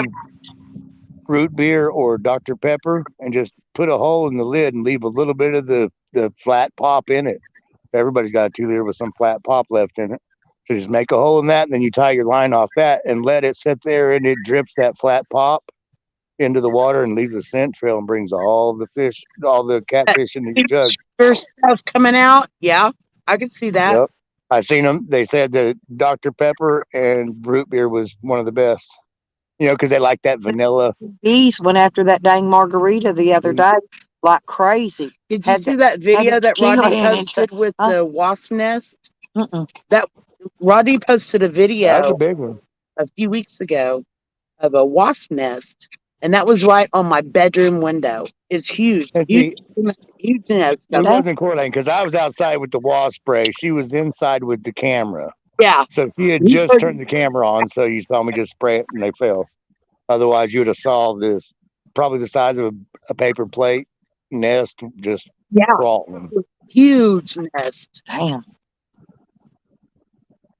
root beer or Dr. Pepper and just put a hole in the lid and leave a little bit of the flat pop in it. Everybody's got a 2-liter with some flat pop left in it. So just make a hole in that, and then you tie your line off that and let it sit there, and it drips that flat pop into the water and leaves a scent trail and brings all the fish, all the catfish into your jug. There's stuff coming out. Yeah, I can see that. Yep. I seen them. They said that Dr. Pepper and root beer was one of the best. You know, because they like that vanilla. Bees went after that dang margarita the other day like crazy. Did you Had see that video that tequila Rodney in it. posted with the wasp nest? Mm-mm. That Rodney posted a That's a video big one. a few weeks ago of a wasp nest, and that was right on my bedroom window. It's huge, And huge, see, huge nest. it That- wasn't Coraline because I was outside with the wall spray. She was inside with the camera. Yeah, So she had You just heard- turned the camera on, so you saw me just spray it and they fell. Otherwise, you would have saw this probably the size of a paper plate nest just yeah, crawling. huge nest. Damn.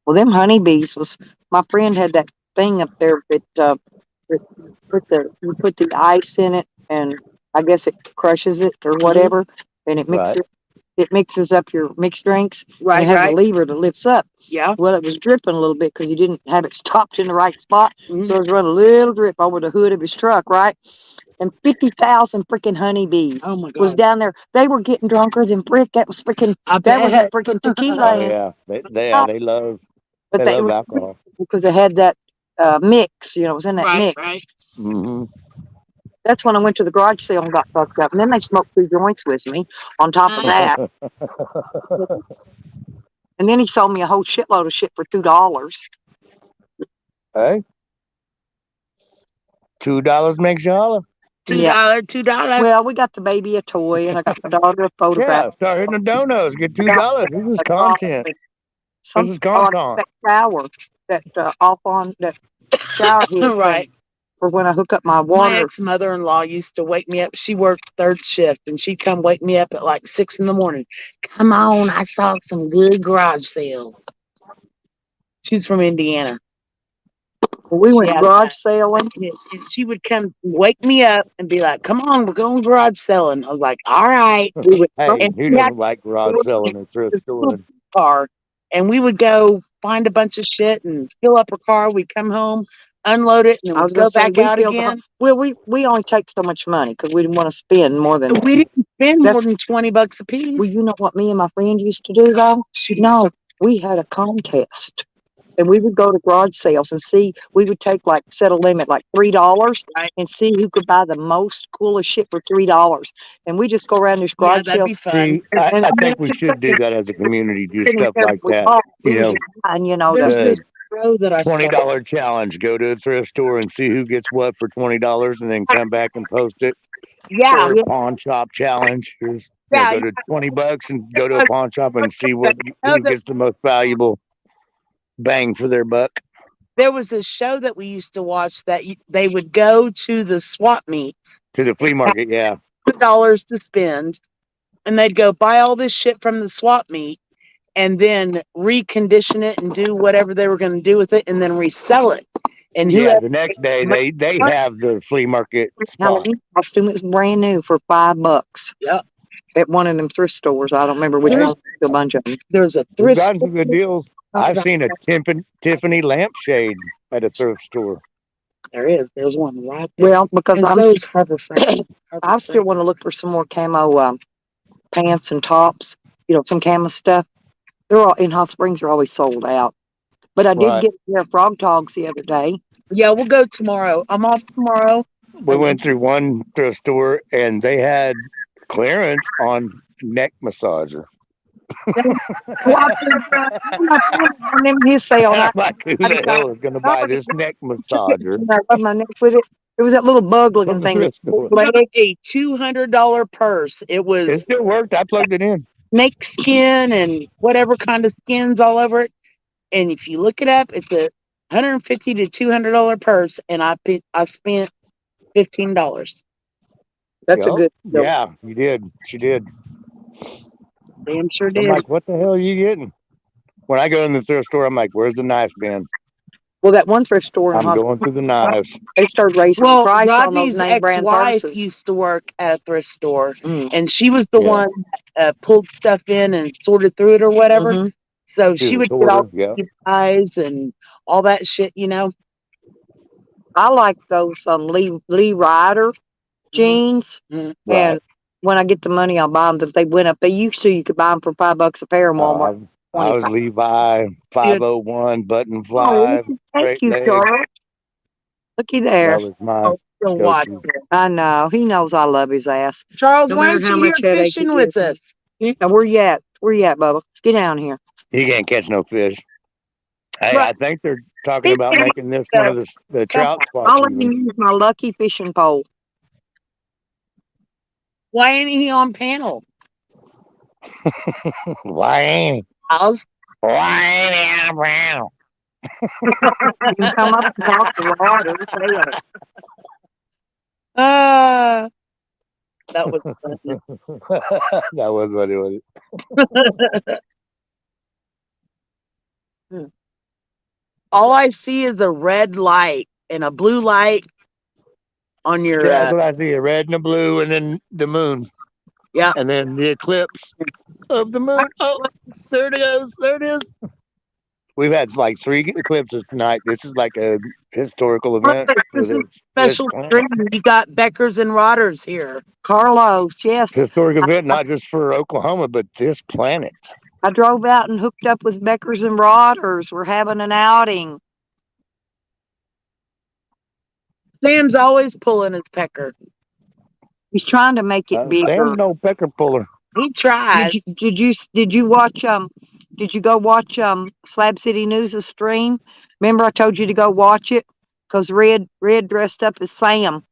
Well, them honeybees was, my friend had that thing up there that, you put the ice in it and I guess it crushes it or whatever. And it mixes, Right. it mixes up your mixed drinks. And Right, it has a right. lever that lifts up. Yeah. Well, it was dripping a little bit because he didn't have it stopped in the right spot. Mhm. So it was running a little drip over the hood of his truck, right? And 50,000 freaking honeybees Oh my was god. down there. They were getting drunker than brick. That was freaking, I that was that bet. freaking Oh tequila. in. yeah, they love But they they love were alcohol. because they had that mix, it was in that Right, mix. right. Hmm. That's when I went to the garage sale and got fucked up. And then they smoked 2 joints with me on top of that. And then he sold me a whole shitload of shit for $2. Hey, $2 makes you holler. Yeah. $2. Well, we got the baby a toy and I got my daughter a photograph. Yeah, start hitting the donuts. Get $2. This is content. Some This is sort of content. that shower, that off on that shower head Right. thing for when I hook up my My water. ex-mother-in-law used to wake me up. She worked third shift, and she'd come wake me up at like 6 in the morning. Come on, I saw some good garage sales. She's from Indiana. We went Yeah. garage sailing. And she would come wake me up and be like, "Come on, we're going garage selling." I was like, "All right." We would Hey, and who we had doesn't like garage selling or thrift store? a car, and we would go find a bunch of shit and fill up her car. We'd come home, unload it, and then I was we'd go gonna say back we out filled the again. well, we only take so much money because we didn't want to spend more than. We didn't spend more That's- than $20 a piece. Well, you know what me and my friend used to do though? No, we had a contest. And we would go to garage sales and see, we would take like, set a limit, like $3 Right. and see who could buy the most coolest shit for $3. And we just go around these Yeah, garage that'd sales. be fun. See, I And- think we should do that as a community. Do sitting stuff there like with that. all You these know, and you know, There's the- this show that I saw. $20 challenge. Go to a thrift store and see who gets what for $20, and then come back and post it. Yeah, Or pawn shop challenge. Here's, Yeah, go to $20 and go to a pawn shop and see who gets the most valuable bang for their buck. there was a show that we used to watch that they would go to the swap meets, To the flea market, yeah. $100 to spend, and they'd go buy all this shit from the swap meet and then recondition it and do whatever they were going to do with it and then resell it. And Yeah, whoever the next day they have the flea market spot. Halloween costume is brand new for $5. Yep. At one of them thrift stores. I don't remember which There's- one. A bunch of them. there's a We've thrift gotten store. some good deals. I've seen a Tiffany lampshade at a thrift store. There's one right there. Well, because and I'm so is Harbor Freight. I still want to look for some more camo pants and tops. Some camo stuff. They're all in Hot Springs. Are always sold out. But I did Right. get a pair of frog togs the other day. Yeah, we'll go tomorrow. I'm off tomorrow. We went through one thrift store and they had clearance on neck massager. Remember you say on I'm that. like, who the hell is going to buy this neck massager? I rubbed my neck with it. It was that little bug From looking the thing. thrift store. Like a $200 purse. It was It still worked. I plugged it in. snake skin and whatever kind of skins all over it. And if you look it up, it's a $150 to $200 purse, and I spent $15. That's a Yup. good deal. Yeah, you did. She did. Damn sure I'm did. like, what the hell are you getting? When I go in the thrift store, I'm like, where's the knife bin? Well, that one thrift store in I'm Hot going through the knives. they started raising the Well, price on Rodney's those name brand ex-wife purses. used to work at a thrift store, Mm. and she was the Yeah. one that pulled stuff in and sorted through it or whatever. Mhm. So She she was would a get all sorter, yeah. the eyes and all that shit, you know. I like those Lee Ryder jeans, Mhm. Right. and when I get the money, I'll buy them. But they went up. They used to you could buy them for $5 a pair in Walmart. I was Levi 501 button Oh, fly. thank straight you, leg. Charles. Looky there. That was my Don't go-to. watch. I know. He knows I love his ass. Charles, No why matter aren't how you much here headache fishing it with gives me. us? Yeah, where you at? Where you at, Bubba? Get down here. He can't catch no fish. Hey, I think they're talking about making this one of the trout spots. I'll let even. him use my lucky fishing pole. Why ain't he on panel? Why ain't I'll Why ain't he on panel? You can come up and talk to Rod. that was funny. That was what it was. All I see is a red light and a blue light on your. Yeah, that's what I see. A red and a blue, and then the moon. Yeah. And then the eclipse of the moon. Oh, there it goes. There it is. We've had like 3 eclipses tonight. This is like a historical event. This is It's special stream. You got Beckers and Rodders here. Carlos, yes. historic event, not just for Oklahoma, but this planet. I drove out and hooked up with Beckers and Rodders. We're having an outing. Sam's always pulling his pecker. He's trying to make it bigger. Sam's no pecker puller. He tries. Did you watch did you go watch Slab City News' stream? Remember I told you to go watch it? Because Red dressed up as Sam.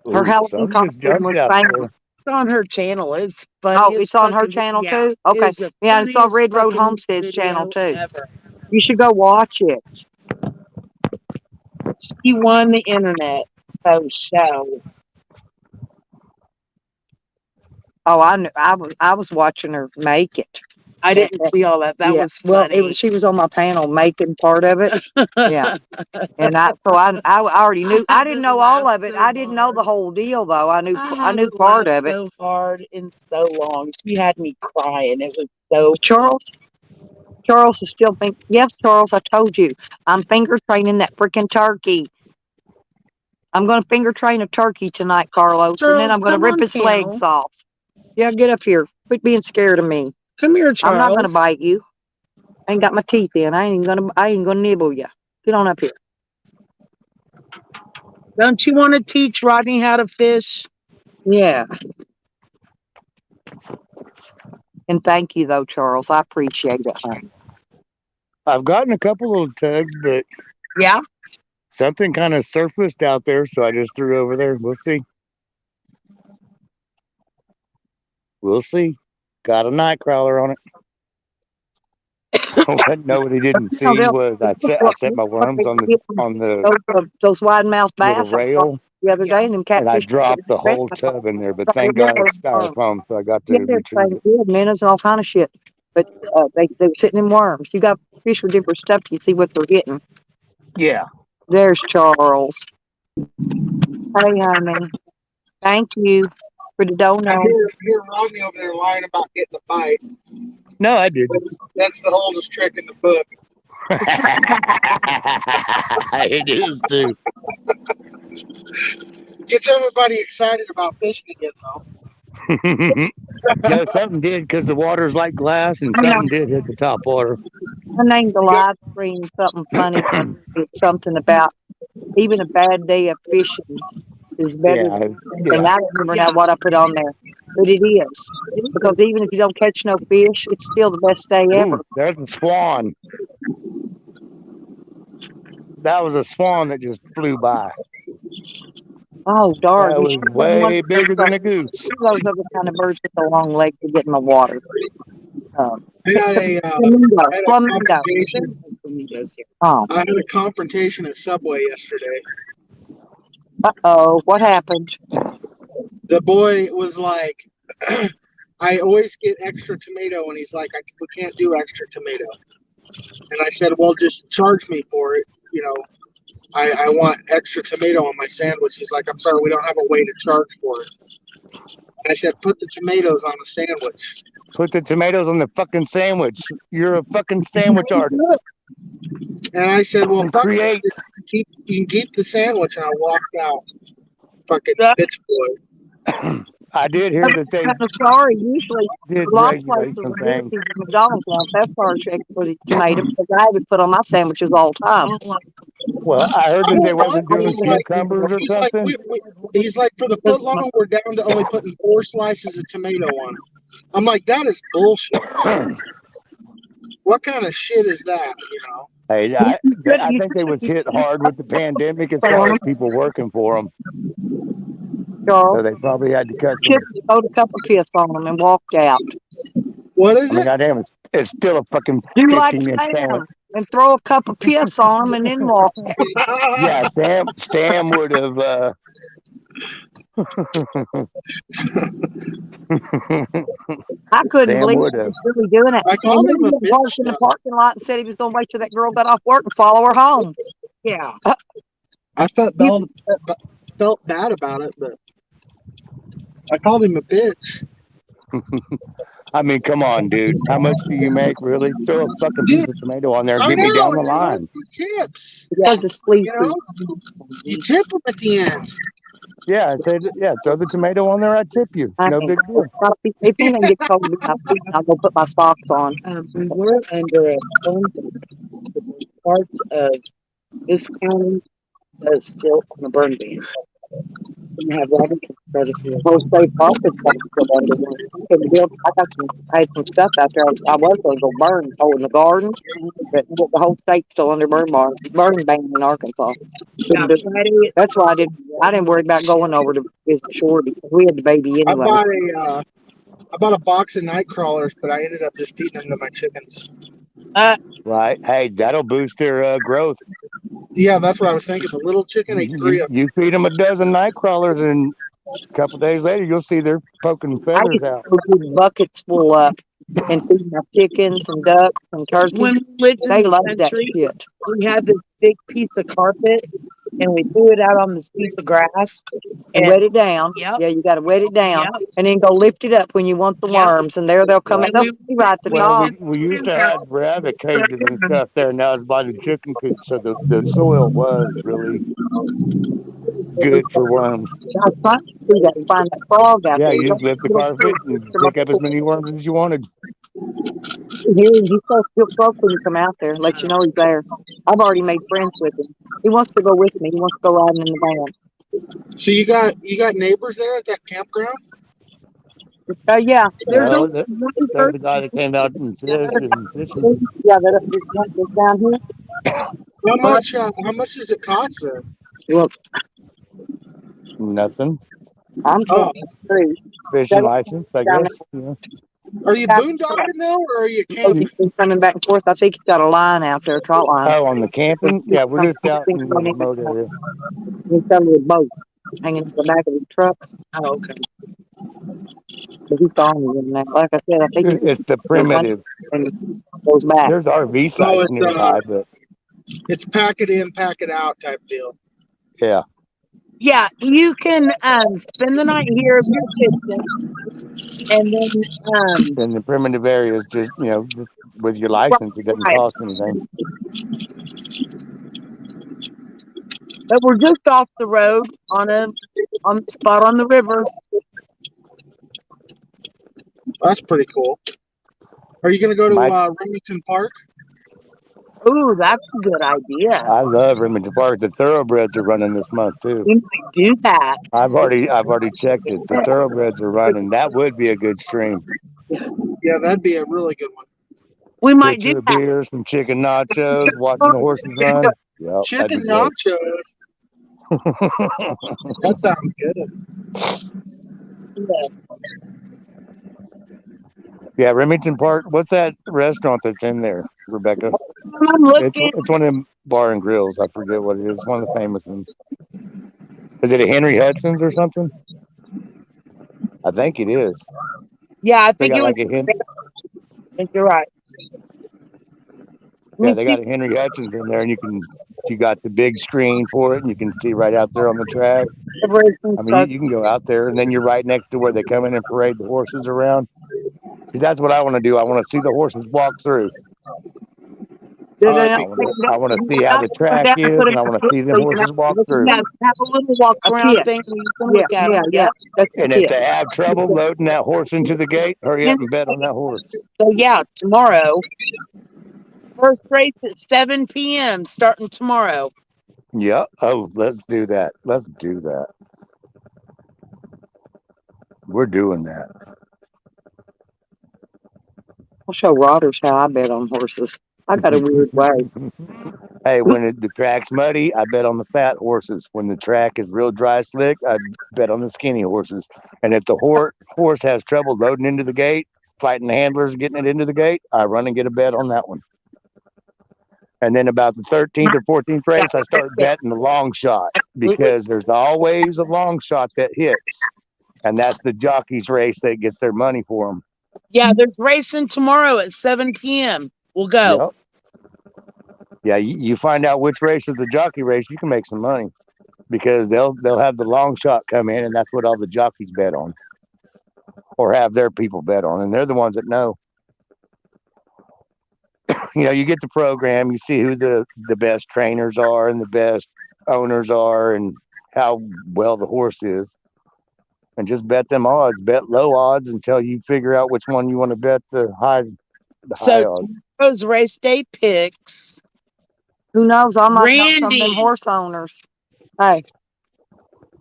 Her Halloween costume was Sam. It's on her channel. It's funny. Oh, it's on her channel too? Okay. Yeah, and it's on Red Road Homestead's channel too. Ever. You should go watch it. She won the internet show. Oh, I knew. I was watching her make it. I didn't see all that. That Yeah. was funny. Well, she was on my panel making part of it. Yeah. And I already knew. I didn't know all of it. I didn't know the whole deal though. I knew part of it. So hard and so long. She had me crying. It was so. Charles is still yes, Charles, I told you. I'm finger training that freaking turkey. I'm going to finger train a turkey tonight, Carlos, and then I'm going to rip its legs off. Yeah, get up here. Quit being scared of me. Come here, Charles. I'm not going to bite you. I ain't got my teeth in. I ain't gonna nibble you. Get on up here. Don't you want to teach Rodney how to fish? Yeah. And thank you, though, Charles. I appreciate it, honey. I've gotten a couple little tugs, but yeah, something kind of surfaced out there, so I just threw over there. We'll see. We'll see. Got a night crawler on it. What nobody didn't see was I set my worms on the those wide mouth bass rail the other day, and them catfish. And I dropped the whole tub in there, but thank God it's styrofoam, so I got to retrieve it. Minnows and all kind of shit. But they were sitting in worms. You got fish with different stuff. You see what they're getting. Yeah. There's Charles. Hey, honey. Thank you for the donut. I hear Rodney over there lying about getting a bite. No, I didn't. That's the oldest trick in the book. It is too. Gets everybody excited about fishing again, though. Yeah, something did because the water's like glass, and something did hit the top water. I named the live stream something funny. It's something about even a bad day of fishing is better. Yeah. And I don't remember now what I put on there, but it is because even if you don't catch no fish, it's still the best day ever. Ooh, there's a swan. That was a swan that just flew by. Oh, darn! That was way bigger than a goose. Those other kind of birds with the long legs to get in the water. I had a Flamingo. Oh. I had a confrontation at Subway yesterday. Uh-oh, what happened? The boy was like, I always get extra tomato, and he's like, we can't do extra tomato. And I said, well, just charge me for it. You know, I want extra tomato on my sandwich. He's like, I'm sorry, we don't have a way to charge for it. And I said, put the tomatoes on the sandwich. Put the tomatoes on the fucking sandwich. You're a fucking sandwich artist. And I said, well, fuck create. You can keep the sandwich. And I walked out. Fucking bitch boy. I did hear that they I'm sorry. Usually, did a lot of regulate places some are things. McDonald's now. That's our check for the tomato because I have it put on my sandwiches all the time. Well, I heard that they wasn't doing cucumbers or something. He's like, for the foot long, we're down to only putting 4 slices of tomato on it. I'm like, that is bullshit. What kind of shit is that, you know? Hey, I think they was hit hard with the pandemic as far as people working for them. So Charles, they probably had to cut some. Chip throwed a cup of piss on them and walked out. What is I mean, it? goddamn, it's still a fucking Do like 15-inch Sam sandwich. and throw a cup of piss on them and then walk out. Yeah, Sam would have. I couldn't Sam believe would he have. was really doing it. I called And him a then he parked bitch. in the Though. parking lot and said he was going to wait till that girl got off work and follow her home. Yeah. I felt bad about it, but I called him a bitch. I mean, come on, dude. How much do you make, really? Throw a fucking piece of tomato on there and I get me down the know, they line. went for tips. Because it's sleepy. You know, you tip them at the end. Yeah, I said, yeah, throw the tomato on there. I tip you. I No know. big deal. If he didn't get cold enough, I'll go put my socks on. We were under a phone parts of this county that's still on the burn ban. We have Robert Courtesy. Most state office still under one. I had some stuff out there. I was going to go burn in the garden, but the whole state's still under burn ban in Arkansas. Yeah, Friday. That's why I didn't worry about going over to visit Shorty. We had the baby I anyway. bought a box of night crawlers, but I ended up just feeding them to my chickens. Right. Hey, that'll boost their growth. Yeah, that's what I was thinking. The little chicken ate 3 of them. You feed them a dozen night crawlers, and a couple days later, you'll see they're poking I feathers used to out. go get buckets full up and feed my chickens and ducks and turkeys. When we lived in They the love that country, shit. we had this big piece of carpet and we threw it out on this piece of grass. And wet it down. Yep. Yeah, you got to wet it down, Yep. and then go lift it up when you want the Yep. worms, and there they'll come Right. in. They'll be right at the Well, top. we used to have rabbit cages and stuff there. Now it's by the chicken coop, so the soil was really good for worms. I was trying to see that, find that frog out Yeah, there. you just lift the carpet and pick up as many worms as you wanted. He's so broke when you come out there, let you know he's there. I've already made friends with him. He wants to go with me. He wants to go riding in the van. So you got neighbors there at that campground? Yeah, There's Well, only there's one the person. guy that came out and fished and fishing. yeah, that's down here. How much does it cost there? Well, Nothing. I'm Oh. free. Fishing license, I guess. Yeah. Are you boondocking though, or are you camping? He's been coming back and forth. I think he's got a line out there, a trot line. Oh, on the camping? Yeah, we're just out in the remote area. He's got a little boat hanging to the back of his truck. Oh, okay. But he's gone in that. Like I said, I think It's the primitive. and goes back. There's RV So sites it's, nearby, but It's pack it in, pack it out type deal. yeah. Yeah, you can spend the night here if you're fishing, and then In the primitive areas, just just with your license, it doesn't Right. cost anything. but we're just off the road on the spot on the river. That's pretty cool. Are you gonna go to Mike? Remington Park? Ooh, that's a good idea. I love Remington Park. The thoroughbreds are running this month too. We might do that. I've already checked it. The thoroughbreds are running. That would be a good stream. Yeah, that'd be a really good one. We might Picture do of that. beer, some chicken nachos, watching the horses run. Yep, that'd Chicken be great. nachos. That sounds good. Yeah, Remington Park. What's that restaurant that's in there, Rebecca? I'm looking. It's one of them bar and grills. I forget what it is. One of the famous ones. Is it a Henry Hudson's or something? I think it is. Yeah, I They think got it like was. a Henry. I think you're right. Yeah, they got a Henry Hudson's in there, and you got the big screen for it, and you can see right out there on the track. I mean, you can go out there, and then you're right next to where they come in and parade the horses around. 'Cause that's what I want to do. I want to see the horses walk through. I want to see how the track is, and I want to see the horses walk through. Yeah, have a little walk around thing where you can look at them. Yeah. That's And if they have trouble loading that horse into the gate, hurry up and bet on that horse. So yeah, tomorrow. First race at 7 p.m. starting tomorrow. Yep. Oh, let's do that. Let's do that. We're doing that. I'll show Rodders how I bet on horses. I got a weird way. Hey, when the track's muddy, I bet on the fat horses. When the track is real dry, slick, I bet on the skinny horses. And if the horse has trouble loading into the gate, fighting the handlers, getting it into the gate, I run and get a bet on that one. And then about the 13th or 14th race, I start betting the long shot because there's always a long shot that hits. And that's the jockey's race that gets their money for them. Yeah, there's racing tomorrow at 7 p.m. We'll go. Yep. Yeah, you find out which race is the jockey race, you can make some money because they'll have the long shot come in, and that's what all the jockeys bet on or have their people bet on, and they're the ones that know. You get the program, you see who the best trainers are and the best owners are and how well the horse is, and just bet them odds. Bet low odds until you figure out which one you want to bet the high odds. Those race day picks. Who knows? I might know some of them Randy. horse owners. Hey,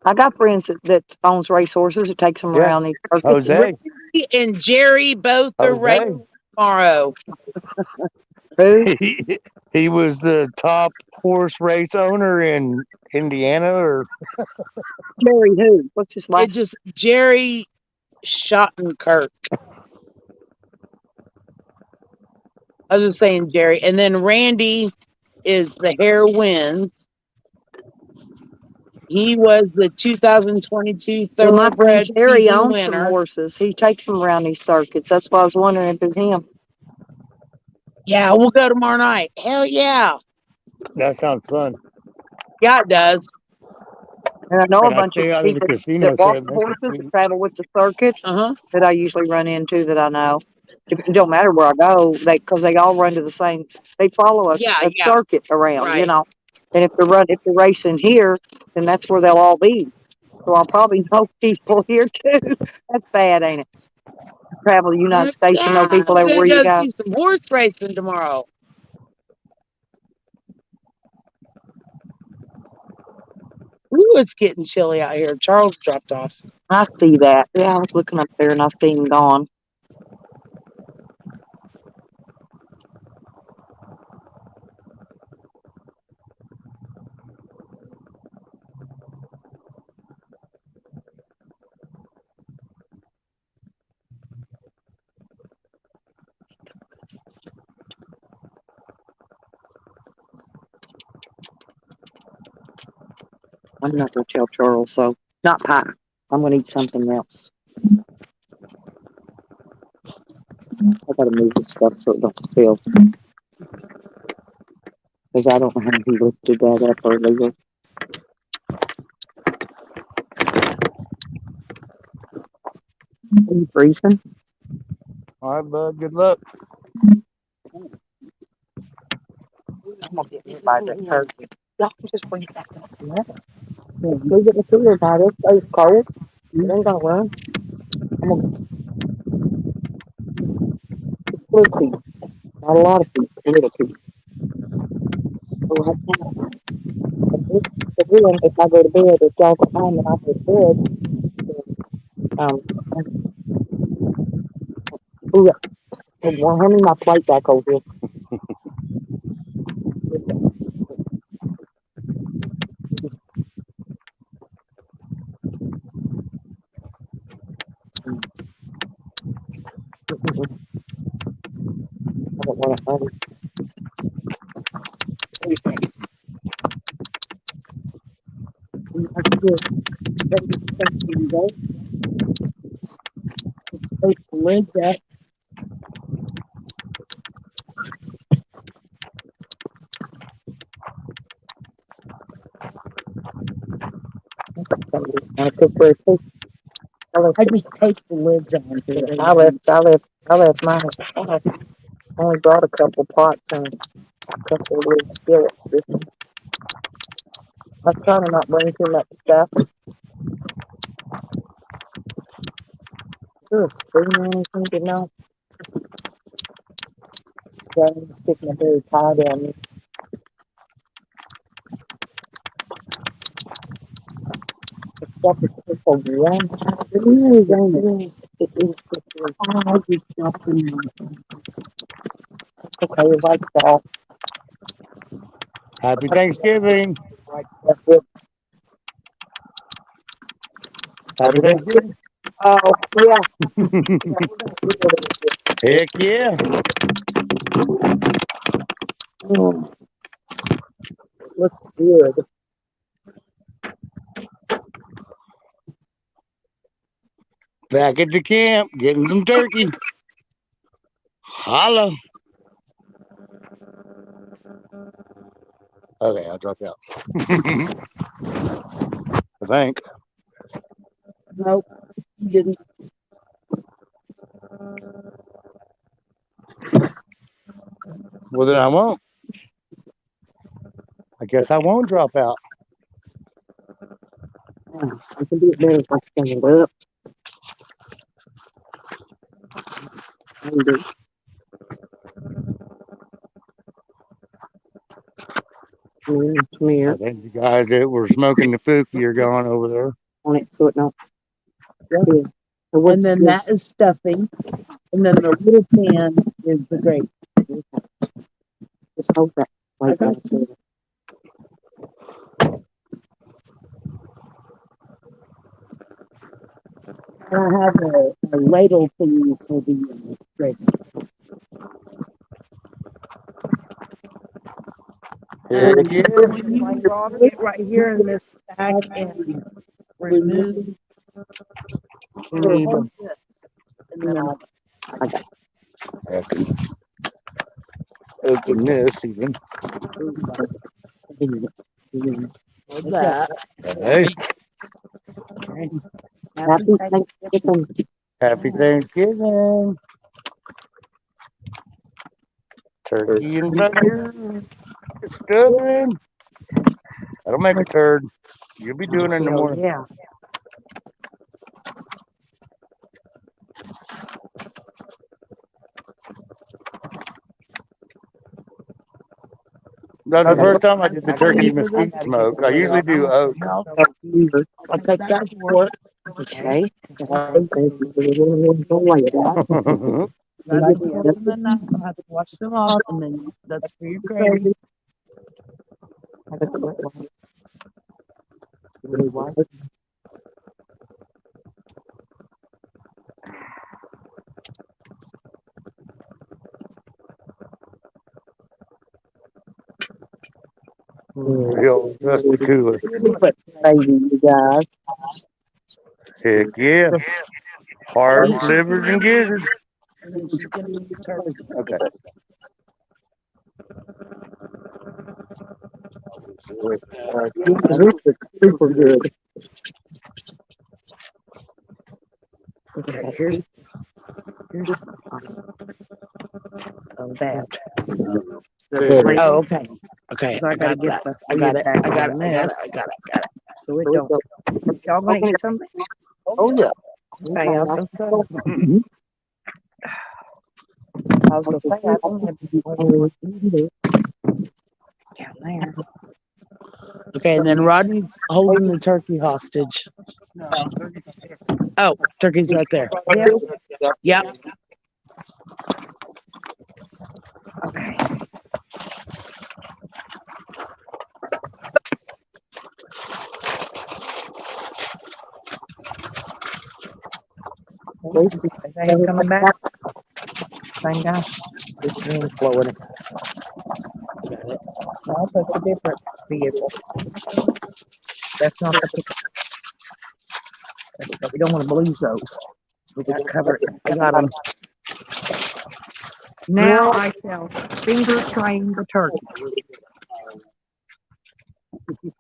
I got friends that owns race horses that takes them Yeah. around these circuits. Jose. Randy and Jerry both are Jose. racing tomorrow. Who? He was the top horse race owner in Indiana, or Jerry who? What's his It's last? just Jerry Schottenkirk. I was just saying Jerry. And then Randy is the Hare Wins. He was the 2022 Well, my friend Thoroughbred Jerry season owns some winner. horses. He takes them around these circuits. That's why I was wondering if it's him. Yeah, we'll go tomorrow night. Hell yeah. that sounds fun. Yeah, it does. And I know a And I bunch stay of out of the people casino, that walk so it the makes it horses pretty- that travel with the circuit Uh-huh. that I usually run into that I know. It don't matter where I go, because they all run to the same. They follow a Yeah. circuit around, Right. And if they're racing here, then that's where they'll all be. So I'll probably know people here too. That's bad, ain't it? Travel the United States and know people We're everywhere gonna you go go. see some horse racing tomorrow. Ooh, it's getting chilly out here. Charles dropped off. I see that. Yeah, I was looking up there and I seen him gone. I'm not gonna tell Charles, so not pie. I'm gonna eat something else. I gotta move this stuff so it don't spill. Because I don't know how he lifted that up earlier. Are you freezing? All right, bud. Good luck. I'm gonna get me by that turkey. Y'all can just bring it back up together. Yeah, we get the cooler about it. It's cold. It ain't gonna run. I'm gonna little feet. Not a lot of feet, little feet. So I can't. If we don't, if I go to bed, if y'all go home and I go to bed, ooh, well, hand me my plate back over here. I don't want to hurry. That's good. Thank you, guys. Take the lid back. I cook for a cake. I just take the lids on. I left mine. I only brought a couple pots and a couple of little skillets with me. I was trying to not bring too much stuff. Is there a spoon or anything, you know? Yeah, I'm sticking a very tie down there. The stuff is so warm. It is. I just dropped in. Okay, like that. Happy Thanksgiving. Happy Thanksgiving. Oh, yeah. Heck yeah. Looks good. Back at the camp, getting some turkey. Holla. Okay, I'll drop out. I think. Nope, you didn't. Well, then I won't. I guess I won't drop out. I can do it better if I stand up. I can do it. Come here I think the guys that were smoking the Fuki are gone over there. on it so it don't. Yeah. And then that is stuffing. And then the little pan is the gravy. Just hold that. Like Okay. that. I have a ladle thing for the gravy. Heck yeah. When you get right here in this stack and remove all this, and then I'll Open this even. hold that. Hey, Happy Thanksgiving. happy Thanksgiving. Turkey and butter. Stuffing. That'll make a turd. You'll be doing it in the morning. Yeah. That's the first time I did the turkey mesquite smoke. I usually do oak. I'll take that for it. Okay. Thank you for the little like that. And then I have to wash them off, and then that's for your gravy. Real rusty cooler. Baby, you guys. Heck yeah. Hearts, livers, and gizzards. And then she's gonna eat the turkey. Okay. This is super good. Okay, here's that. Oh, okay. Okay, So I I gotta got get that. the I got it. lid I back got it. on I got it. this. I got it. I got it. So it don't. Y'all gonna eat something? Oh, yeah. Okay, I was gonna say. I was gonna say I don't have to down there. Okay, and then Rodney's holding the turkey hostage. Oh, turkey's right there. Yes. Yep. Okay. Is they coming back? Same guy. This wind's blowing it. No, that's a different vehicle. That's not the pickup. We don't want to lose those. We got to cover it. I got him. Now I shall finger train the turkey.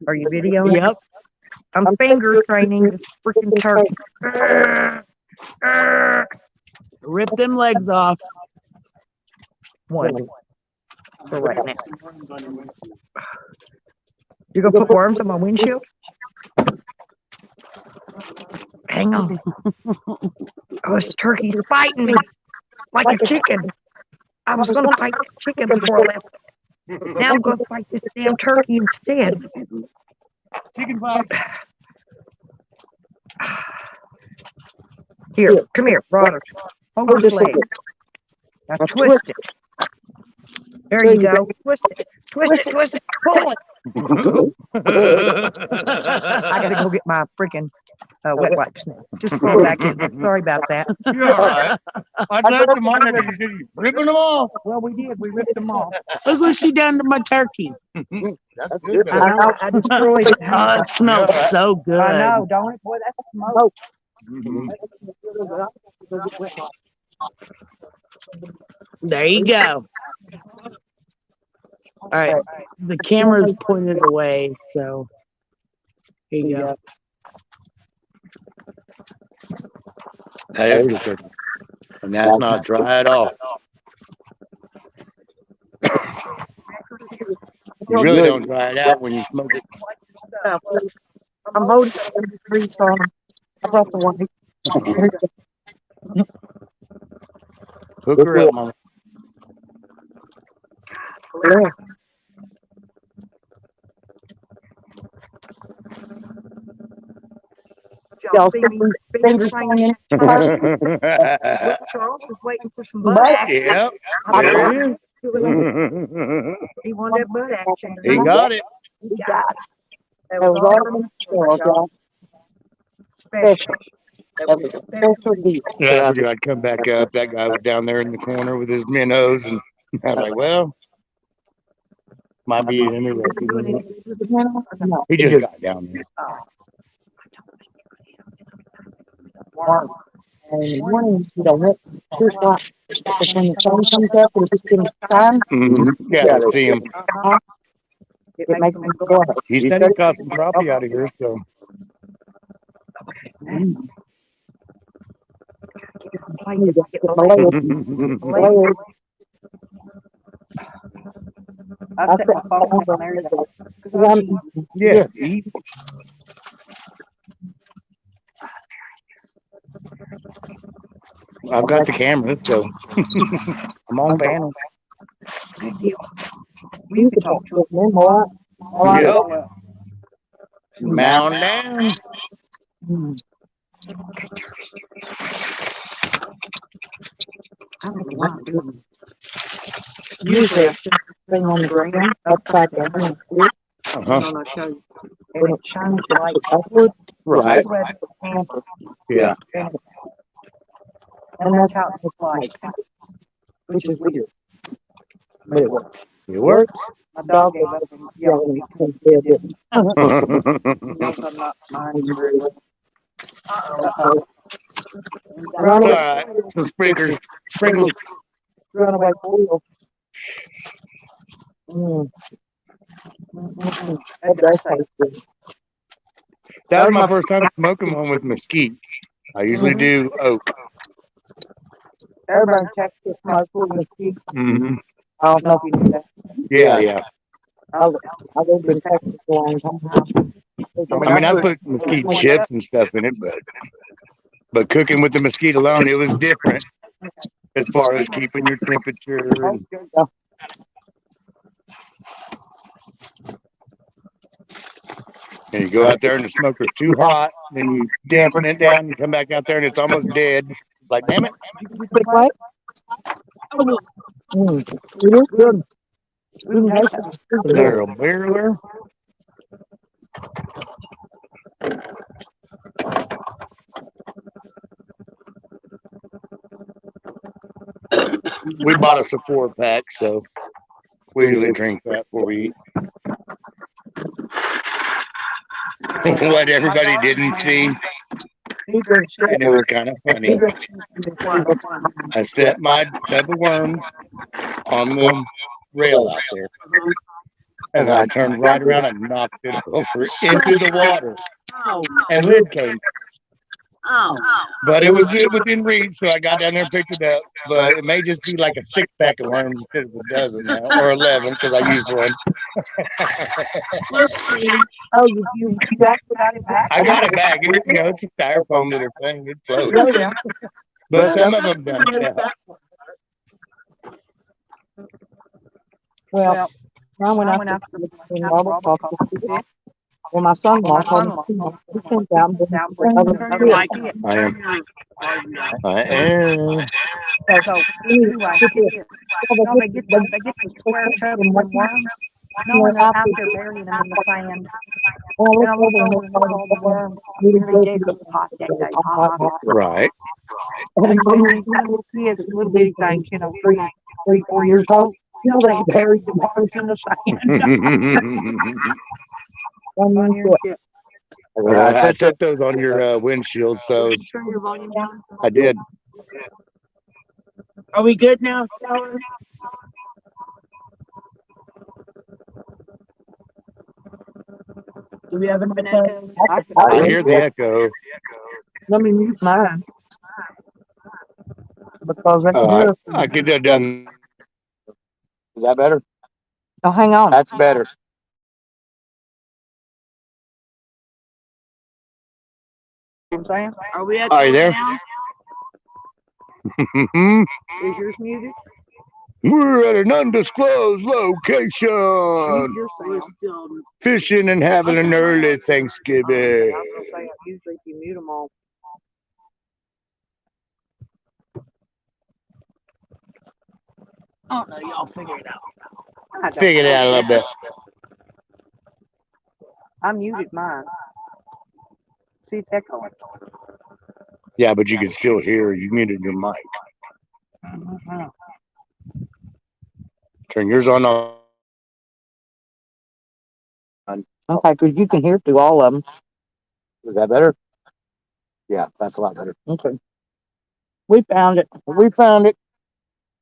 Are you videoing? Yep. I'm finger training this freaking turkey. Rip them legs off. One. For right now. You gonna put worms on my windshield? Hang on. Oh, this turkey's fighting me like a chicken. I was gonna fight the chicken before I left. Now I'm gonna fight this damn turkey instead. Chicken fight. Here, come here, Robert. Hold this leg. Now twist it. There you go. Twist it, twist it, pull it. I gotta go get my freaking wet wipes now. Just throw it back in. Sorry about that. You're all right. I left them on there. You said you ripping them off. Well, we did. We ripped them off. Look what she done to my turkey. That's good. I know. I destroyed it. Oh, it smells so good. I know, don't it? Boy, that's smoke. Mhm. There you go. All right. The camera's pointed away, so here you go. There's a turkey. And that's not dry at all. You really don't dry it out when you smoke it. I'm holding the three on. I brought the one. Hook her up, mama. Y'all see me finger swinging? Charles was waiting for some butt action. Yep. There it is. He wanted that butt action. He got it. He got it. That was all special. That was special deal. Yeah, I figured I'd come back up. That guy was down there in the corner with his minnows, and I was like, well, might be interesting. He just got down there. Yeah, I see him. It makes me go ahead. He said he caught some crappie out of here, so. I set my phone on there. Yeah, eat. I've got the camera, so I'm on panel. Good deal. You can talk to them more. Yep. Mound down. I don't know what I'm doing. Usually I sit thing on the ground upside down and flip. Uh-huh. And I'll show you. And it shines the light upward. Right. That's where the camper. Yeah. And that's how it looks like. Which is weird. But it works. It works. My dog gave up and yelled at me because they didn't. Knows I'm not minding very well. All right. Some sprinkles. Sprinkles. Runaway wheel. That does taste good. That was my first time smoking one with mesquite. I usually do oak. Everybody checks this smoke with mesquite. Mm-hmm. I don't know if you knew that. Yeah, yeah. I lived in Texas for a long time. I mean, I put mesquite chips and stuff in it, but cooking with the mesquite alone, it was different as far as keeping your temperature. And, and you go out there and the smoker's too hot, then you dampen it down, you come back out there and it's almost dead. It's like, damn it. It is good. Is there a barreler? We bought us a 4-pack, so we usually drink that before we eat. What everybody didn't see, and it was kind of funny. I set my tub of worms on the rail out there, and I turned right around and knocked it over into the water, and lid came. But it was within reach, so I got down there and picked it up. But it may just be like a 6-pack of worms instead of a dozen now, or 11 because I used one. Oh, you got it back? I got it back. It's a styrofoam little thing. It floats. But some of them don't tell. Well, now when I went out to the marble coffee, well, my son-in-law he came down. I am. So anyway, no, they get the square toes and worms. No, and they're out there burying them in the sand. And I looked over and looked all the worms. Really dead was hot that day. Hot. Right. And these little kids, little bitty things, 3, 4 years old. They buried the worms in the sand. I set those on your windshield, so Turn your volume down. I did. Are we good now, Sour? Do we have an echo? I hear the echo. Let me mute mine. Because I can hear. I could have done. Is that better? Oh, hang on. That's better. You know what I'm saying? Are we Are you there? now? Is yours muted? We're at an undisclosed location, We're still. fishing and having an early I Thanksgiving. was gonna say, usually if you mute them all. Oh no, y'all figure it out. I don't Figured it out a little bit. I muted mine. See, it's echoing. Yeah, but you can still hear. You muted your mic. Mhm. Turn yours on. Okay, because you can hear through all of them. Is that better? Yeah, that's a lot better. Okay. We found it. We found it.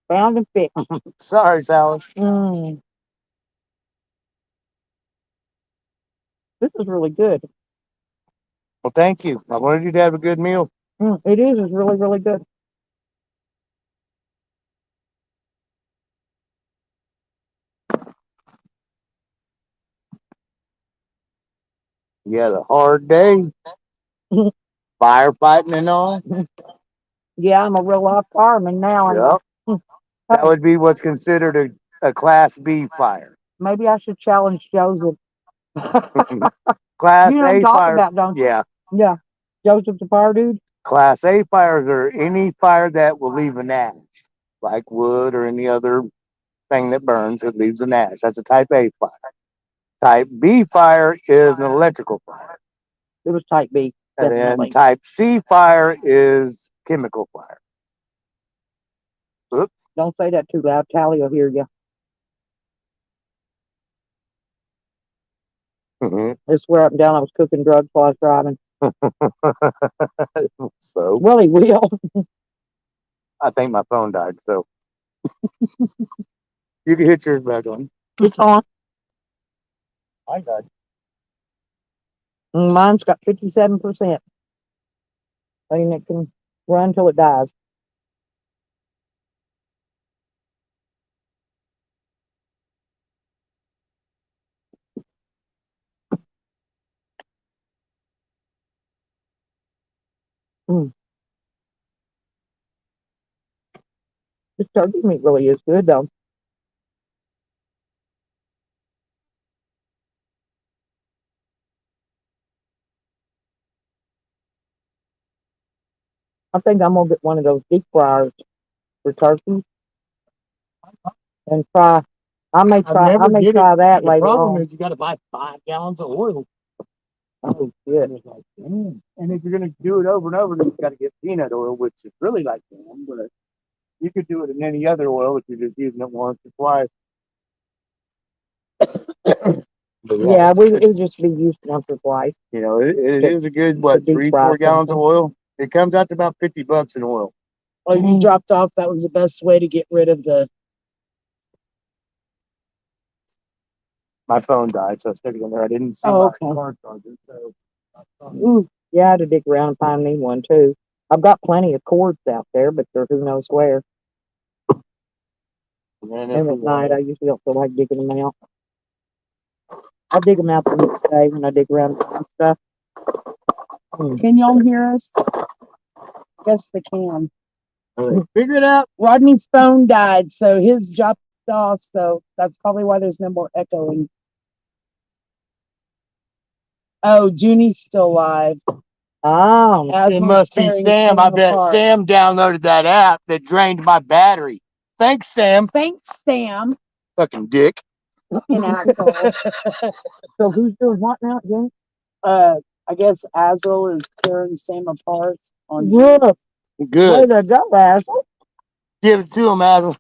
Found and fixed. Sorry, Sally. This is really good. Well, thank you. I wanted you to have a good meal. It is. It's really, really good. You had a hard day. Firefighting and all. Yeah, I'm a real life fireman now. Yep. That would be what's considered a Class B fire. Maybe I should challenge Joseph. Class You know what A I'm talking fire. about, don't you? Yeah. Yeah. Joseph the fire dude. Class A fires are any fire that will leave an ash, like wood or any other thing that burns, it leaves an ash. That's a type A fire. Type B fire is an electrical fire. It was type B. And Definitely. then type C fire is chemical fire. Oops. Don't say that too loud. Tally will hear you. I swear up and down I was cooking drugs while I was driving. So Well, he will. I think my phone died. So you can hit yours back on. It's on. I died. Mine's got 57%. And it can run till it dies. This turkey meat really is good, though. I think I'm gonna get one of those deep fryers for turkey and fry. I may try that The later problem on. is you got to buy 5 gallons of oil. Oh shit. And it's like, damn. And if you're gonna do it over and over, then you got to get peanut oil, which is really like damn, but you could do it in any other oil if you're just using it once or twice. But Yeah, it's- it would just be used once or twice. you know, it is a good, what, deep 3, fry 4 gallons of something. oil? It comes out to about $50 in oil. Oh, you dropped off. That was the best way to get rid of the. My phone died, so I stuck it in there. I didn't see Oh, my okay. car charger, so. Ooh, yeah, I had to dig around and find me one too. I've got plenty of cords out there, but they're who knows where. And And at night, I usually don't feel like digging them out. I dig them out the next day when I dig around and stuff. Can y'all hear us? Yes, they can. figure it out. Rodney's phone died, so his dropped off. So that's probably why there's no more echoing. Oh, Junie's still live. Oh, As It we're must be tearing Sam. I Sam bet apart. Sam downloaded that app that drained my battery. Thanks, Sam. Thanks, Sam. Fucking dick. Fucking asshole. so who's doing what now, Jenny? I guess Azrael is tearing Sam apart on Good. Way Good. to go, Ashley. Give it to him, Azrael.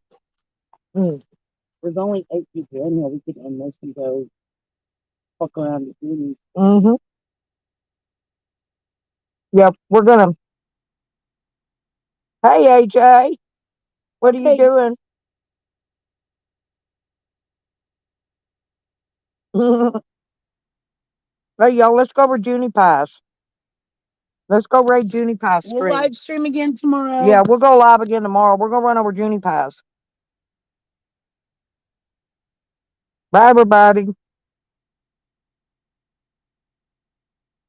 There's only 8 people in here. We could end this and go fuck around with duties. Mm-hmm. Yep, we're gonna. Hey, AJ, what are you Hey. doing? Hey, y'all, let's go over Junie Pies. Let's go raid Junie Pies We'll stream. live stream again tomorrow. Yeah, we'll go live again tomorrow. We're gonna run over Junie Pies. Bye, everybody.